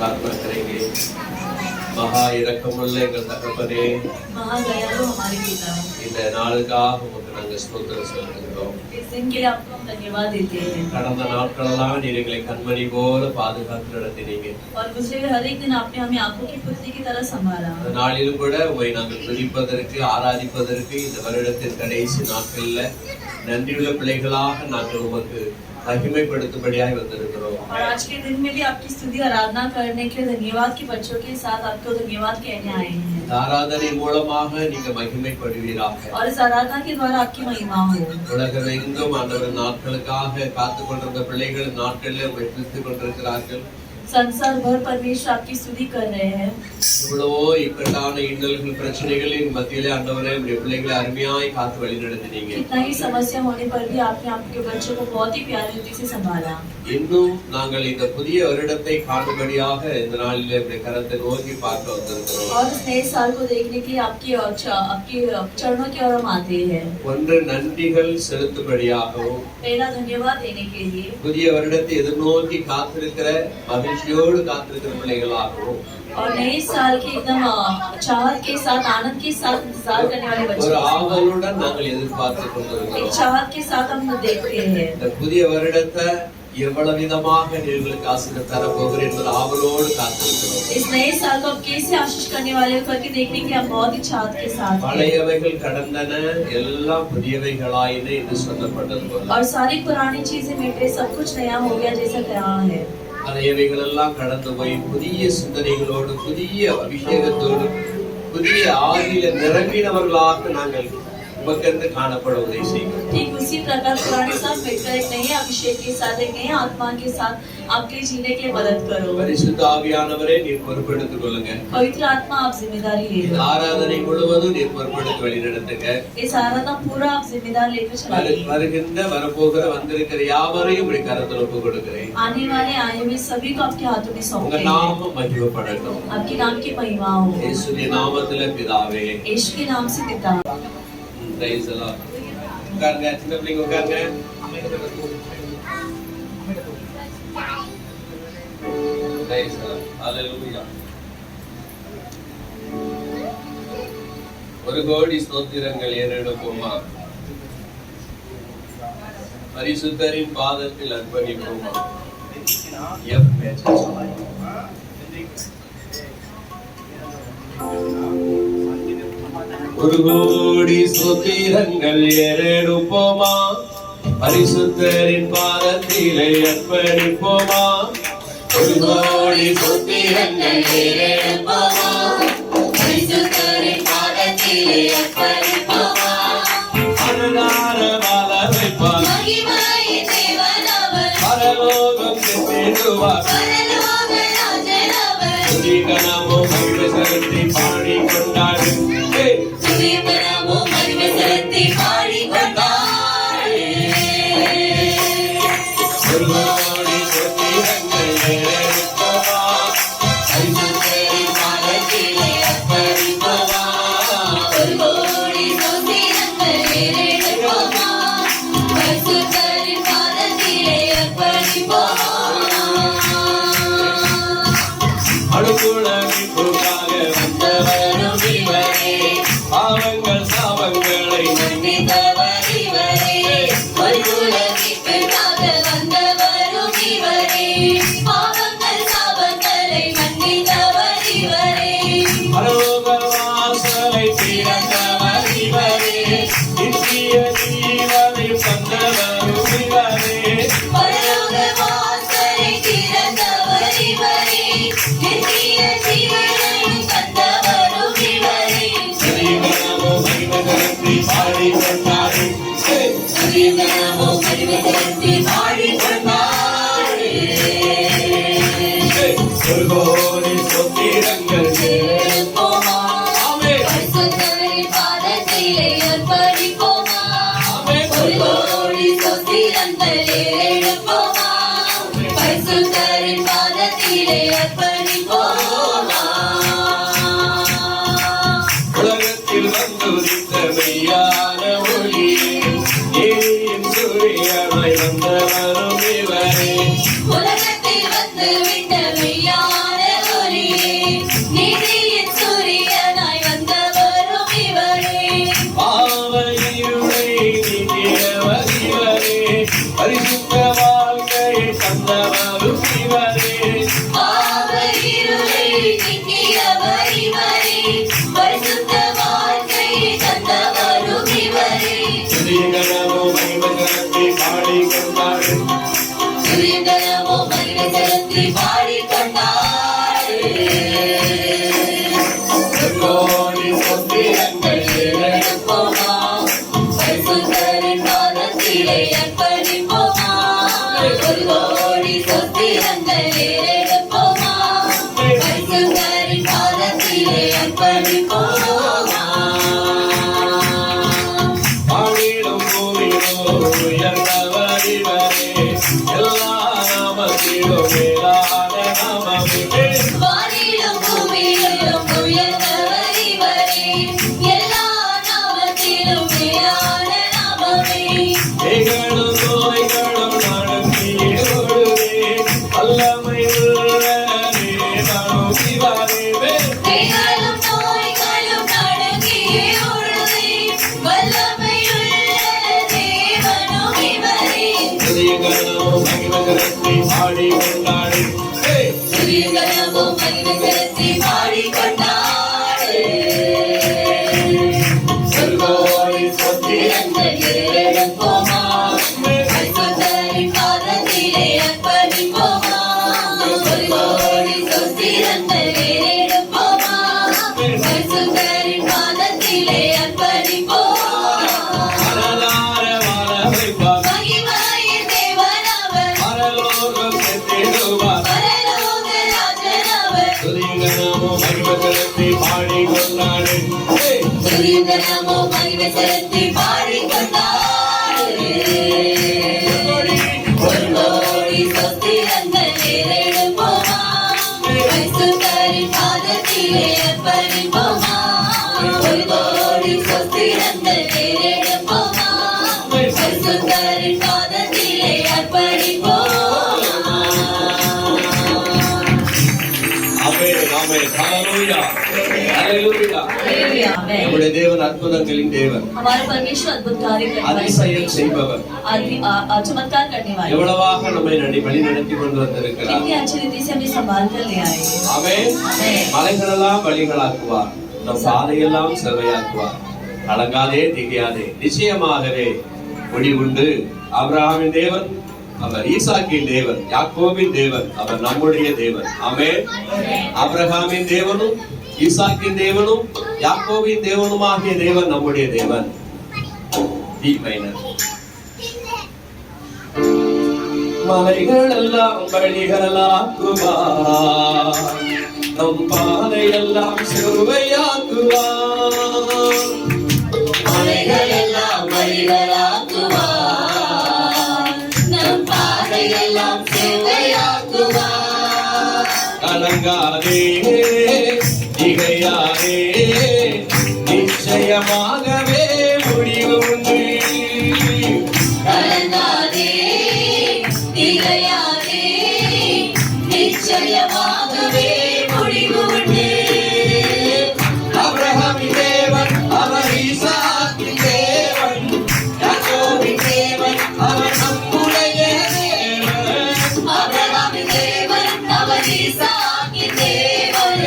प्रार्थना करेंगे। மகா இரக்கமுள்ள எங்கள் தகப்பனே, மகா दयालु हमारे पिता, இந்த நாளுக்காக உமக்கு நாங்கள் ஸ்தோத்திரம் செலுத்துகிறோம். इस दिन के लिए आपको हम धन्यवाद देते हैं। கடந்த நாட்களெல்லாம் நீர் எங்களை கண்மணி போல பாதுகாத்து நடத்தினீங்க. और गुजरे हुए हर एक दिन आपने हमें आंखों की पुतली की तरह संभाला। இந்த நாளிலும் கூட உம்மை நாங்கள் துதிப்பதற்கு ஆராதிப்பதற்கு இந்த வருடத்தின் கடைசி நாட்களில் நன்றியுள்ள பிள்ளைகளாக நாங்கள் உமக்கு மகிமைப்படுத்தும்படியாய் வந்திருக்கிறோம். और आज के दिन में भी आपकी स्तुति आराधना करने के लिए धन्यवाद के बच्चों के साथ आपको धन्यवाद कहने आए हैं। ஆராதனை மூலமாக நீங்க மகிமைப்படுவீராக. और इस आराधना के द्वारा आपकी महिमा हो। உலகமெங்கும் ஆண்டவர் நாட்களுக்காக காத்துக் கொண்டிருந்த பிள்ளைகள் நாட்களில் உம்மை துதித்துக் கொண்டிருக்கிறார்கள். संसार भर परमेश्वर आपकी स्तुति कर रहे हैं। இவ்வளவோ இக்கட்டான இன்னல்கள் பிரச்சனைகளின் மத்தியிலே ஆண்டவரே உம்முடைய பிள்ளைகளை அருமையாய் காத்து வழி நடத்தினீங்க. कितना ही समस्या होने पर भी आपने आपके बच्चों को बहुत ही प्यारी रीति से संभाला। இன்னும் நாங்கள் இந்த புதிய வருடத்தை காணும்படியாக இந்த நாளிலே உம்முடைய கரத்தை நோக்கி பார்க்க வந்திருக்கிறோம். और इस नए साल को देखने के लिए आपके चरणों की ओर हम आते हैं। ஒன்று நன்றிகள் செலுத்தும்படியாகவும், पहला धन्यवाद देने के लिए, புதிய வருடத்தை எதிர்நோக்கி காத்திருக்கிற மகிழ்ச்சியோடு காத்திருக்கிற பிள்ளைகளாகவும், और नए साल के एकदम चाहत के साथ आनंद के साथ इंतजार करने वाले ஒரு बच्चों ஆவலுடன் நாங்கள் எதிர்பார்த்து एक கொண்டிருக்கிறோம். चाहत के साथ हम देखते हैं। இந்த புதிய வருடத்தை எவ்வளவு விதமாக நீங்களுக்கு ஆசீர்வாதம் தர போகிறேன் என்பது ஆவலோடு காத்திருக்கிறோம். इस नए साल को आप कैसे आशीष करने वाले हो करके देखने के लिए हम बहुत ही चाहत के साथ हैं। பழையவைகள் கடந்தன எல்லாம் புதியவைகளாயின என்று சொல்லப்பட்டது போல और सारी पुरानी चीजें मिट गई, सब कुछ नया हो गया जैसा कहा है। பழையவைகள் எல்லாம் கடந்து போய் புதிய சிந்தனைகளோடு புதிய அபிஷேகத்தோடு புதிய ஆவியில நிரம்பினவர்களாக நாங்கள் உமக்கென்று காணப்பட உதவி செய்யும். ठीक उसी प्रकार पुराने सब मिटकर एक नए अभिषेक के साथ एक नए आत्मा के साथ आपके जीने के लिए मदद करो। பரிசுத்த ஆவியானவரே நீர் பொறுப்பெடுத்துக் கொள்ளுங்க. पवित्र आत्मा आप जिम्मेदारी ले लो। ஆராதனை முழுவதும் நீர் பொறுப்பெடுத்து வழி நடத்துங்க. इस आराधना पूरा आप जिम्मेदार लेकर चलाइए। வருகின்ற வரப்போகிற வந்திருக்கிற யாவரையும் உடைய கரத்தில் ஒப்புக் கொடுக்கிறேன். आने वाले आए हुए सभी को आपके हाथों में உங்க सौंपते हैं। நாமம் மகிமைப்படட்டும். आपके नाम की महिमा हो। இயேசுவின் நாமத்திலே பிதாவே. यीशु के नाम से पिता। Praise the Lord. உட்காருங்க, சின்ன பிள்ளைங்க உட்காருங்க. Praise the Lord. Hallelujah. ஒரு கோடி ஸ்தோத்திரங்கள் ஏறெடுப்போமா, பரிசுத்தரின் பாதத்தில் அர்ப்பணிப்போமா. ஒரு கோடி ஸ்தோத்திரங்கள் ஏறெடுப்போமா, பரிசுத்தரின் பாதத்திலே அர்ப்பணிப்போமா. ஒரு கோடி ஸ்தோத்திரங்கள் ஏறெடுப்போமா, பரிசுத்தரின் பாதத்திலே அர்ப்பணிப்போமா. அனுதான வல்லமை பார், மகிமையின் தேவனவர், பரலோகம் சென்றிடுவார். துதிகனமும் மகிமை செலுத்தி பாடி கொண்டாடு. துதிகனமும் மகிமை செலுத்தி பாடி கொண்டாடு. ஒரு கோடி ஸ்தோத்திரங்கள் ஏறெடுப்போமா, பரிசுத்தரின் பாதத்திலே அர்ப்பணிப்போமா. ஒரு கோடி ஸ்தோத்திரங்கள் ஏறெடுப்போமா, பரிசுத்தரின் பாதத்திலே அர்ப்பணிப்போமா. அனுகூலமிப்புக்காக வந்தவரும் இவரே, பாவங்கள் சாபங்களை மன்னித்தவர் இவரே. அனுகூலமிப்புக்காக வந்தவரும் இவரே, பாவங்கள் சாபங்களை மன்னித்தவர் இவரே. பரலோக வாசலை திறந்தவர் இவரே, நித்திய ஜீவனை தந்தவரும் இவரே. பரலோக வாசலை திறந்தவர் இவரே, நித்திய ஜீவனை தந்தவரும் இவரே. துதிகனமும் மகிமை செலுத்தி பாடி கொண்டாடு. துதிகனமும் மகிமை செலுத்தி பாடி கொண்டாடு. ஒரு கோடி ஸ்தோத்திரங்கள் ஏறெடுப்போமா, ஆமென். பரிசுத்தரின் பாதத்திலே அர்ப்பணிப்போமா. ஆமென். ஒரு கோடி ஸ்தோத்திரங்கள் ஏறெடுப்போமா, பரிசுத்தரின் பாதத்திலே அர்ப்பணிப்போமா. உலகத்தில் வந்துதித்த மெய்யான ஒளியே, நீதியின் சூரியனாய் வந்தவரும் இவரே. உலகத்தில் வந்து விட்ட மெய்யான நீக்கியவரும் இவரே. பாவ இருளை நீக்கியவர் இவரே. பரிசுத்த வாழ்க்கை தந்தவரும் இவரே. துதிகரமோ மகிமைகரத்தை பாடிக் கொண்டாடு. துதிகரமோ மகிமைகரத்தை பாடிக் கொண்டாடு. கோடி சொத்திரங்கள் எடுப்போமா, பரிசுத்தரின் பாதத்திலே அர்ப்பணிப்போமா. ஒரு கோடி சொத்திரங்கள் எடுப்போமா, பரிசுத்தரின் பாதத்திலே அர்ப்பணிப்போமா. பாடிடும் பூமியிலோ உயர்ந்தவர் இவரே. எல்லா நாமத்திலும் மேலான நாமமே. வானிலும் பூமியிலும் உயர்ந்தவர் இவரே. எல்லா நாமத்திலும் மேலான நாமமே. பேய்களும் நோய்களும் நடுங்கியோடுதே. வல்லமை உள்ள தேவனும் இவரே. பேய்களும் நோய்களும் நடுங்கியே ஓடுதே. வல்லமையுள்ள தேவனும் இவரே. துதிகரமோ மகிமைகரத்தை பாடிக் கொண்டாடு. துதிகரமும் மகிமைகரத்தை பாடிக் கொண்டாடு. கோடி சொத்திரங்கள் எடுப்போமா, பரிசுத்தரின் பாதத்திலே அர்ப்பணிப்போமா. ஒரு கோடி சொத்திரங்கள் எடுப்போமா, பரிசுத்தரின் பாதத்திலே அர்ப்பணிப்போமா. மனதார வாழ வைப்பார். மகிமையின் தேவனவர், பரலோகம் சென்றிடுவார். பரலோக ராஜனவர். துதிகரமோ மகிமைகரத்தை பாடிக் கொண்டாடு. துதிகரமோ மகிமைகரத்தை பாடிக் கொண்டாடு. ஒரு கோடி சொத்திரங்கள் எடுப்போமா, பரிசுத்தரின் பாதத்திலே அர்ப்பணிப்போமா. ஒரு கோடி சொத்திரங்கள் எடுப்போமா, பரிசுத்தரின் பாதத்திலே அர்ப்பணிப்போமா. ஆமென், ஆமென். ஹல்லேலூயா. ஹல்லேலூயா. ஆமென். நம்முடைய தேவன் அற்புதங்களின் தேவன். हमारा परमेश्वर अद्भुत कार्य करने वाले, அதிசயம் செய்பவர். चमत्कार करने वाले, எவ்வளவாக நம்மை வழி நடத்தி கொண்டு வந்திருக்கிறார். कितनी अच्छी रीति से हमें संभाल कर ले आए। ஆமென். ஆமென். மலைகளெல்லாம் வழிகளாக்குவார். நம் பாதையெல்லாம் செவ்வையாக்குவார். கலங்காதே திகையாதே. நிச்சயமாகவே முடிவுண்டு. ஆபிரகாமின் தேவன் அவர், ஈசாக்கின் தேவன், யாக்கோபின் தேவன், அவர் நம்முடைய தேவன். ஆமென். ஆபிரகாமின் தேவனும் ஈசாக்கின் தேவனும் யாக்கோபின் தேவனுமாகிய தேவன் நம்முடைய தேவன். மலைகளெல்லாம் வழிகளாக்குவார். நம் பாதையெல்லாம் செவ்வையாக்குவார். மலைகளெல்லாம் வழிகளாக்குவார், நம் பாதையெல்லாம் செவ்வையாக்குவார். கலங்காதே திகையாதே, நிச்சயமாகவே முடிவு உண்டு. கலங்காதே திகையாதே, நிச்சயமாகவே முடிவு உண்டு. ஆபிரகாமின் தேவன் அவர், ஈசாக்கின் தேவன், யாக்கோபின் தேவன் அவர் நம்முடைய தேவன். ஆபிரகாமின் தேவன் அவர், ஈசாக்கின் தேவன்,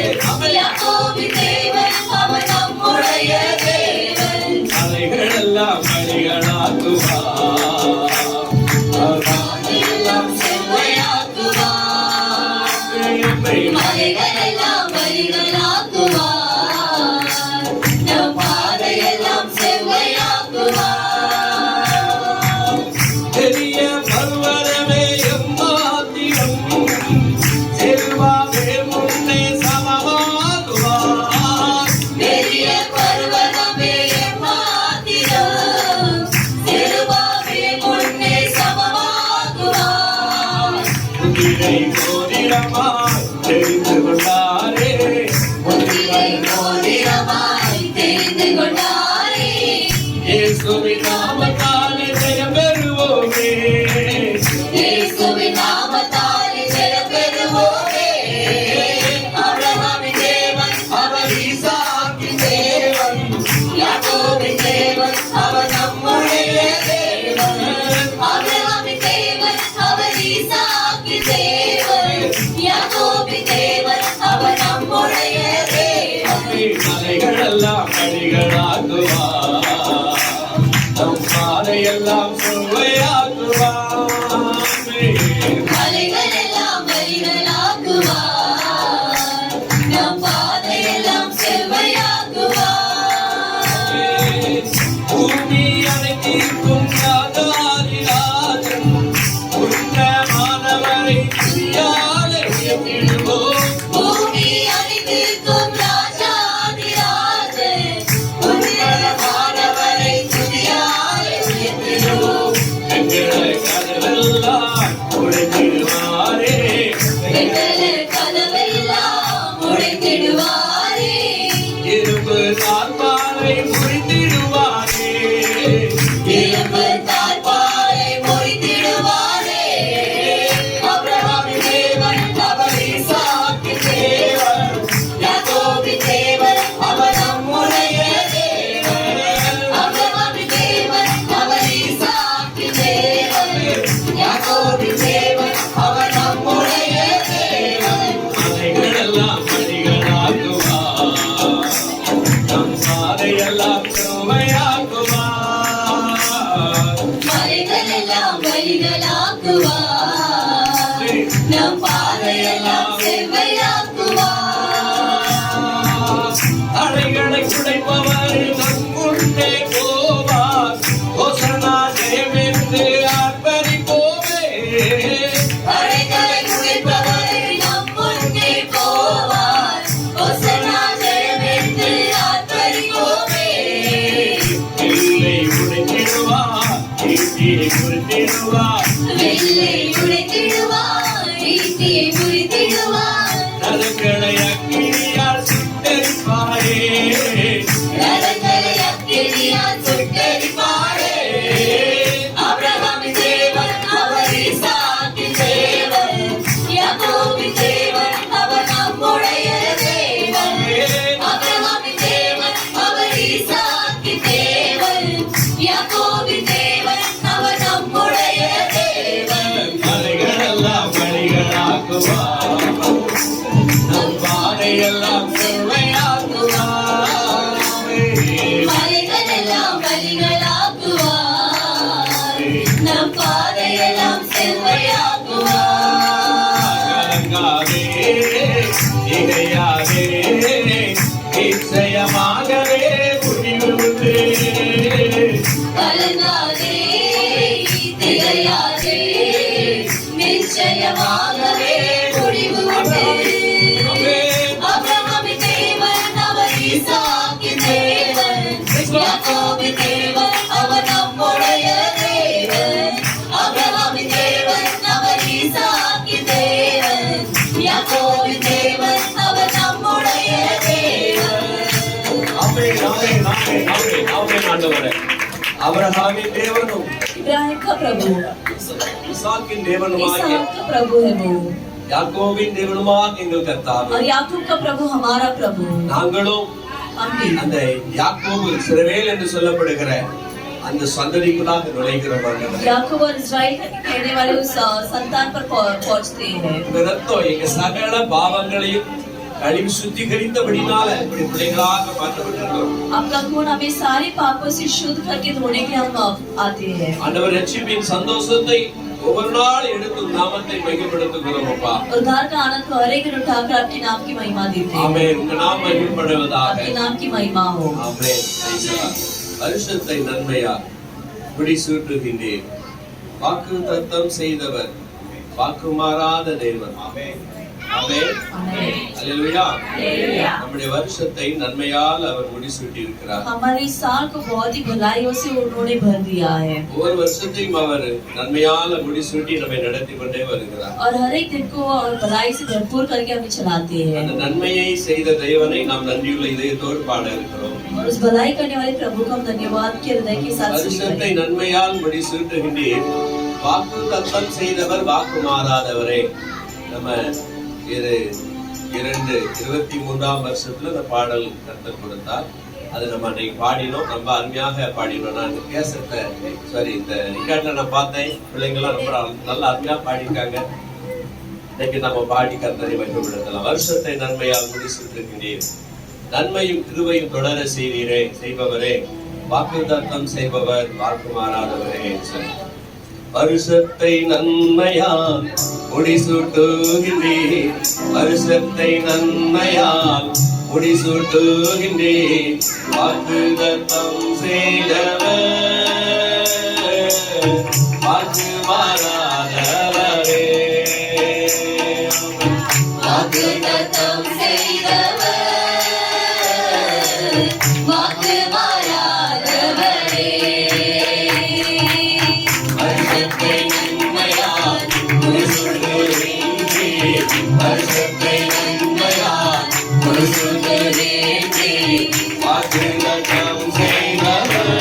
யாக்கோபின் தேவன் அவர் நம்முடைய தேவன். மலைகளெல்லாம் வழிகளாக்குவார். பாதையெல்லாம் செவ்வையாக்குவார், மலைகளெல்லாம் வழிகளாக்குவார், நம் பாதையெல்லாம் செவ்வையாக்குவார். பெரிய பர்வதமே எம்மாத்திரம், செல்வாவேல் முன்னே சமமாகுவார். பெரிய பர்வதமே எம்மாத்திரம், செருபாபேல் முன்னே சமமாகுவார். புதிரை மோதிரமாய் தெரிந்து கொண்டாரே. புதிரை மோதிரமாய் தெரிந்து கொண்டாரே. இயேசுவின் நாமத்தாலே ஜெயம் பெறுவோமே. இயேசுவின் நாமத்தாலே ஜெயம் பெறுவோமே. ஆபிரகாமின் தேவன் அவர், ஈசாக்கின் தேவன், யாக்கோபின் தேவன் அவர் நம்முடைய தேவன். ஆபிரகாமின் தேவன் அவர், ஈசாக்கின் தேவன், அலைகளெல்லாம் செவ்வையாக்குவாரே. அலைகளெல்லாம் வழிகளாக்குவார், நம் பாதையெல்லாம் செவ்வையாக்குவார். பூமி அனைத்திற்கும் ராஜாதிராஜன், உன்னதமானவரை துதியாலே உயர்த்திடுவோம். பூமி அனைத்திற்கும் ராஜாதிராஜன், உன்னதமானவரை துதியாலே உயர்த்திடுவோம். எங்களை கதவெல்லாம் உடைத்திடுவாரே. எங்களை கதவெல்லாம் உடைத்திடுவாரே. இரும்பு தாழ்பாலை முறித்திடுவாரே. இரும்பு தாழ்பாலை முறித்திடுவாரே. அபிரகாமின் தேவன் அவர் ஈசாக்கின் தேவன், யாக்கோபின் தேவன் அவர் நம்முடைய தேவன். அபிரகாமின் தேவன் அவர் ஈசாக்கின் தேவன், யாக்கோபின் தேவன் அவர் நம்முடைய தேவன். அலைகளெல்லாம் வழிகளாக்குவார், நம் பாதையெல்லாம் செவ்வையாக்குவார். மலைகளெல்லாம் வழிகளாக்குவார், நம் பாதையெல்லாம் செவ்வையாக்குவார். அலைகளை குடைப்பவர் நம் முன்னே போவார். ஹோசன்னா ஜெயமென்று ஆர்ப்பரிப்போமே. அலைகளை உடைப்பவர் நம் முன்னே போவார். ஹோசன்னா ஜெயமென்று ஆர்ப்பரிப்போமே. இல்லை உடைத்திடுவார், ஈட்டியை குறித்திடுவார். வெள்ளை உடைத்திடுவார், ஈட்டியை முறித்திடுவார். நரகளை அக்கினியால் சுட்டெரிப்பாரே. நரகளை அக்கினியால் சுட்டெரிப்பாரே. அபிரகாமின் தேவன் அவர் ஈசாக்கின் தேவன், யாக்கோபின் தேவன் அவர் நம்முடைய தேவன். அபிரகாமின் தேவன் அவர் ஈசாக்கின் தேவன், யாக்கோபின் தேவன் அவர் நம்முடைய தேவன். அலைகளெல்லாம் வழிகளாக்குவார், நம் பாதையெல்லாம் செவ்வையாக்குவாரே. மலைகளெல்லாம் வழிகளாக்குவார், நம் பாதையெல்லாம் செவ்வையாக்குவார். கலங்காதே, திகையாதே, நிச்சயமாகவே முடிவு உண்டு. கலங்காதே, திகையாதே, நிச்சயமாகவே முடிவு உண்டு. அபிரகாமின் தேவன் அவர் ஈசாக்கின் தேவன், யாக்கோபின் தேவன் அவர் நம்முடைய தேவன். அபிரகாமின் தேவன் அவர் ஈசாக்கின் தேவன், யாக்கோபின் தேவன் அவர் நம்முடைய தேவன். ஆமென், ஆமென், ஆமென், ஆமென், ஆமென் ஆண்டவரே. அபிரகாமின் தேவனும் इब्राहिम का प्रभु, இசாக்கின் தேவனுமாகிய इसहाक का प्रभु है वो, யாக்கோபின் தேவனுமாக எங்கள் கர்த்தாவே, और याकूब का प्रभु हमारा प्रभु। நாங்களும் हम भी அந்த யாக்கோபு இஸ்ரவேல் என்று சொல்லப்படுகிற அந்த சந்ததிக்குள்ளாக நுழைகிறோம் ஆண்டவரே. याकूब और इस्राएल कहने वाले उस संतान पर पहुंचते हैं। இந்த ரத்தம் எங்க சகல பாவங்களையும் கழுவி சுத்திகரித்தபடினால இப்படி பிள்ளைகளாக மாற்றப்பட்டிருக்கிறோம். आपका खून हमें सारे पापों से शुद्ध करके धोने के लिए हम आते हैं। ஆண்டவர் ரட்சிப்பின் சந்தோஷத்தை ஒவ்வொரு நாள் எடுத்து நாமத்தை மையப்படுத்துகிறோம் அப்பா. उद्धार का आनंद को हर एक दिन उठाकर आपके नाम की महिमा देते हैं। ஆமென். உங்க நாம மகிமைப்படுவதாக. आपके नाम की महिमा हो। ஆமென். வருஷத்தை நன்மையா முடிசூட்டுகின்றேன். வாக்கு தத்தம் செய்தவர், வாக்கு மாறாத தேவன். ஆமென். ஆமென். आमीन। அல்லேலூயா. हालेलुया। நம்முடைய வருஷத்தை நன்மையால் அவர் முடிசூட்டி இருக்கிறார். हमारे इस साल को बहुत ही भलाइयों से उन्होंने भर दिया है, ஒவ்வொரு வருஷத்தையும் அவர் நன்மையால முடிசூட்டி நம்மை நடத்தி கொண்டே வருகிறார். और हर एक दिन को और भलाई से भरपूर करके हमें चलाते हैं। அந்த நன்மையை செய்த தேவனை நாம் நன்றியுள்ள இதயத்தோடு பாட இருக்கிறோம். और उस भलाई करने वाले प्रभु को हम धन्यवाद के हृदय के साथ வருஷத்தை நன்மையால் முடிசூட்டுகின்றேன். வாக்கு தத்தம் செய்தவர், வாக்கு மாறாதவரே. நம்ம 23ஆம் வருஷத்துல இந்த பாடல் கர்த்தர் கொடுத்தார். அது நம்ம அன்னைக்கு பாடினோம், ரொம்ப அருமையாக பாடினோம். நான் இந்த கேசட்டை இந்த ரெக்கார்ட்ல நான் பார்த்தேன், பிள்ளைங்கெல்லாம் ரொம்ப நல்லா அருமையா பாடியிருக்காங்க. இன்னைக்கு நம்ம பாடி கர்த்தரை மகிமைப்படுத்தலாம். வருஷத்தை நன்மையால் முடிசூட்டுகின்றேன், நன்மையும் கிருபையும் தொடர செய்வரே. வாக்குத்தத்தம் செய்பவர் வாக்கு மாறாதவரே. வருஷத்தை நன்மையால் முடிசூட்டுகின்றேன், வருஷத்தை நன்மையால் முடிசூட்டுகின்றேன். வாக்குத்தத்தம் செய்தவர் வாக்கு மாறாதவரே. வாக்குத்தத்தம் செய்தவர் வாக்கு மாறாதவரே. வருஷத்தை நன்மையால் முடிசூட்டுகின்றேன், வருஷத்தை நன்மையால் முடிசூட்டுகின்றேன். வாக்குத்தத்தம் செய்தவர்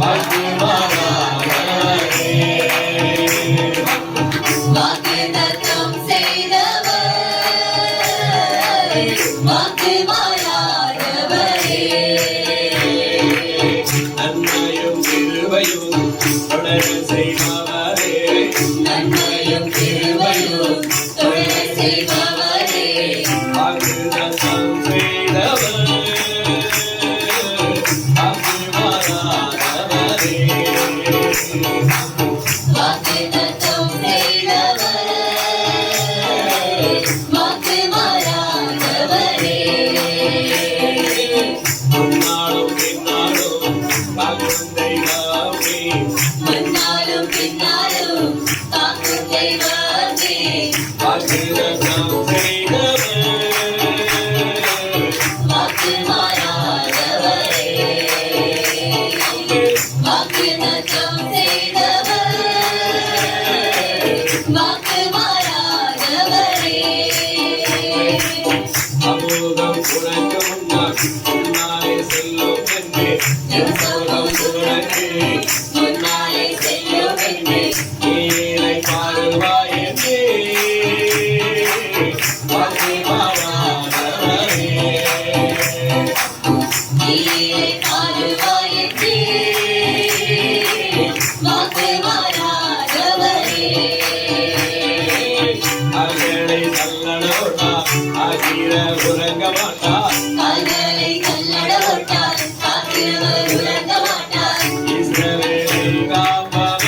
வாக்கு மாறாதவரே. வாக்குத்தத்தம் செய்தவர் வாக்கு மாறாதவரே. நன்மையும் கிருபையும் தொடர செய்பவரே, நன்மையும் கிருபையும் தொடர செய்பவரே. வாக்குத்தத்தம் செய்தவர் வாக்கு மாறாதவரே. வாக்குத்தத்தம் செய்தவர் வாக்கு மாறாதவரே. முன்னாலும் பின்னாலும் காக்கும் தெய்வமே, முன்னாலும் பின்னாலும் காக்கும் தெய்வமே. வாக்குத்தத்தம் செய்தவர் வாக்கு மாறாதவரே. வாக்குத்தத்தம் செய்தவர் வாக்கு மாறாதவரே. சமூகம் உனக்கு முன்னாலே செல்லும் என்று, சமூகம் உனக்கு முன்னாலே செல்லும் என்று நீரை பாடுவாய் என்று. வாக்கு மாறாதவரே. நீரை பாடுவாய் என்று வாக்கு மாறாதவரே. அகலை தள்ளடோட்டா ஆகிற உறங்க மாட்டா, கால்களை தள்ளட விட்டால் காக்கிறவர் உறங்க மாட்டார். இஸ்ரவேலை காப்பவர்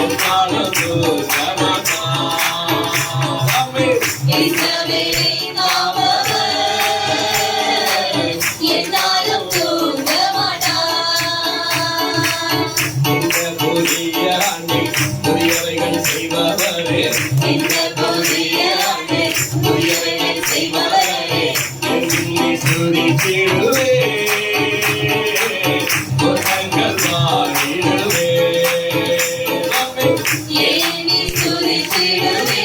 எந்நாளும் தூங்க மாட்டார். ஆமென். இஸ்ரவேலை காப்பவர் எந்நாளும் தூங்க மாட்டார். இந்த புதிய ஆண்டில் புதியவைகள் செய்பவரே, இந்த புதிய ஆண்டு புதியவைகள் செய்பவரே. எண்ணி துதித்திடுவே, குற்றங்கள் மாறிடுவே. ஆமென். ஏனி துதித்திடுவே,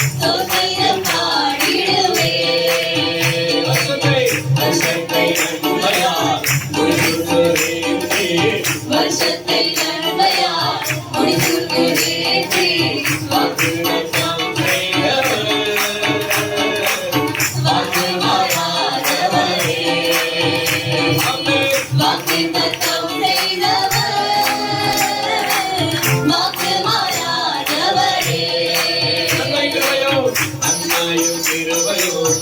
ஸ்தோத்திரம் பாடிடுவே. வருஷத்தை நன்மையால் முடிசூட்டுகின்றேன், வருஷத்தை நன்மையால் முடிசூட்டுகின்றேன். வாக்குத்தத்தம் செய்தவர் வாக்கு மாறாதவரே. ஆமென். வாக்குத்தத்தம் செய்தவர் வாக்கு மாறாதவரே. நன்மையும் கிருபையும்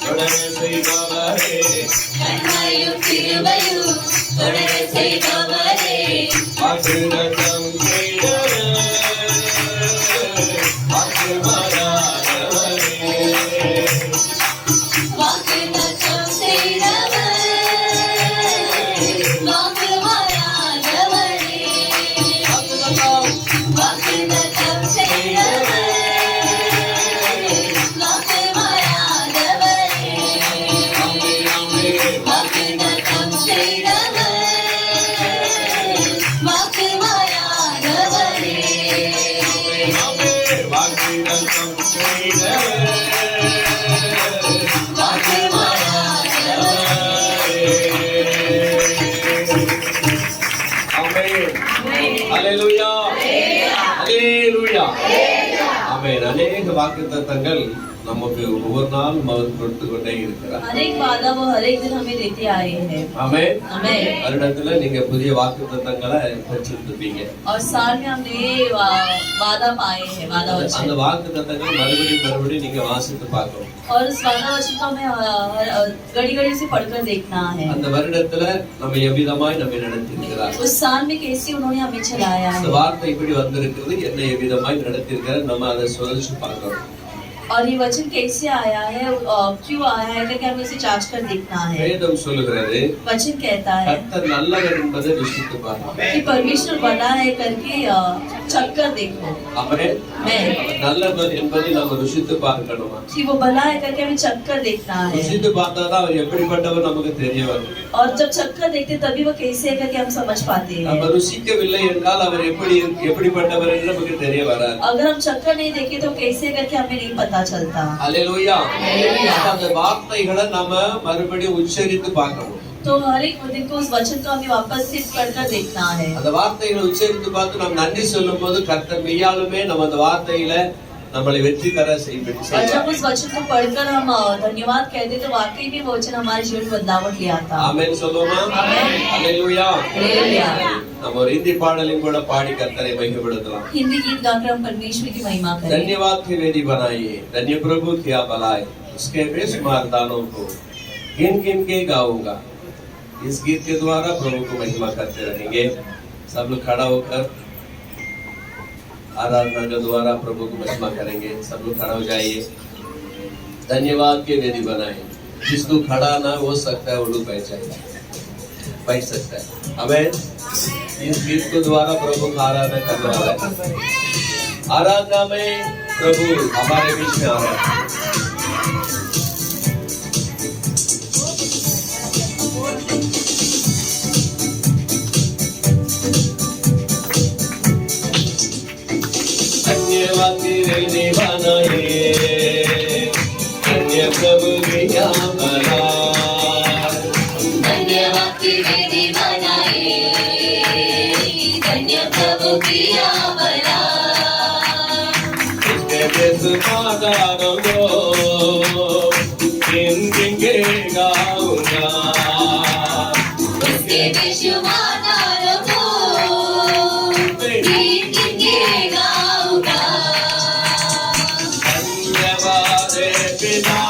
தொடர செய்பவரே, நன்மையும் கிருபையும் தொடர செய்பவரே. வாக்குத்தத்தம் செய்தவர் வாக்கு மாறாதவரே. வாக்குத்தத்தம் செய்தவர் வாக்கு மாறாதவரே. வாக்குத்தத்தம் செய்தவர் வாக்கு மாறாதவரே. வாக்குத்தத்தம் செய்தவர் வாக்கு மாறாதவரே. வாக்குத்தத்தம் செய்தவர் வாக்கு மாறாதவரே. ஆமென். அல்லேலூயா. அல்லேலூயா. ஆமென். அநேக வாக்குத்தத்தங்கள் நமக்கு ஒவ்வொரு நாளும் அவர் கொடுத்து கொண்டே இருக்கிறார். हर एक वादा वो हर एक दिन हमें देते आए हैं। ஆமென். आमेन। வருடத்துல நீங்க புதிய வாக்குத்தத்தங்களை பெற்றிருப்பீங்க. और साल में हमने वादा पाए हैं, वादा அந்த वचन। வாக்குத்தத்தங்களை மறுபடியும் நீங்க வாசித்து பார்க்கணும். और उस वादा वचन को हमें घड़ी घड़ी से पढ़कर देखना है। அந்த வருடத்துல நம்ம எவ்விதமாய் நம்ம நடத்திருக்கிறார். उस साल में कैसे उन्होंने हमें चलाया இந்த है। வார்த்தை இப்படி வந்திருக்கிறது, என்ன எவ்விதமாய் நடத்திருக்கிறார், நம்ம அதை சோதிச்சு பார்க்கணும். और ये वचन कैसे आया है, क्यों आया है, करके हमें इसे जांच कर देखना है। வேதம் சொல்லுகிறது, वचन कहता है கர்த்தர் நல்லவர் என்பதை ருசித்து பாருங்க. कि परमेश्वर बड़ा है करके चक्कर देखो। ஆமென். मैं நல்லவர் என்பதை நம்ம ருசித்து பார்க்கணுமா? कि वो भला है करके हमें चक्कर देखना है। ருசித்து பார்த்தாதான் அவர் எப்படிப்பட்டவர் நமக்கு தெரிய வரும். और जब चक्कर देखते तभी वो कैसे है करके हम समझ पाते हैं। நம்ம ருசிக்கவில்லை என்றால் அவர் எப்படிப்பட்டவர் என்று நமக்கு தெரிய வராது. अगर हम चक्कर नहीं देखे तो कैसे करके हमें नहीं पता चलता। அல்லேலூயா. हालेलुया। அந்த வார்த்தைகளை நாம மறுபடியும் உச்சரித்து பார்க்கணும். तो हर एक दिन को उस वचन को हमें वापस से पढ़कर देखना है। அந்த வார்த்தைகளை உச்சரித்து பார்த்து நம்ம நன்றி சொல்லும்போது கர்த்தர் மெய்யாலுமே நம்ம அந்த வார்த்தையில நம்மளை வெற்றி பெற और செய்வார். जब उस वचन को पढ़कर हम धन्यवाद कहते तो वाकई में वो वचन हमारे जीवन में बदलावट ले आता। ஆமென் சொல்லுமா? आमेन। அல்லேலூயா. हालेलुया। நம்ம ஒரு இந்தி பாடலையும் கூட பாடி கர்த்தரை மகிமைப்படுத்தலாம். हिंदी गीत गाकर हम परमेश्वर की महिमा करें। धन्यवाद की वेदी बनाइए, धन्य प्रभु किया भलाई, उसके बेशुमार दानों को गिन गिन के गाऊंगा। इस गीत के द्वारा प्रभु को महिमा करते रहेंगे। सब लोग खड़ा होकर आराधना के द्वारा प्रभु को महिमा करेंगे। सब लोग खड़ा हो जाइए। धन्यवाद की वेदी बनाए, जिसको खड़ा ना हो सकता है वो लोग बैठ सकता है। हमें इस गीत के द्वारा प्रभु का आराधना करने वाला है। आराधना में प्रभु हमारे बीच में आ रहे हैं। धन्यवाद की वेदी बनाए, धन्य प्रभु किया भलाई। धन्यवाद की वेदी बनाए, धन्य प्रभु किया भला। उसके बेशुमार को गिन गिन के गाऊंगा। उसके बेशुमार नामों को गिन गिन के गाऊंगा। धन्यवाद पिता,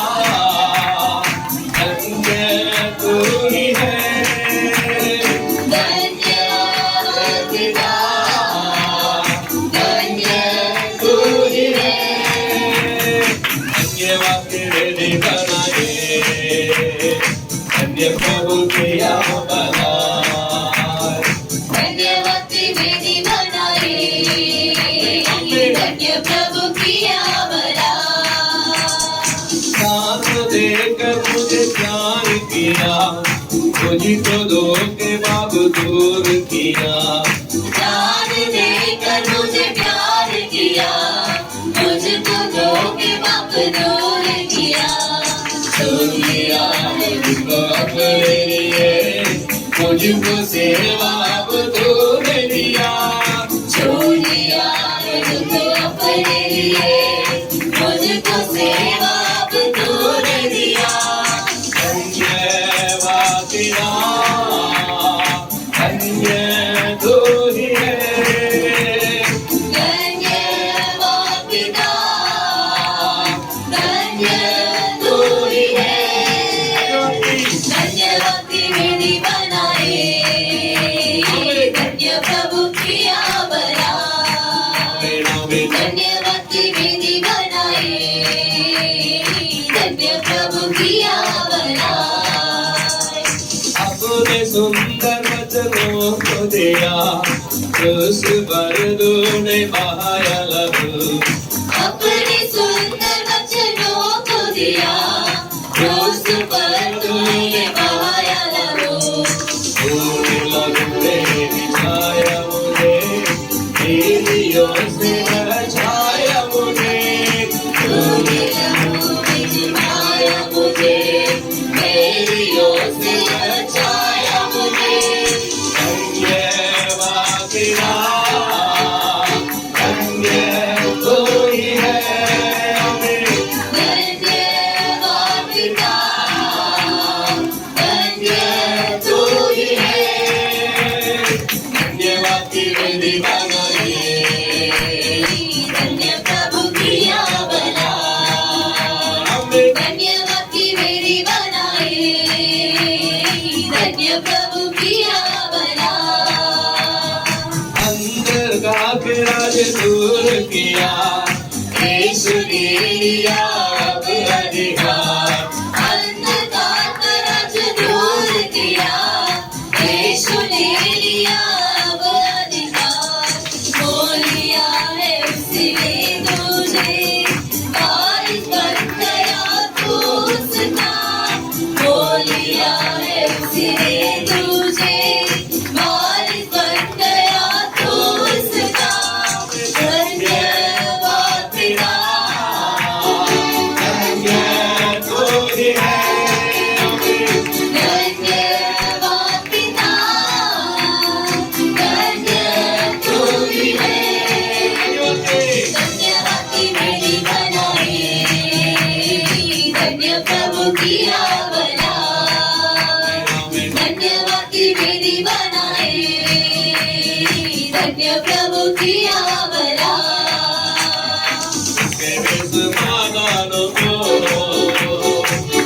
धन्य तू ही है। धन्यवाद पिता, धन्य तू ही है। धन्यवाद की वेदी बनाए, धन्य प्रभु किया भलाई। धन्यवाद की वेदी बनाई, धन्य प्रभु किया भला। साथ देकर मुझे प्यार किया, मुझको धोखे बाब दूर किया। जान देकर मुझे प्यार किया, मुझको धोखे बाप दूर किया। चुन लिया मुझको अपने लिए, मुझको सेवा अब तूने दिया। छोड़ दिया मुझको अपने लिए, मुझको सेवा अब तूने दिया। धन्यवाद तेरा, धन्य तू ही है। धन्यवाद पिता, धन्य तू ही है। धन्यवाद की वेदी बनाए, धन्य प्रभु किया भला। धन्यवाद की वेदी बनाए, धन्य प्रभु किया भला। अपने सुंदर वचनों को दिया, उस पर तूने बहाया लहू। अपने सुंदर वचनों को दिया, उस पर तूने बहाया लहू। तूने लहू में बिछाया मुझे, तेरियों से बचाया मुझे। तूने लहू में जिमाया मुझे, मेरियों से बचाया मुझे। धन्यवाद तेरा, धन्य तू ही है। राज दूर किया, यीशु ने लिया अब अधिकार। अंधकार का राज दूर किया, यीशु ने लिया अब अधिकार। वो लिया है उसने तुझे, बारिश बन गया तू उसका। वो लिया है उसने तुझे, बारिश बन गया तू उसका। धन्यवाद पिता, धन्य तू ही है, धन्यवाद पिता, धन्य तू ही है। धन्यवाद की मेरी बनाई, धन्य प्रभु की आवला। धन्यवाद की मेरी बनाई, धन्य प्रभु की आवला। के समाधानों को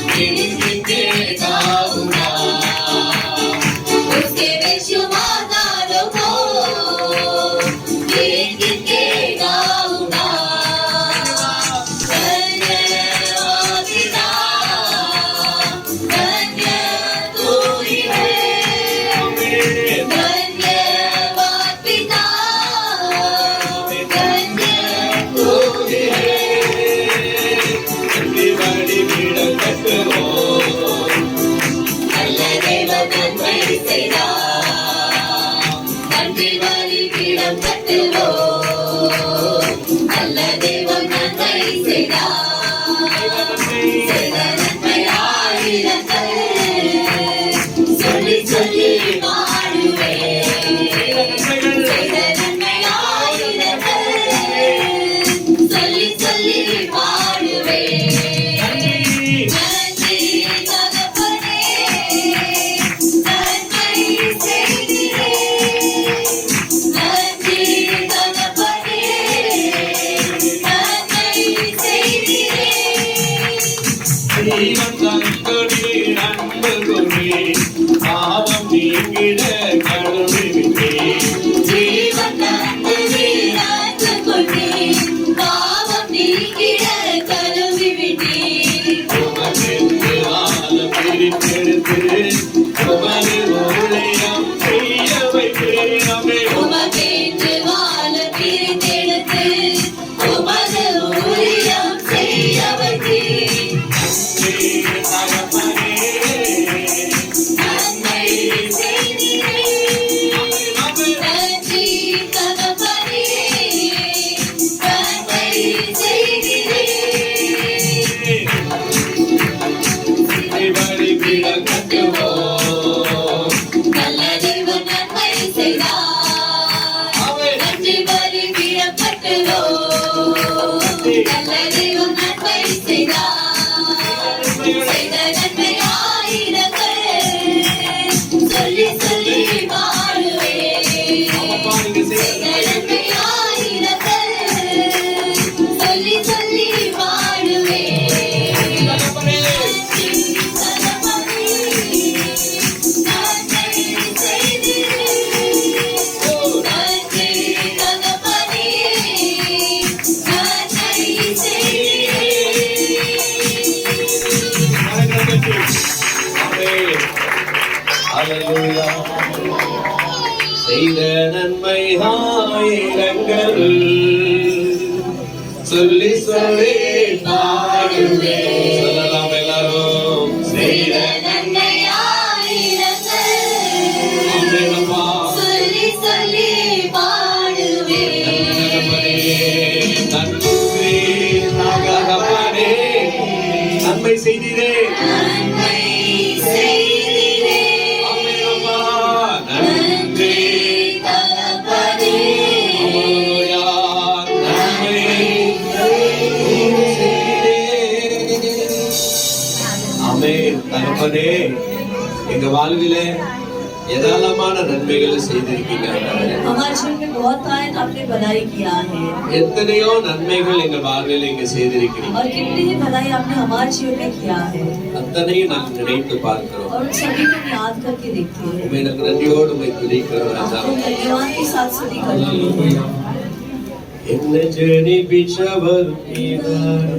गिन गिन के गाऊंगा, उसके बेशुमार को गिन गिन के गाऊंगा। धन्यवाद पिता, धन्य तू ही है। धन्यवाद पिता, धन्य तू ही है। बड़ी भीड़ कटो, நல்ல தேவன் நன்மை செய்தார், நன்றி பலிபீடம் கட்டுவோம். நல்ல தேவன் நன்மை செய்தார், செய்த நன்மை ஆயிரங்கள் சொல்லி சொல்லி பாடுவேன். செய்த நன்மை ஆயிரங்கள் சொல்லி சொல்லி பாடுவேன். நன்றி தகப்பனே, நன்மை செய்தீரே. நன்றி தகப்பனே, நன்மை செய்தீரே. ஜீவன் தந்தொடி அன்பு கொடி, பாவம் நீங்கிட கருணை விட்டே. ஜீவன் தந்தீர், அன்பு கொண்டீர், பாவம் நீக்கிட கழுவி விட்டீர். உமக்கென்று வாழ பிரித்தெடுத்து, உமது ஊழியம் செய்ய வைக்கிறேன். உமக்கென்று வாழ பிரித்தெடுத்து, உமது ஊழியம் செய்ய வைத்தீர். தகப்பனே, நன்மை செய்தீரே. நன்றி தகப்பனே, நன்மை செய்தீரே. படி பீட கட்டுவோம், நல்ல தேவன் நன்மை செய்தார், நன்றி பலிபீடம் கட்டுவோம். நல்ல தேவன் நன்மை செய்தார், செய்த நன்மை ஆயிரங்கள் சொல்லி சொல்லி பாடுவேன். செய்த நன்மை ஆயிரங்கள் சொல்லி சொல்லி பாடுவேன். நன்றி தகப்பனே, நன்மை செய்தீரே. நன்றி தகப்பனே, நன்மை செய்தீரே. அல்லேலூயா. செய்த நன்மை ஆயிரங்கள் சொல்லி சொல்லி பாடுவேன். சொல்லலாம் எல்லாரும். செய்த நன்மை ஆயிரங்கள் ஆமெனப்பா. சொல்லி சொல்லி பாடுவேன். நன்றி தகப்பனே, நன்மை செய்தீரே. நன்மை செய்தீரே. ஆமெனப்பா. நன்றி தகப்பனே, அல்லேலூயா. நன்மை செய்தீரே. ஆமென். தகப்பனே, எங்க வாழ்விலே ஏராளமான நன்மைகளை செய்திருக்கீங்க ஆண்டவரே. हमारे जीवन में बहुत आयन आपने भलाई किया है எத்தனையோ நன்மைகள் எங்க வாழ்வில் இங்க செய்திருக்கிறீங்க. और कितनी ही भलाई आपने हमारे जीवन में किया है அத்தனையும் நாம் நினைத்து பார்க்கிறோம். और उन सभी को हम याद करके देखते हैं. உண்மை எனக்கு நன்றியோடு உண்மை துதிக்கிறோம் ராஜா. आपको धन्यवाद के साथ सभी करते हैं. என்னை ஜெனிப்பிச்சவரும் நீதானே,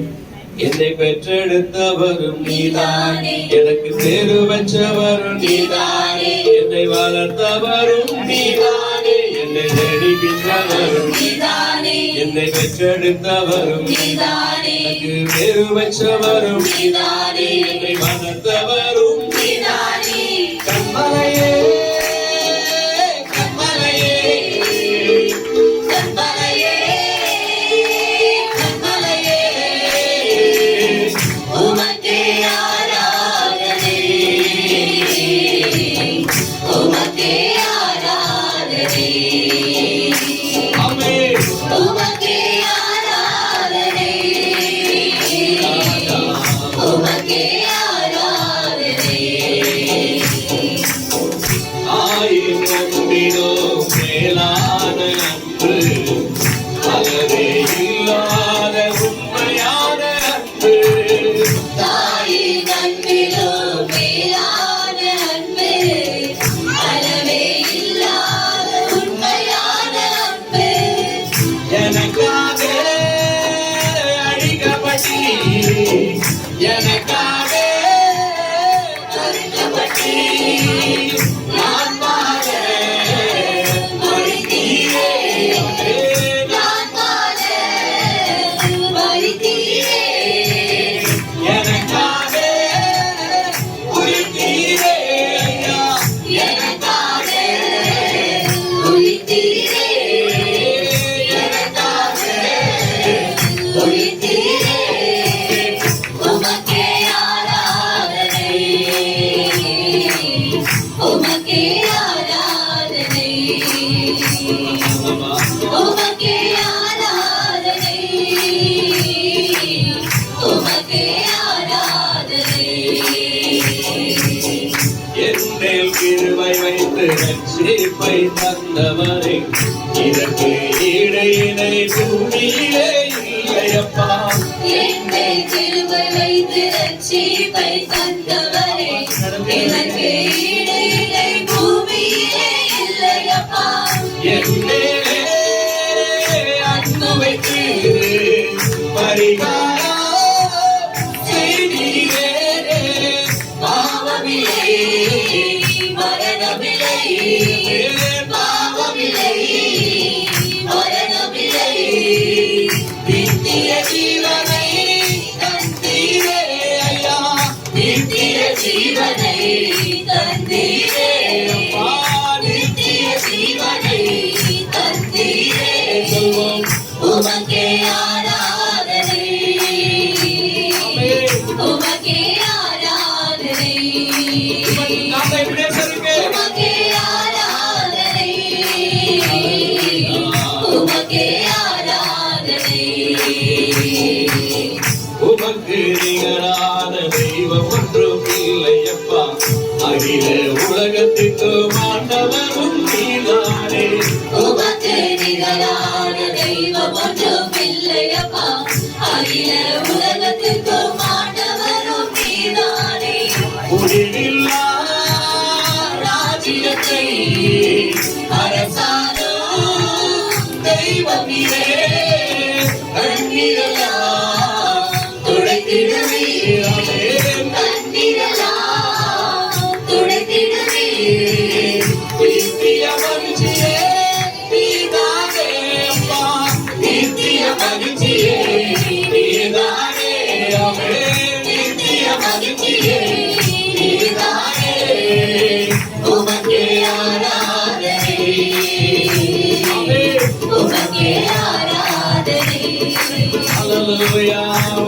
என்னை பெற்றெடுத்தவரும் நீதானே, எனக்கு பேரு வச்சவரும் நீதானே, என்னை வளர்த்தவரும் நீதானே, என்னை ஜெனிப்பிச்சவரும் நீதானே, என்னை பெற்றெடுத்தவரும் நீதானே, எனக்கு பேரு வச்சவரும் நீதானே, என்னை வளர்த்தவரும் நீதானே. கண்மலையே கண்மலையே கண்மலையே, கண்மலையே, உமக்கே ஆராதனை, உமக்கே ஆராதனை, ஆமென். உமக்கே ஆராதனை, உமக்கே ஆராதனை. ஆயின் அன்பினோ மேலான அன்பு, அளவே இல்லாத உண்மையான அன்பு. தாயின் அன்பிலும் மேலான அன்பு, அளவே இல்லாத உண்மையான அன்பு. எனக்காக அழிக்கப்பட்டீர், எனக்காக அறுக்கப்பட்டீர், நான் வாழ மறித்தீரே, நான் வாழ மறித்தீரே. எனக்காக உயிர்த்தீரே ஐயா, எனக்காக உயிர்த்தீரே, எனக்காக உயிர்த்தீரே. உமக்கே ஆராதனை, உமக்கே ஆராதனை, உமக்கே ஆராதனை, உமக்கே ஆராதனை. என்னேல் கிருபை வைத்து ரட்சிப்பை தந்தவரே, இதற்கு ஈடு இணை பூமியிலே இல்லையப்பா. என்னை கிருபை வைத்து ரட்சிப்பை தந்தவரே, எனக்கு ஈடு இணை பூமியிலே இல்லையப்பா. என் மேலே அன்பு வைத்து பரிகாரம் செய்தீரே, பாவமில்லை, மரணமில்லை, பாவமில்லை, மரணமில்லை. நித்திய ஜீவனை தந்தீரே ஐயா, நித்திய ஜீவனை தந்தீரே, நித்திய ஜீவனை தந்தீரே. உமக்கே ஆராதனை, உமக்கே ஆராதனை, நாம எப்படி இருக்கு? உமக்கே ஆராதனை, உமக்கே ஆராதனை. உமக்கு நிகரான தெய்வம் ஒன்றும் இல்லையப்பா, அகில உலகத்திற்கு மாண்டவரும் நீதானே. உமக்கு நிகரான தெய்வம் ஒன்றும் இல்லையப்பா, அகில உலகத்திற்கு மாண்டவரும் நீதானே. முடிவில்லா ராஜ்யத்தை அரசாளும் தெய்வமிலே, கண்ணீரெல்லாம் துடைத்திடுவீர், கண்ணீரெல்லாம் துடைத்திடுவீர். நித்திய மகிழ்ச்சியே நீதானே அப்பா, நித்திய மகிழ்ச்சியே நீதானே அமே, நித்திய மகிழ்ச்சியே நீதானே. உமக்கே ஆராதனை, உமக்கே ஆராதனை, ஹல்லேலூயா.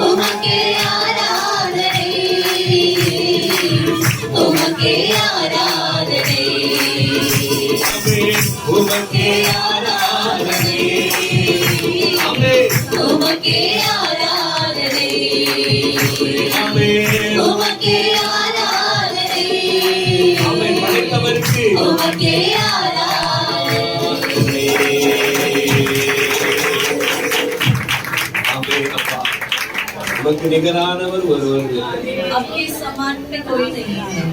உமக்கே ஆராதனை, உமக்கே ஆராதனை, ஆமென். உமக்கே ஆராதனை, ஆமென், உமக்கே ஆராதனை, ஆமென், உமக்கே ஆராதனை, ஆமென். படைத்தவருக்கு உமக்கே ஆராதனை. ஆமென் அப்பா. உமக்கு நிகரானவர் ஒருவர் இல்லை. आपके समान में कोई नहीं है.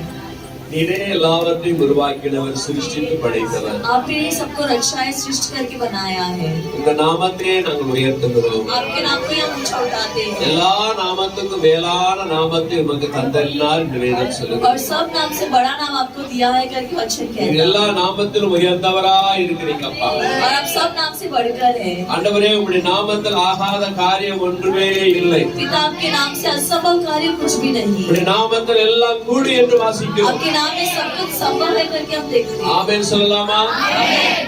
நீரே எல்லாவற்றையும் உருவாக்கினவர், சிருஷ்டித்து படைத்தவர். आपने ही सबको रक्षाएं सृष्टि करके बनाया है. உங்க நாமத்தையே நாங்கள் உயர்த்துகிறோம். आपके नाम को हम ऊंचा उठाते हैं. எல்லா நாமத்துக்கும் மேலான நாமத்தை உமக்கு தந்தறினார் என்று வேதம் சொல்லுகிறது. और सब नाम से बड़ा नाम आपको दिया है करके वचन कहता है. எல்லா நாமத்திலும் உயர்ந்தவராய் இருக்கிறீங்கப்பா. और आप सब नाम से बढ़कर है. ஆண்டவரே, உம்முடைய நாமத்தில் ஆகாத காரியம் ஒன்றுமே இல்லை. पिता, आपके नाम से असंभव कार्य कुछ भी नहीं. உம்முடைய நாமத்தில் எல்லாம் கூடி என்று வாசிக்கிறோம். आपके नाम में सब कुछ संभव है करके हम देखते हैं. आमेन சொல்லலாமா?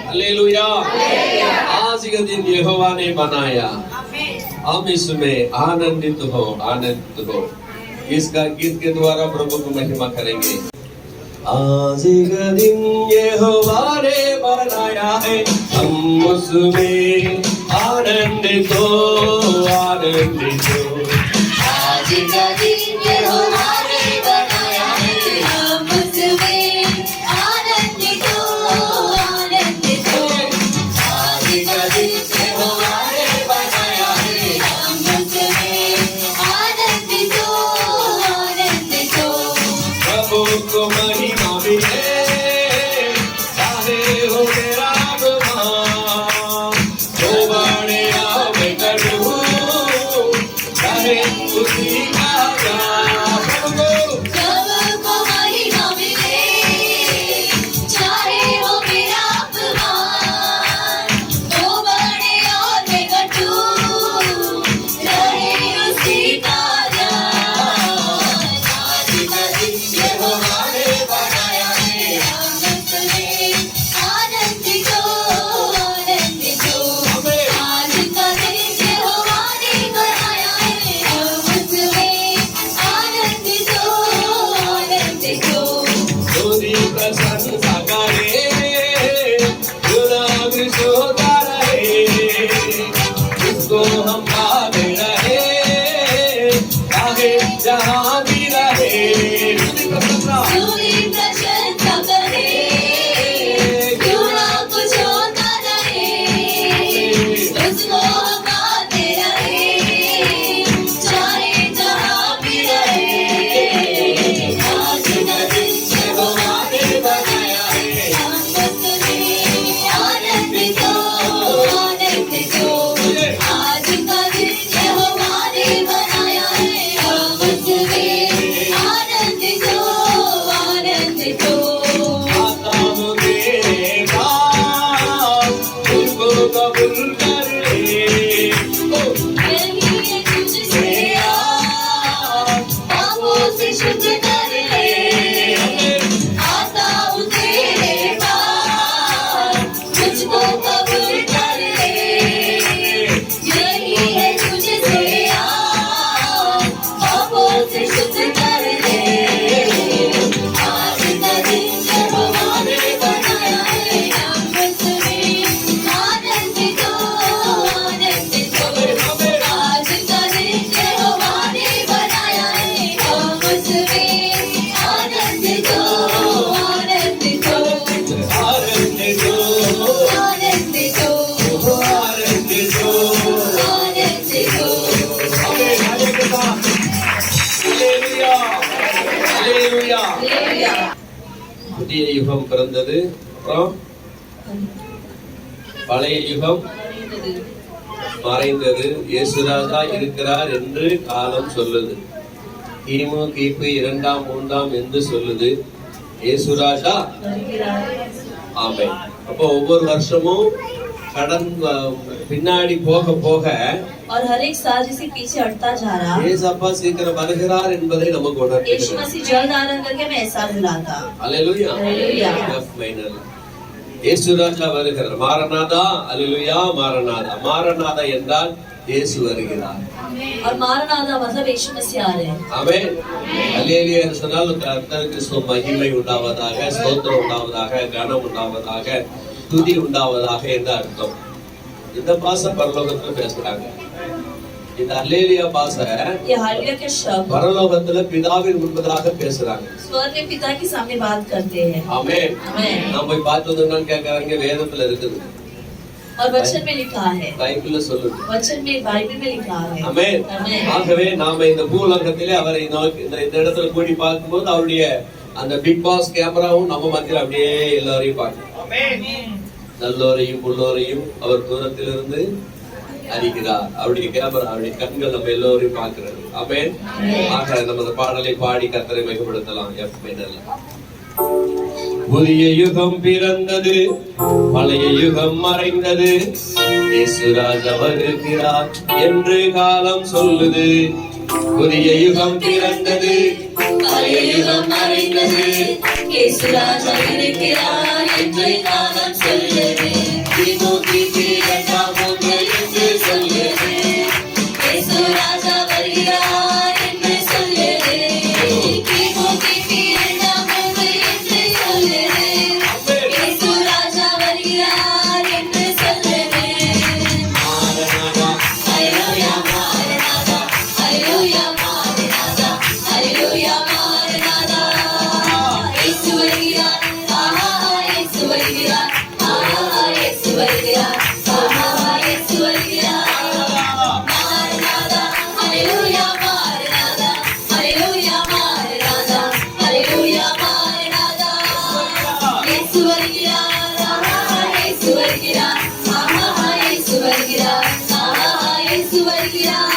हालेलुया. आज का दिन यहोवा ने बनाया, हम इसमें आनंदित हो. इसका गीत के द्वारा प्रभु को महिमा करेंगे. आज का दिन यहोवा ने बनाया है, हम उसमें आनंदित हो. आज का दिन यहोवा ने बनाया है, हम उसमें आनंदित हो. आज का दिन यहोवा ने बनाया है, हम उसमें आनंदित हो. प्रभु को महिमा मिले, चाहे हो मेरा अभिमान, तो बड़े आवे करूं, चाहे उसी का जान. सबको महिमा मिले, चाहे वो मेरा अपमान, तो बड़े और मैं कटू, रहे उसी का जान. आज का दिन यहोवा ने बनाया है, हम उसमें आनंदित हो. आज का दिन यहोवा ने बनाया है, हम उसमें आनंदित हो. तुझी प्रशंसा करे, गुलाम सोता रहे, इसको हम पाते रहे, चाहे जहाँ भी रहे. तुझी प्रशंसा पूरी प्रशंसा करे, क्यों ना कुछ होता रहे, उसको हम गाते रहे, चाहे जहाँ भी रहे. आज का दिन यहोवा ने बनाया है, हम उसमें आनंदित हो. आज का दिन यहोवा ने बनाया है, हम उसमें आनंदित हो. आता हूँ तेरे पास, तुझको कबूल कर ले. यही है तुझसे आज, पापों से शुद्ध कर ले. आता हूँ तेरे पास, तुझको कबूल कर ले. यही है तुझसे आज, पापों से शुद्ध कर ले. आज का दिन यहोवा ने बनाया है, हम उसमें आनंदित हो. आज का दिन यहोवा ने बनाया है, हम उसमें आनंदित हो. आनंदित हो, आनंदित हो. आनंदित हो. आमेन. आगे के साथ. हालेलुया. हालेलुया. புதிய யுகம் பிறந்தது. அப்புறம் பழைய யுகம் மறைந்தது. இயேசுராஜா இருக்கிறார் என்று காலம் சொல்லுது. கிமு கிபி 2ஆம் 3ஆம் என்று சொல்லுது. இயேசுராஜா ஆமென். அப்போ ஒவ்வொரு வருஷமும் பின்னாடி போக போக और हर एक साल जिसे पीछे हटता जा रहा, ஏசப்பா சீக்கிரம் வருகிறார் என்பதை நமக்கு यीशु உணர்த்துகிறது. मसीह जल्द आ रहा करके मैं एहसास दिलाता. அல்லேலூயா. அல்லேலூயா. ஃபைனல் இயேசு ராஜா வருகிறார். மாரநாதா. அல்லேலூயா. மாரநாதா. மாரநாதா என்றால் இயேசு வருகிறார். और मारनादा मतलब यीशु मसीह आ रहे हैं. ஆமென். அல்லேலூயா என்று சொன்னால் கர்த்தருக்கு மகிமை உண்டாவதாக, ஸ்தோத்திரம் உண்டாவதாக, கனம் உண்டாவதாக, துதி உண்டாவதாக என்று அர்த்தம். இந்த பாஷை பரலோகத்துல பேசுறாங்க. இந்த அல்லேலூயா பாஷை ये हालेलुया के शब्द பரலோகத்துல பிதாவின் முன்பதாக பேசுறாங்க. स्वर्ग में पिता के सामने बात करते हैं. ஆமென். आमेन. நான் போய் பார்த்ததுன்னு கேட்கறாங்க. வேதத்துல இருக்குது. और वचन में लिखा है. பைபிள்ல சொல்லுது. वचन में बाइबल में लिखा है. ஆமென். आमेन. ஆகவே நாம இந்த பூலோகத்திலே அவரை நோக்கி இந்த இடத்துல கூடி பார்க்கும்போது அவருடைய அந்த பிக் பாஸ் கேமராவும் நம்ம மத்தியில் அப்படியே எல்லாரையும் பார்க்கணும். நல்லோரையும் உள்ளோரையும் அவர் தூரத்திலிருந்து அறிகிறார். அவருடைய கேமரா, அவருடைய கண்கள் நம்ம எல்லோரையும் பார்க்கிறது. ஆமென். நம்ம அந்த பாடலை பாடி கர்த்தரை மிகப்படுத்தலாம். புதிய யுகம் பிறந்தது, பழைய யுகம் மறைந்தது, இயேசுராஜா வருகிறார் என்று காலம் சொல்லுது. புதிய யுகம் பிறந்தது, பழைய யுகம் மறைந்தது, இயேசுராஜா இருக்கிறார் என்று காலம் சொல்லுது. தீமோத்தேயு 2:3 என்று சொல்லுது. இயேசுராஜா வருகிறார் என்று சொல்லுது. தீமோத்தேயு 2:3 என்று சொல்லுது. இயேசுராஜா வருகிறார் என்று சொல்லுது. ஹல்லேலூயா மாரநாதா, ஹல்லேலூயா மாரநாதா, ஹல்லேலூயா மாரநாதா. இயேசு வருகிறார், ஆஹா இயேசு வருகிறார், ஆஹா இயேசு வருகிறார், ஆஹா இயேசு வருகிறார். மாரநாதா, ஹல்லேலூயா மாரநாதா, ஹல்லேலூயா மாரநாதா, ஹல்லேலூயா மாரநாதா. இயேசு வருகிறார், ஆஹா இயேசு வருகிறார், ஆஹா இயேசு வருகிறார், ஆஹா இயேசு வருகிறார்.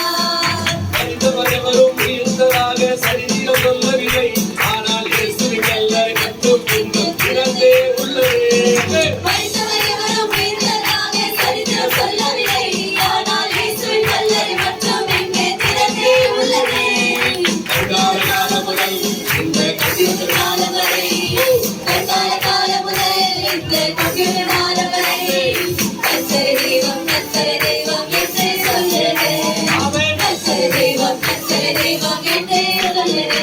மனிதவரும் இருந்ததாக சரித்திரம் சொல்லவில்லை, ஆனால் இயேசுவின் கல்லறை மட்டும் இன்னும் திறந்தே உள்ளது. மனிதவர் எவரும் உயிர்த்ததாக சரித்திரம் சொல்லவில்லை, ஆனால் இயேசுவின் கல்லறை மட்டும் இங்கே திறந்தே உள்ளது. கற்கால காலம் முதல் இந்த கம்ப்யூட்டர் காலம் வரை, கற்கால காலம் முதல் இந்த கம்ப்யூட்டர் காலம் வரை, கர்த்தர் தெய்வம் என்று சொல்லுது. கர்த்தர் தெய்வம் என்று சொல்லுது.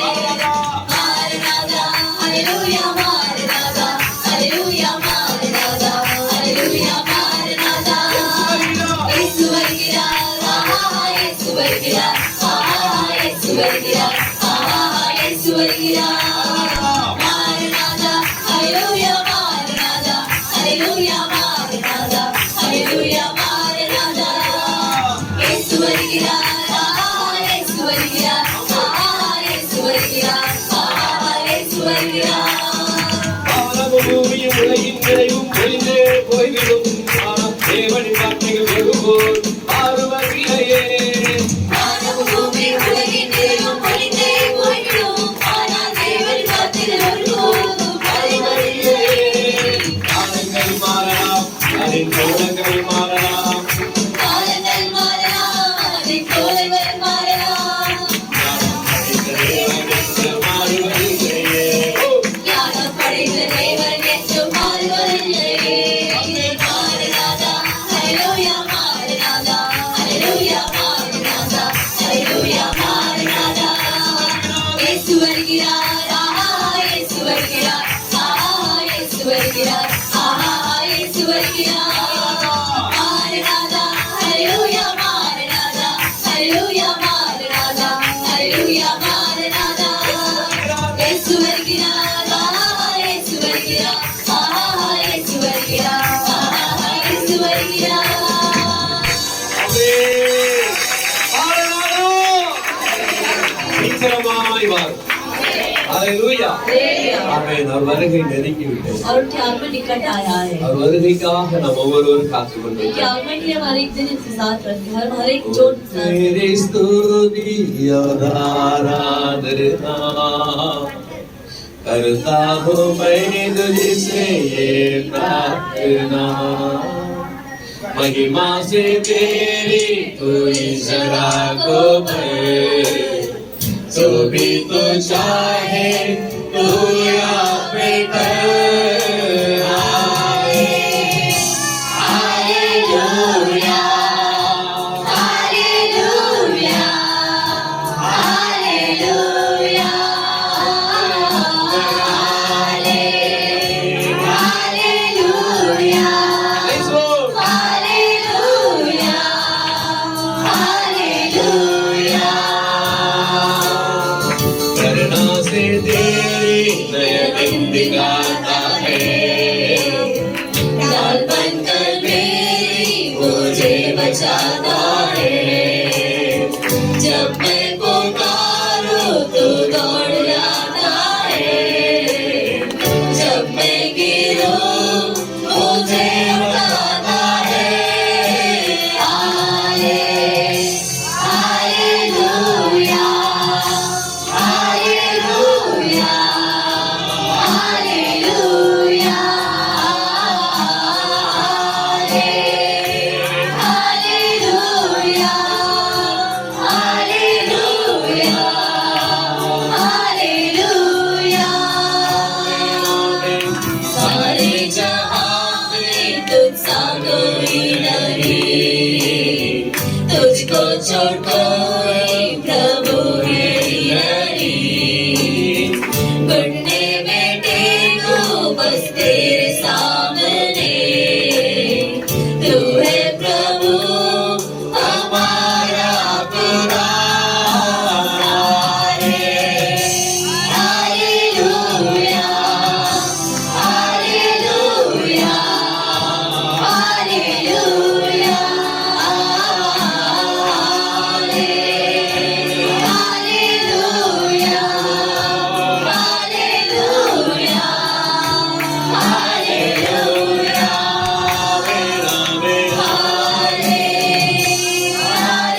மாரநாதா, ஹல்லேலூயா மாரநாதா, ஹல்லேலூயா மாரநாதா, ஹல்லேலூயா மாரநாதா. இயேசு வருகிறார், ஆஹா இயேசு வருகிறார், ஆஹா இயேசு வருகிறார், ஆஹா இயேசு வருகிறார். மாரநாதா, ஹல்லேலூயா மாரநாதா, ஹல்லேலூயா மாரநாதா, ஹல்லேலூயா மாரநாதா. இயேசு வருகிறார், ஆஹா இயேசு வருகிறார், ஆஹா இயேசு வருகிறார், ஆஹா இயேசு வருகிறார். வானமும் பூமியும் உலகின் நிறைவும் ஒளிந்தே போய்விடும், ஆனால் தேவனின் வார்த்தைகள் வெகுபோல் மாறுவதில்லையே. வானமும் பூமியும் உலகின் நிறைவும் ஒளிந்தே போய்விடும், ஆனால் தேவனின் வார்த்தைகள் ஒருபோதும் மறைவதில்லையே. காலங்கள் மாறலாம், அதன் கோலங்கள் மாறலாம், காலங்கள் மாறலாம், அதன் கோலங்கள் மாறலாம். மாறுவதில்லையே. ஞானம் படைத்த தேவன் என்றும் மாறுவதில்லையே. மாரநாதா, ஹல்லேலூயா மாரநாதா, ஹல்லேலூயா மாரநாதா, ஹல்லேலூயா மாரநாதா. இயேசு வருகிறார், ஆஹா இயேசு வருகிறார், ஆஹா இயேசு வருகிறார், ஆஹா இயேசு வருகிறார். மாரநாதா, ஹல்லேலூயா மாரநாதா, ஹல்லேலூயா மாரநாதா, ஹல்லேலூயா மாரநாதா. இயேசு வருகிறார், ஆஹா இயேசு வருகிறார், ஆஹா இயேசு வருகிறார், ஆஹா இயேசு வருகிறார். ஆமென். மாறனாலும் சீக்கிரமாய் வரும். ஹல்லேலூயா. ஆமென். அவர் வருகை நெருங்கிவிட்டது. அவருடைய आगमन निकट आया है. அவர் வருகைக்காக நாம் ஒவ்வொருவரும் காத்துக் उनके கொண்டிருக்கிறோம். आगमन के हर एक दिन इंतजार करते हैं, हर एक जोड़ इंतजार करते हैं. तेरी स्तुति और आराधना करता हूँ मैं तुझसे ये प्रार्थना, महिमा से तेरी कोई जरा को भर, जो भी तो चाहे तू यहाँ पे कर। Hallelujah, hallelujah, hallelujah, hallelujah, Let's go. Hallelujah, hallelujah. करुणा से तेरी नयन दिखाता है, डाल बनकर मेरी मुझे बचाता है. जब मैं पुकारूं तो दौड़ आता है. तुझको छोड़ कोई प्रभु नहीं, घुटने में टेको बस तेरे सामने, तू है प्रभु हमारा खुदा। Hallelujah, hallelujah, hallelujah, hallelujah, hallelujah, hallelujah, hallelujah,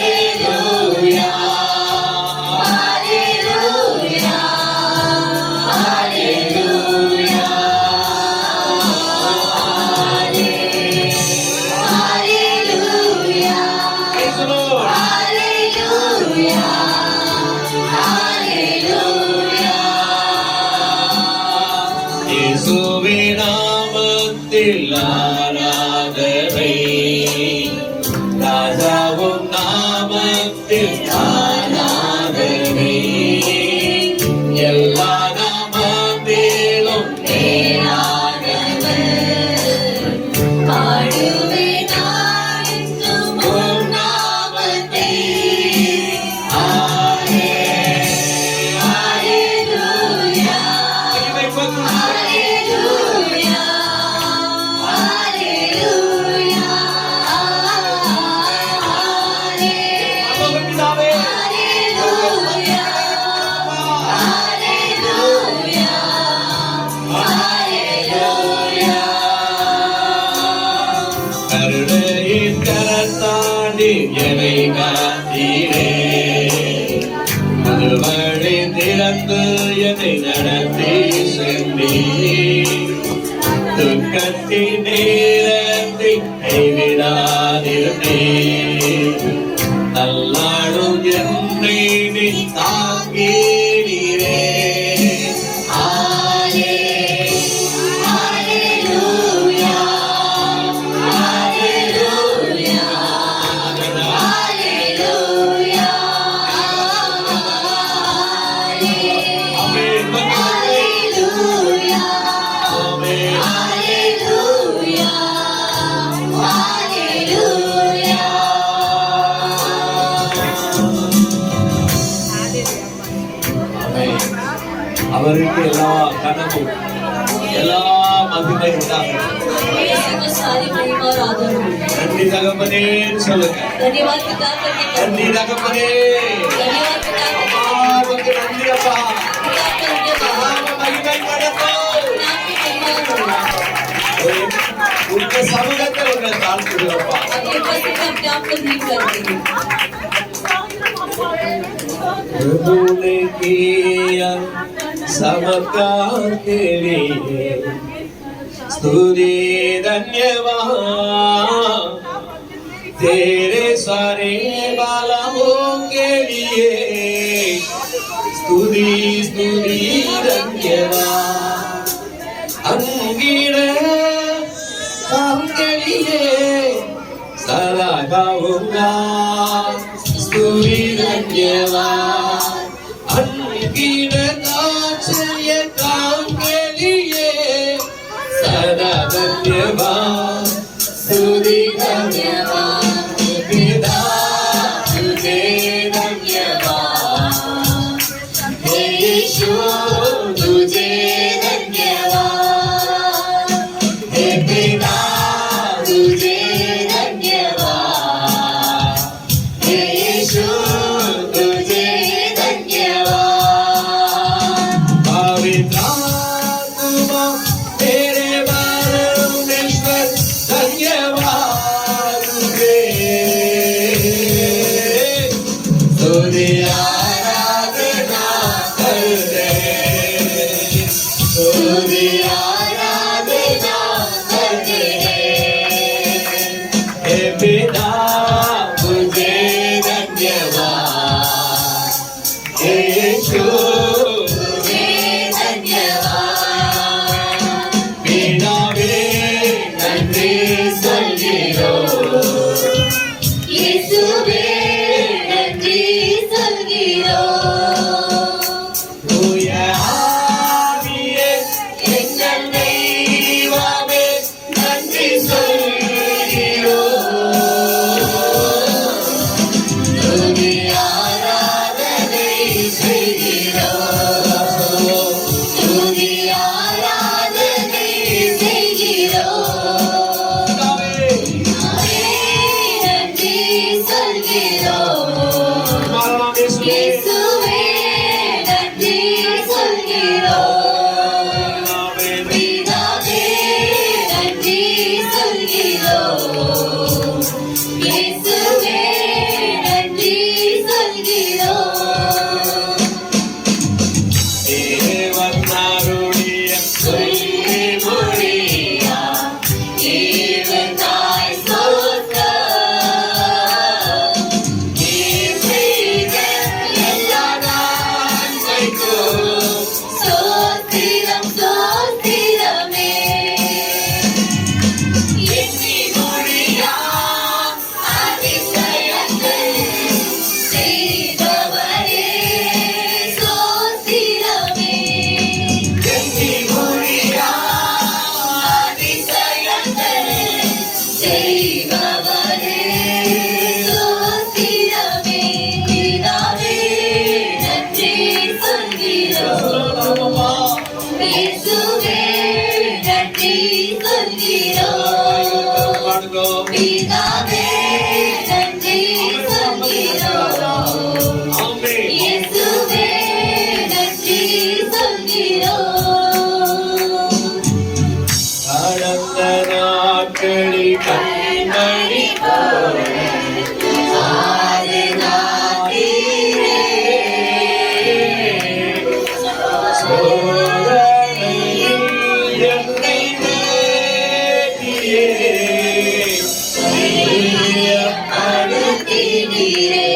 hallelujah, hallelujah, hallelujah, Praise the Lord. Hallelujah, hallelujah. இயேசுவின் நாமத்தில் ஆராதனை, ராஜாவும் நாமத்தில் ஆராதனை, எல்லா நாமத்திலும் பாடுவேன் நான் என்றும் உம் நாமத்தை. ஹalleluya, ஹalleluya, ஹalleluya, ஹalleluya, ஹalleluya, ஹalleluya. கருணையின் கரத்தாண்டி என்னை காத்தீரே, அது வழி திறந்து என்னை நடத்தி சென்றீர், துக்கத்தின் நேரத்தை கைவிடாதிருந்தீர், நல்லாடும் என்னை நீ தாங்கினீரே. Hallelujah, hallelujah, hallelujah, ஆமென். hallelujah, ஆமென். hallelujah, hallelujah. ஆமென். அவருக்கு எல்லா கனமும் எல்லா மகிமை உண்டாகும். यीशु को सारी महिमा और आदर हो। நன்றி தகப்பனேன்னு சொல்லுங்க. धन्यवाद पिता करके நன்றி தகப்பனே. धन्यवाद पिता करके உமக்கு நன்றி அப்பா. पिता का धन्यवाद। நாம மகிமைப்படட்டும். नाम की महिमा हो। உங்க சமூகத்தை உங்களை தாழ்த்துகிறப்பா. आपके पास अपने आप को नहीं करते। प्रभु ने किया सबका के लिए स्तुति धन्यवाद, तेरे सारे बालाओं के लिए स्तुति स्तुति धन्यवाद, अंगीड़ काम के लिए सदा गाऊंगा स्तुति धन्यवाद, अनगिनत आश्चर्य काम के लिए सदा धन्यवाद स्तुति धन्यवाद, पिता तुझे धन्यवाद, हे यीशु तुझे धन्यवाद, हे पिता तुझे धन्यवाद, हे यीशु तुझे धन्यवाद, पवित्र आत्मा तेरे परमेश्वर धन्यवाद तुझे, तुझे आराधना करते, तुझे आराधना करते हे पिता तुझे धन्यवाद, हे यीशु तुझे धन्यवाद। पितावे नन्री சொல்கிறோம், இயேசுவே தூய ஆவியே, எங்கள் தெய்வமே, நன்றி சொல்கிறோம். துதி ஆராதனை செய்கிறோம். துதி ஆராதனை செய்கிறோம். நன்றி சொல்கிறோம். மரணம் இயேசுவே. இயேசுவே நன்றி சொல்கிறோம். பிதாவே நன்றி சொல்கிறோம். இயேசுவே நன்றி சொல்கிறோம். தேவன் அருளிய சொல்லி முடியா இவன் தாய் சொர்க்கம். நீ செய்த எல்லா நன்மைக்கும் ஸ்தோத்திரம் ஸ்தோத்திரமே. எண்ணி முடியா அதிசயங்கள் செய்தவரே ஸ்தோத்திரமே. எண்ணி முடியா அதிசயங்கள் செய்பவரே ஸ்தோத்திரமே. பிதாவே நன்றி சொல்கிறோம். இயேசுவே நன்றி சொல்கிறோம். பாடுகிறோம். பிதாவே நன்றி சொல்கிறோம். ஆமென். இயேசுவே நன்றி சொல்கிறோம். கடந்த நாட்களில் கண்மணி போல பாதுகாத்தீரே. சோதனையில் என்னை தேடியே தைரியப்படுத்தினீரே.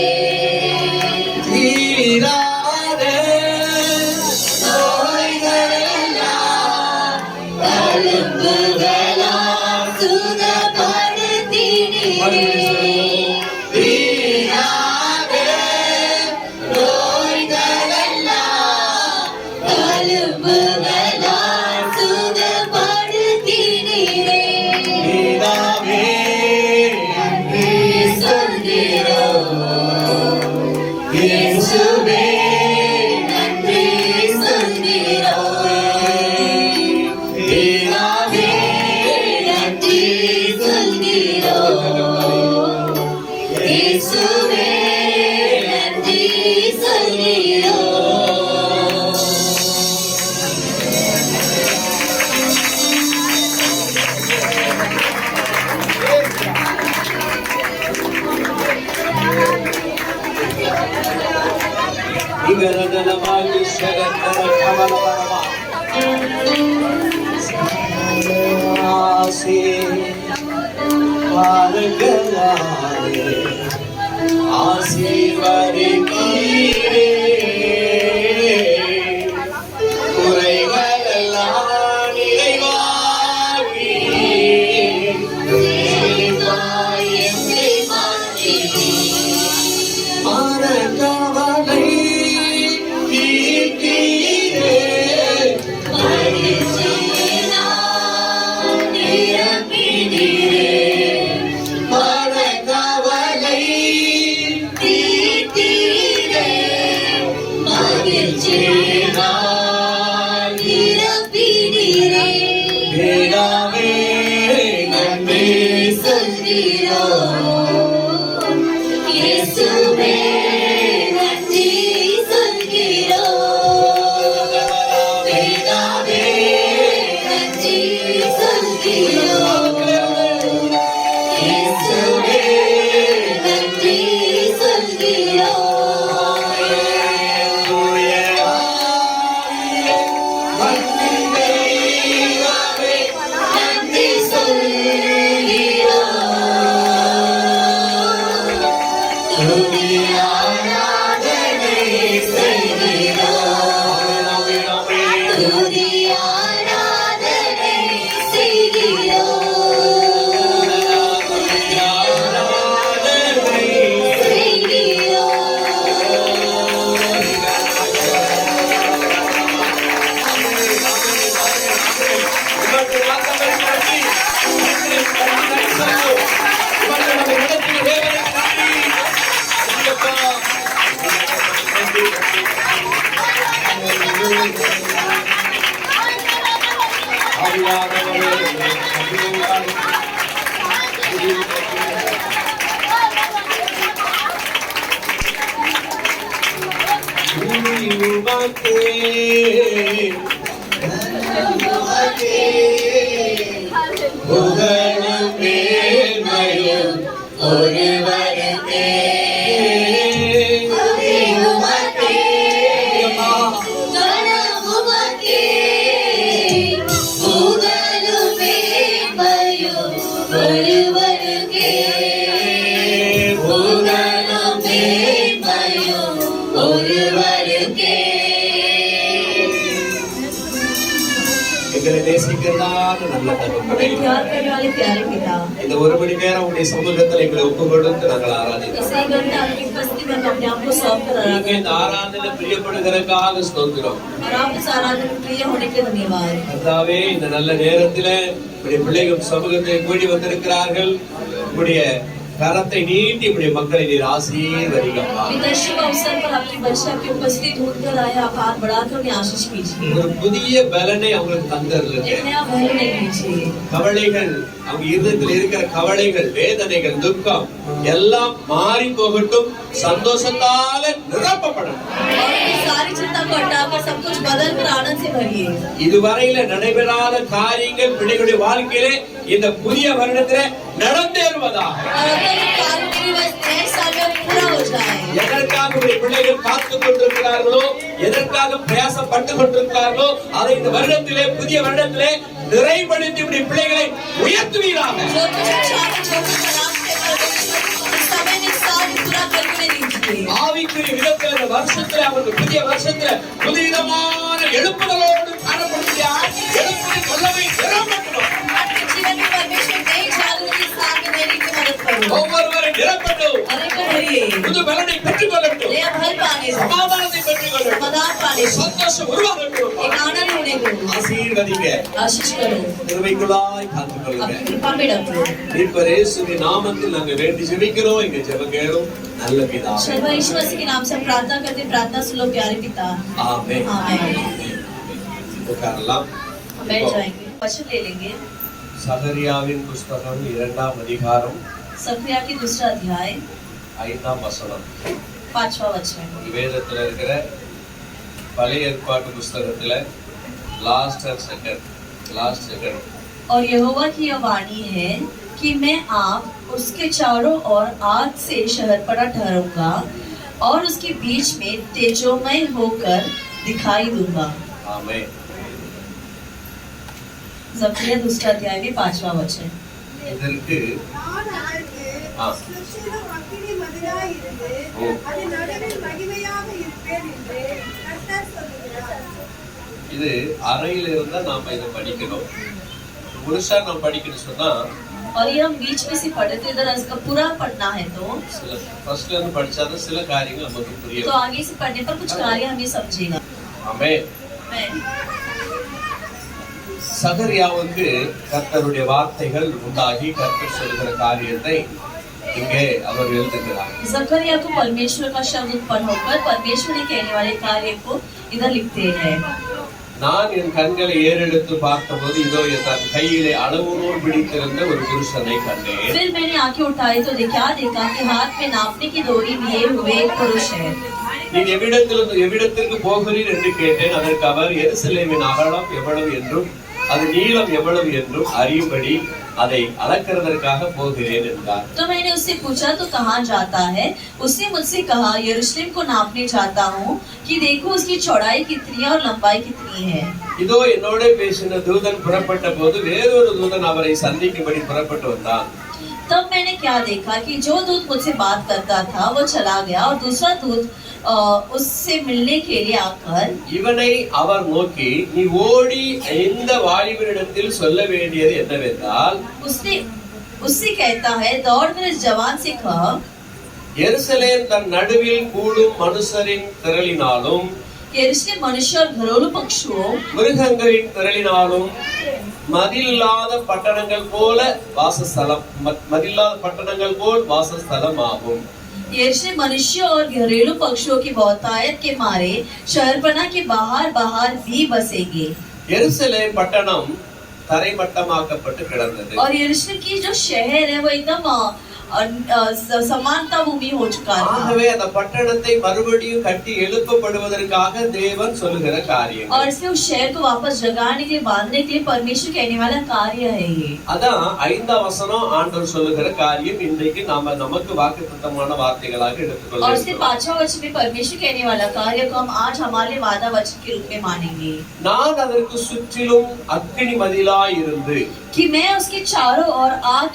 தீராத நோய்களெல்லாம் தழும்புகளால் சுகப்படுத்தினீரே. தீராத நோய்களெல்லாம் தழும்புகளால் சுகப்படுத்தினீரே. பிதாவே நன்றி சொல்கிறோம். இயேசுவே நன்றி சொல்கிறோம். பிதாவே நன்றி சொல்கிறோம். இயேசுவே நன்றி சொல்கிறோம். இகரதனமாகி சகந்தர கமலபரமா. ஆசே பாருங்களாலே ஆசீர்வதித்தீரே. குறைகளெல்லாம் நிறைவாக்கி தேவாய் என்னை மாற்றினீர். மனக்கவலை தீர்த்தீரே. மகிழ்ச்சியினால் நிரப்பினீரே. மனக்கவலை தீர்த்தீரே. மகிழ்ச்சியினால் நிரப்பினீரே. பிதாவே நன்றி சொல்கிறோம். இயேசுவே நன்றி சொல்கிறோம். பிதாவே நன்றி சொல்கிறோம். இயேசுவே நன்றி சொல்கிறோம். தூய ஆவியே, அன்பின் தெய்வமே, நன்றி சொல்கிறோம். துதி ஆராதனை செய்கிறோம். துதி ஆராதனை செய்கிறோம். செய்கிறோம். உமக்கே புகழும் மேன்மையும் ஒருவருக்கே. எங்களை நேசிக்கிறதான நல்ல தகப்பனே, இந்த ஒரு மணி நேரம் உங்களுடைய சமூகத்தில் எங்களை ஒப்பு கொடுத்து நாங்கள் ஆராதிக்கிறோம். நீங்க இந்த ஆராதனை பிரியப்படுகிறதுக்காக ஸ்தோத்திரம். கர்த்தாவே, இந்த நல்ல நேரத்துல உங்களுடைய பிள்ளைகள் சமூகத்தை கூடி வந்திருக்கிறார்கள். உங்களுடைய கரத்தை நீட்டி உடைய மக்களை நீர் ஆசீர்வதிங்கப்பா. ஒரு புதிய பலனை அவங்களுக்கு தந்தருங்க. கவலைகள், அவங்க இருதயத்தில் இருக்கிற கவலைகள், வேதனைகள், துக்கம் எல்லாம் மாறி போகட்டும், சந்தோஷத்தால நிரப்பப்படணும். இதுவரையில நடைபெறாத காரியங்கள் பிள்ளைகளுடைய வாழ்க்கையிலே இந்த புதிய வருடத்திலே நடந்தேறுவதாக. எதற்காக பிள்ளைகள் காத்துக் கொண்டிருக்கிறார்களோ, எதற்காக பிரயாசப்பட்டு கொண்டிருக்கிறார்களோ, அதை இந்த வருடத்திலே, புதிய வருடத்திலே நிறைப்படுத்தி இப்படி பிள்ளைகளை உயர்த்துவீராக. ஆவிக்குரிய விதத்தில் இந்த வருஷத்துல, அவர்கள் புதிய வருஷத்துல புதிதமான எழுப்புதலோடு காணப்படுகிறார். எழுப்புதலை கொள்ளவை நிரப்பட்டும், ஒவ்வொருவரை நிரப்பட்டும், புது பலனை பெற்றுக் கொள்ளட்டும், சமாதானத்தை பெற்றுக் கொள்ளட்டும், சந்தோஷம் உருவாகட்டும். ஆசீர்வதிங்க, கிருபைக்குள்ளாய் காத்துக் கொள்ளுங்க. மீட்பர் இயேசுவின் நாமத்தில் நாங்கள் வேண்டி ஜெபிக்கிறோம். எங்க ஜெபம் கேளும் நல்ல பிதாவே. सर्व ईश्वर मसीह के नाम से प्रार्थना करते, प्रार्थना सुनो प्यारे पिता। आमीन। உட்காரலாம். बैठ जाएंगे, वचन ले लेंगे। சகரியாவின் புஸ்தகம் 2ஆம் அதிகாரம், सखरिया की दूसरा अध्याय 5ஆம் வசனம். 5वां वचन। வேதத்துல இருக்கிற பழைய ஏற்பாட்டு புஸ்தகத்துல லாஸ்ட் செகண்ட். और यहोवा की यह वाणी है कि मैं आप उसके चारों ओर आग से शहरपरा ठहरूंगा और उसके बीच में तेजोमय होकर दिखाई दूंगा। आमीन। जकरिया दूसरा अध्याय में 5वां वचन। இதற்கு இது அறையில இருந்தா நாம இதை படிக்கணும். முழுசா நாம் படிக்கணும் சொன்னா, और ये हम बीच में से पढ़ते, इधर इसका पूरा पढ़ना है तो சில ஃபர்ஸ்ட்ல இருந்து படிச்சாதான் சில காரியங்கள் நமக்கு புரியும். तो आगे से पढ़ने पर कुछ कार्य हमें समझेगा। ஆமென்। சகரியாவுக்கு கர்த்தருடைய வார்த்தைகள் உண்டாகி கர்த்தர் சொல்கிற காரியத்தை இங்கே அவர் எழுதுகிறார். जकरिया को परमेश्वर का शब्द उत्पन्न होकर परमेश्वर ने कहने वाले कार्य को इधर लिखते हैं। நான் என் கண்களை ஏறெடுத்து பார்த்தபோது இதோ தன் கையிலே அளவுநூல் பிடித்திருந்த ஒரு புருஷனை கண்டேன். फिर मैंने आंखें उठाई तो देखा कि हाथ में नापने की डोरी लिए हुए एक पुरुष है। நீ எவ்விடத்திற்கு போகிறீர் என்று கேட்டேன். அதற்கு அவர், எருசலேமின் அகலம் எவ்வளவு என்றும் அது நீளம் எவ்வளவு என்றும் அறியும்படி அதை அளக்கிறதற்காக போகிறேன் என்றார். तो मैंने उससे पूछा तो कहाँ जाता है? उसने मुझसे कहा, यरूशलेम को नापने जाता हूँ कि देखो उसकी चौड़ाई कितनी है और लंबाई कितनी है। இதோ என்னோட பேசின தூதன் புறப்பட்ட போது வேறொரு தூதன் அவரை சந்திக்கும்படி புறப்பட்டு வந்தான். तब मैंने क्या देखा कि जो दूत मुझसे बात करता था वो चला गया और दूसरा दूत उससे मिलने के लिए आकर இவனை அவர் நோக்கி, நீ ஓடி இந்த வாலிபனிடத்தில் சொல்ல வேண்டியது என்னவென்றால், उससे कहता है, दौड़ कर इस जवान से कह, எருசலேம் தன் நடுவில் கூடும் மனுஷரின் திரளினாலும் यरूशलेम मनुष्य और घरेलू पशुओं மிருகங்களின் திரளினாலும் மதிலில்லாத பட்டணங்கள் போல் வாசஸ்தலம் ஆகும். यरूशलेम मनुष्य और घरेलू पक्षियों की बहुतायत के मारे शहरपना के बाहर भी बसेंगे। எருசலேம் பட்டணம் தரைமட்டமாக்கப்பட்டு கிடந்தது. और यरूशलेम की जो शहर है वो एकदम समानता भूमि हो चुका था। ஆகவே அந்த பட்டணத்தை மறுபடியும் கட்டி எழுப்பப்படுவதற்காக தேவன் சொல்லுகிற காரியம். और इसलिए उस शहर को वापस जगाने के लिए बांधने के लिए परमेश्वर कहने वाला कार्य है ये। அதான் 5ஆம் வசனம் ஆண்டவர் சொல்லுகிற காரியம் இன்றைக்கு நாம நமக்கு வாக்குத்தத்தமான வார்த்தைகளாக எடுத்துக்கொள்ள और इसके வேண்டும். 5वां वचन में परमेश्वर कहने वाला कार्य को हम आज हमारे लिए वादा वचन के रूप में मानेंगे நான் அதற்கு சுற்றிலும் அக்கினி மதிலாய் இருந்து कि मैं उसके चारों ओर आग